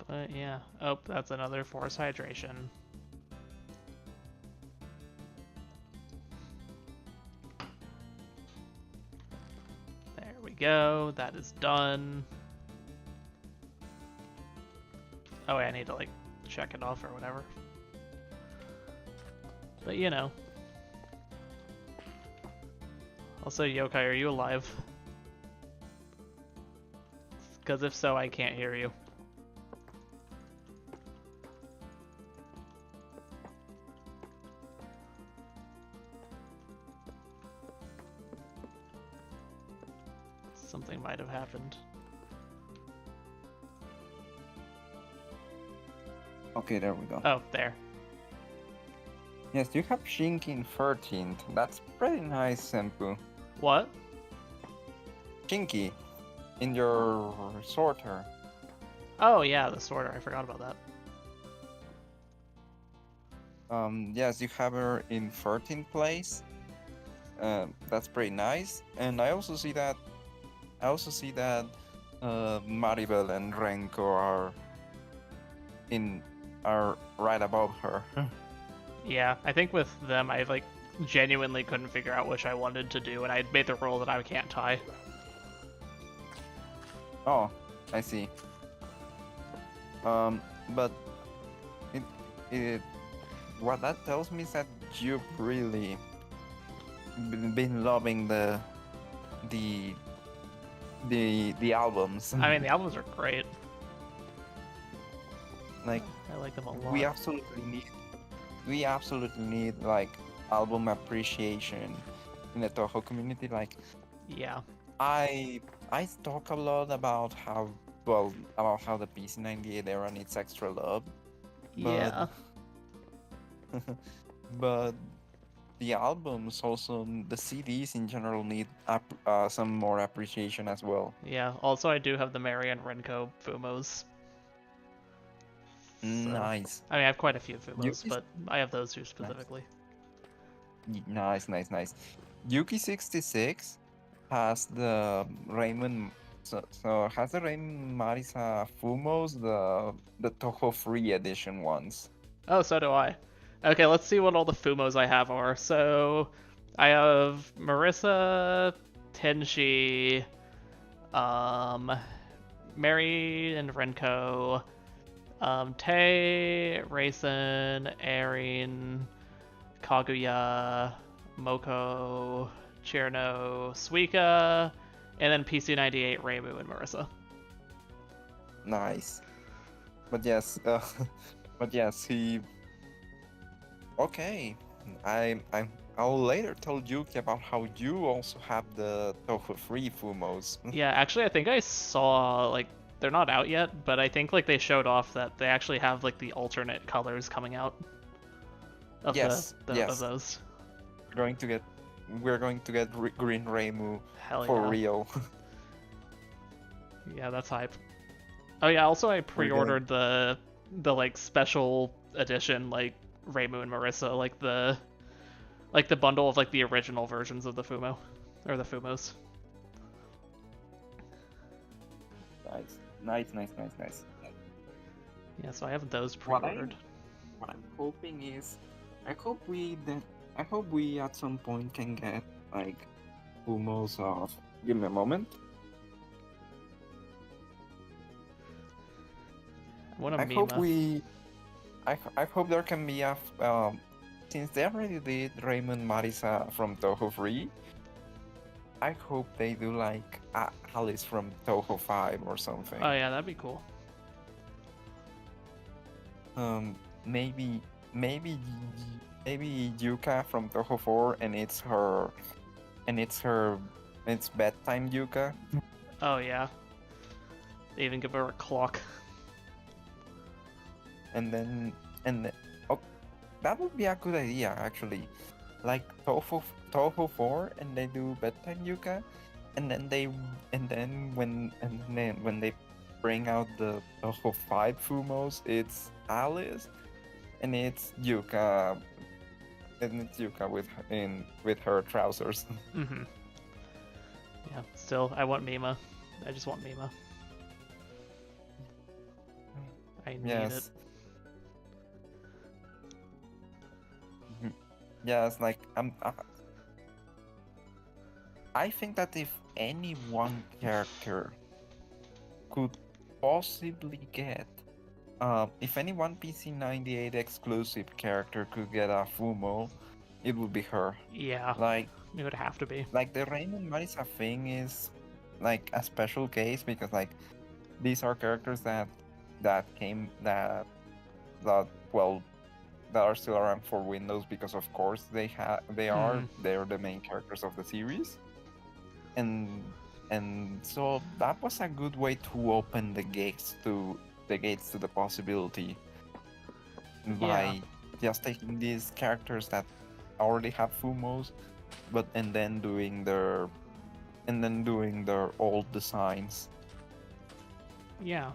But yeah. Oh, that's another force hydration. There we go. That is done. Oh, wait, I need to like check it off or whatever. But you know. Also, Yokai, are you alive? Because if so, I can't hear you. Something might have happened. Okay, there we go. Oh, there. Yes, you have Shinki in 13th. That's pretty nice, Senpoo. What? Shinki in your sorter. Oh yeah, the sorter. I forgot about that. Yes, you have her in 13th place. That's pretty nice. And I also see that Maribel and Renko are right above her. Yeah, I think with them, I like genuinely couldn't figure out which I wanted to do, and I made the rule that I can't tie. Oh, I see. But it what that tells me is that you've really been loving the albums. I mean, the albums are great. Like I like them a lot. we absolutely need like album appreciation in the Toho community. Like Yeah. I talk a lot about how the PC98 era needs extra love, but Yeah. but the albums also, the CDs in general need some more appreciation as well. Yeah. Also, I do have the Mary and Renko Fumos. So, Nice. I mean, I have quite a few Fumos, Yuki's- but I have those two specifically. Nice. Yuki 66 has the Raymond. So has the Raymond Marisa Fumos, the Toho free edition ones. Oh, so do I. Okay, let's see what all the Fumos I have are. So, I have Marissa, Tenshi, Mary and Renko, Tae, Raisin, Erin, Kaguya, Moko, Cherno, Suika, and then PC98, Reimu, and Marissa. Nice. But yes, he. Okay, I'll later tell Yuki about how you also have the Toho free Fumos. Yeah, actually, I think I saw, like, they're not out yet, but I think, like, they showed off that they actually have, like, the alternate colors coming out of Yes, of yes. those. We're going to get Green Reimu Hell for yeah. real. Yeah, that's hype. Oh yeah, also I pre-ordered the like special edition like Reimu and Marissa, like the bundle of like the original versions of the Fumo or the Fumos. Nice. Yeah, so I have those What pre-ordered. What I'm hoping is, I hope we at some point can get like Fumos of. Give me a moment. I want a I hope Mima. I hope there can be a since they already did Raymond Marisa from Toho 3. I hope they do like Alice from Toho 5 or something. Oh yeah, that'd be cool. Maybe Yuka from Toho 4 and it's bedtime Yuka. Oh yeah. They even give her a clock. And then oh, that would be a good idea actually. Like Toho 4 and they do bedtime Yuka, and then when they bring out the Toho 5 Fumos, it's Alice and it's Yuka with her trousers. Mm-hmm. Yeah, still I want Mima. I just want Mima. I need it. Yes, like I think that if any one character could possibly get if any one PC98 exclusive character could get a Fumo, it would be her. Yeah, Like it would have to be. the Raymond Marisa thing is like a special case because like these are characters that came that well that are still around for Windows because of course they're the main characters of the series, and so that was a good way to open the gates to the possibility Yeah, by just taking these characters that already have Fumos, but and then doing their old designs. yeah.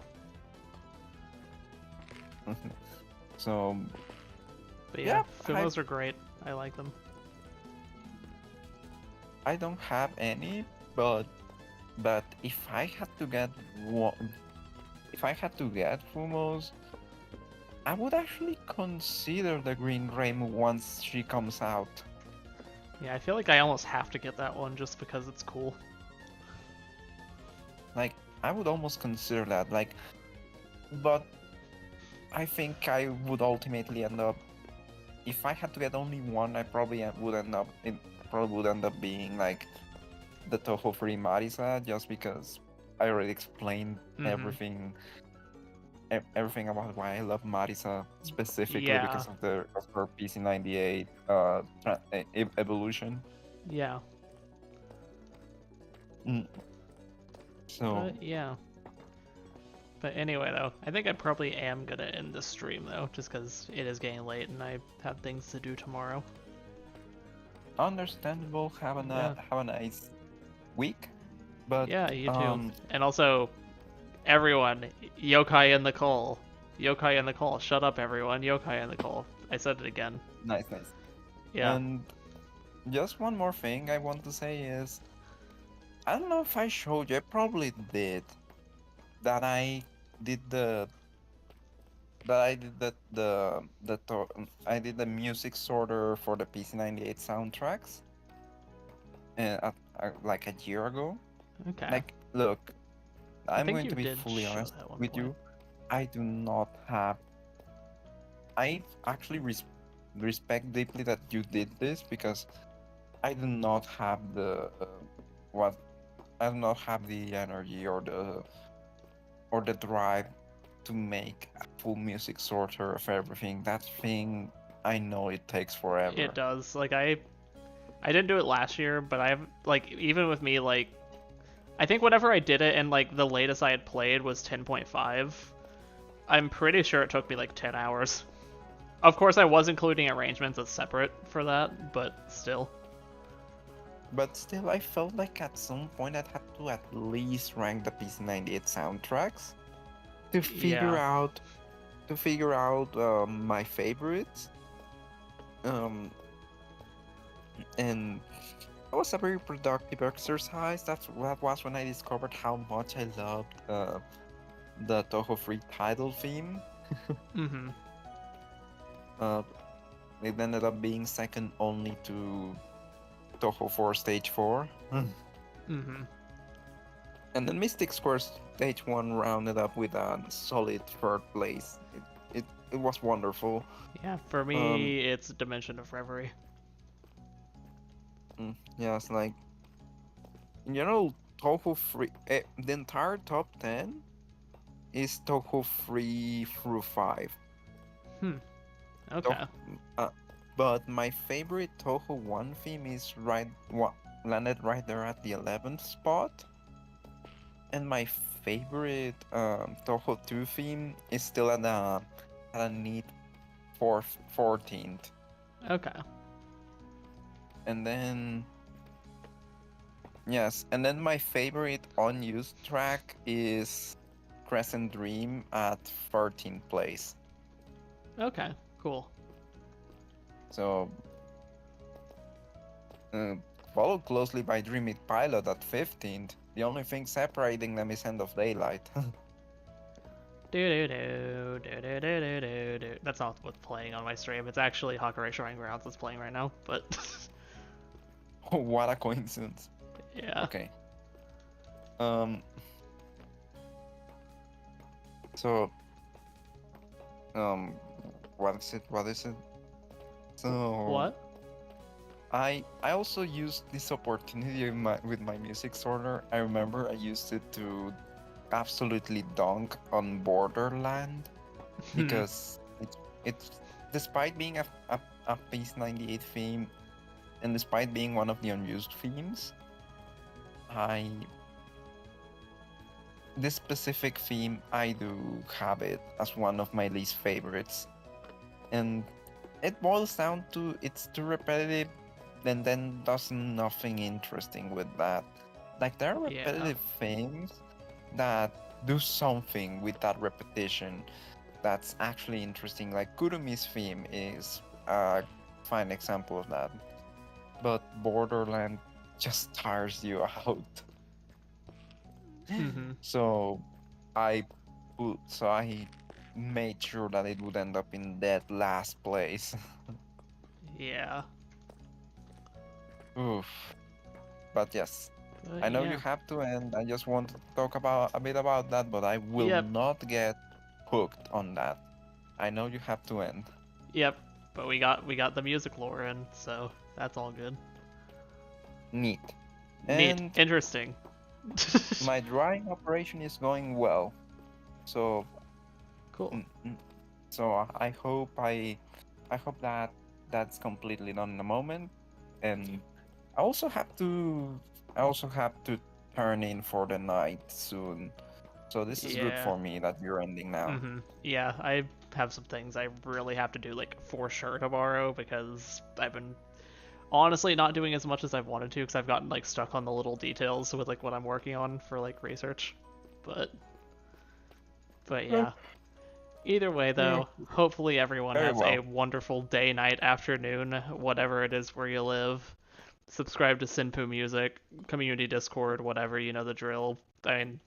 So But yeah, yeah, Fumos are great. I like them. I don't have any, but if I had to get one, if I had to get Fumos, I would actually consider the Green Rain once she comes out. Yeah, I feel like I almost have to get that one just because it's cool. Like, I would almost consider that. Like, but I think I would ultimately end up. If I had to get only one, I probably would end up. It probably would end up being like the Toho Free Marisa, just because I already explained everything everything about why I love Marisa specifically Yeah, because of her PC98 evolution. yeah. Mm. So But yeah. But anyway, though, I think I probably am gonna end the stream though, just because it is getting late and I have things to do tomorrow. understandable. Yeah. Have a nice week, but Yeah, you too. And also, everyone, Yokai in the call. Yokai in the call. Shut up, everyone. Yokai in the call. I said it again. nice. Yeah. And just one more thing I want to say is, I don't know if I showed you. I probably did that. Did the I did I did the music sorter for the PC98 soundtracks, like a year ago. Okay. Like, look, I I'm think going you to be did fully show honest that one with point. you. I do not have. I actually respect deeply that you did this because I do not have the what I do not have the energy or the drive to make a full music sorter of everything. That thing, I know it takes It forever. does. Like I didn't do it last year, but I've like even with me like I think whenever I did it and like the latest I had played was 10.5, I'm pretty sure it took me like 10 hours. Of course, I was including arrangements as separate for that, but still. But still, I felt like at some point I'd have to at least rank the PC98 soundtracks to Yeah. figure out my favorites. And it was a very productive exercise. That was when I discovered how much I loved the Toho Free title theme. Mm-hmm. It ended up being second only to Toho 4 Stage 4. Mm-hmm. And then Mystic Square Stage 1 rounded up with a solid third place. It was wonderful. Yeah, for me, it's Dimension of Reverie. Yeah, it's like, in general, Toho Free, the entire top 10 is Toho 3 through 5. Okay. But my favorite Toho 1 theme is landed right there at the 11th spot. And my favorite Toho 2 theme is still at a neat 14th. Okay. And then yes, and then my favorite unused track is Crescent Dream at 13th place. Okay. Cool. So followed closely by Dream It Pilot at 15th. The only thing separating them is End of Daylight. That's not what's playing on my stream. It's actually Hakurai Shrine Grounds that's playing right now, but What a coincidence. yeah. Okay. So um, what is it? What is it? So What? I also used this opportunity with my music sorter. I remember I used it to absolutely dunk on Borderland because it's despite being a Piece 98 theme and despite being one of the unused themes, I this specific theme I do have it as one of my least favorites. And it boils down to it's too repetitive and then does nothing interesting with that. Like there are Yeah. repetitive things that do something with that repetition that's actually interesting. Like Kurumi's theme is a fine example of that. But Borderland just tires you out. Mm-hmm. So I made sure that it would end up in that last place. Yeah. Oof. But yes, But I know you yeah. have to, and I just want to talk about a bit about that, but I will Yep. not get hooked on that. I know you have to end. Yep. But we got the music lore in, so that's all good. Neat. Neat. And Interesting. my drawing operation is going well. So Cool. so I hope that that's completely done in a moment. And I also have to I also have to turn in for the night soon. So this is good Yeah. for me that you're ending now. Mm-hmm. Yeah, I have some things I really have to do like for sure tomorrow because I've been honestly not doing as much as I've wanted to because I've gotten like stuck on the little details with like what I'm working on for like research. But yeah. Either way though, hopefully everyone Very has a well. wonderful day, night, afternoon, whatever it is where you live. Subscribe to Senpoo Music, community Discord, whatever, you know the drill. I mean,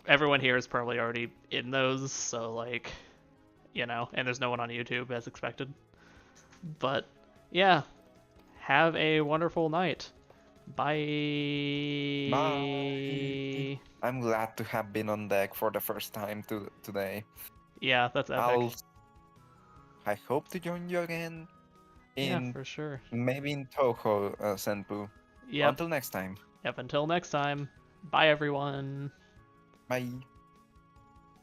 everyone here is probably already in those, so like, you know, and there's no one on YouTube as expected. But yeah, have a wonderful night. Bye. Bye. I'm glad to have been on deck for the first time today. Yeah, that's epic. I hope to join you again Yeah, in for sure. maybe in Toho, Senpu. Yep. Until next time. Yep, until next time. Bye everyone. Bye.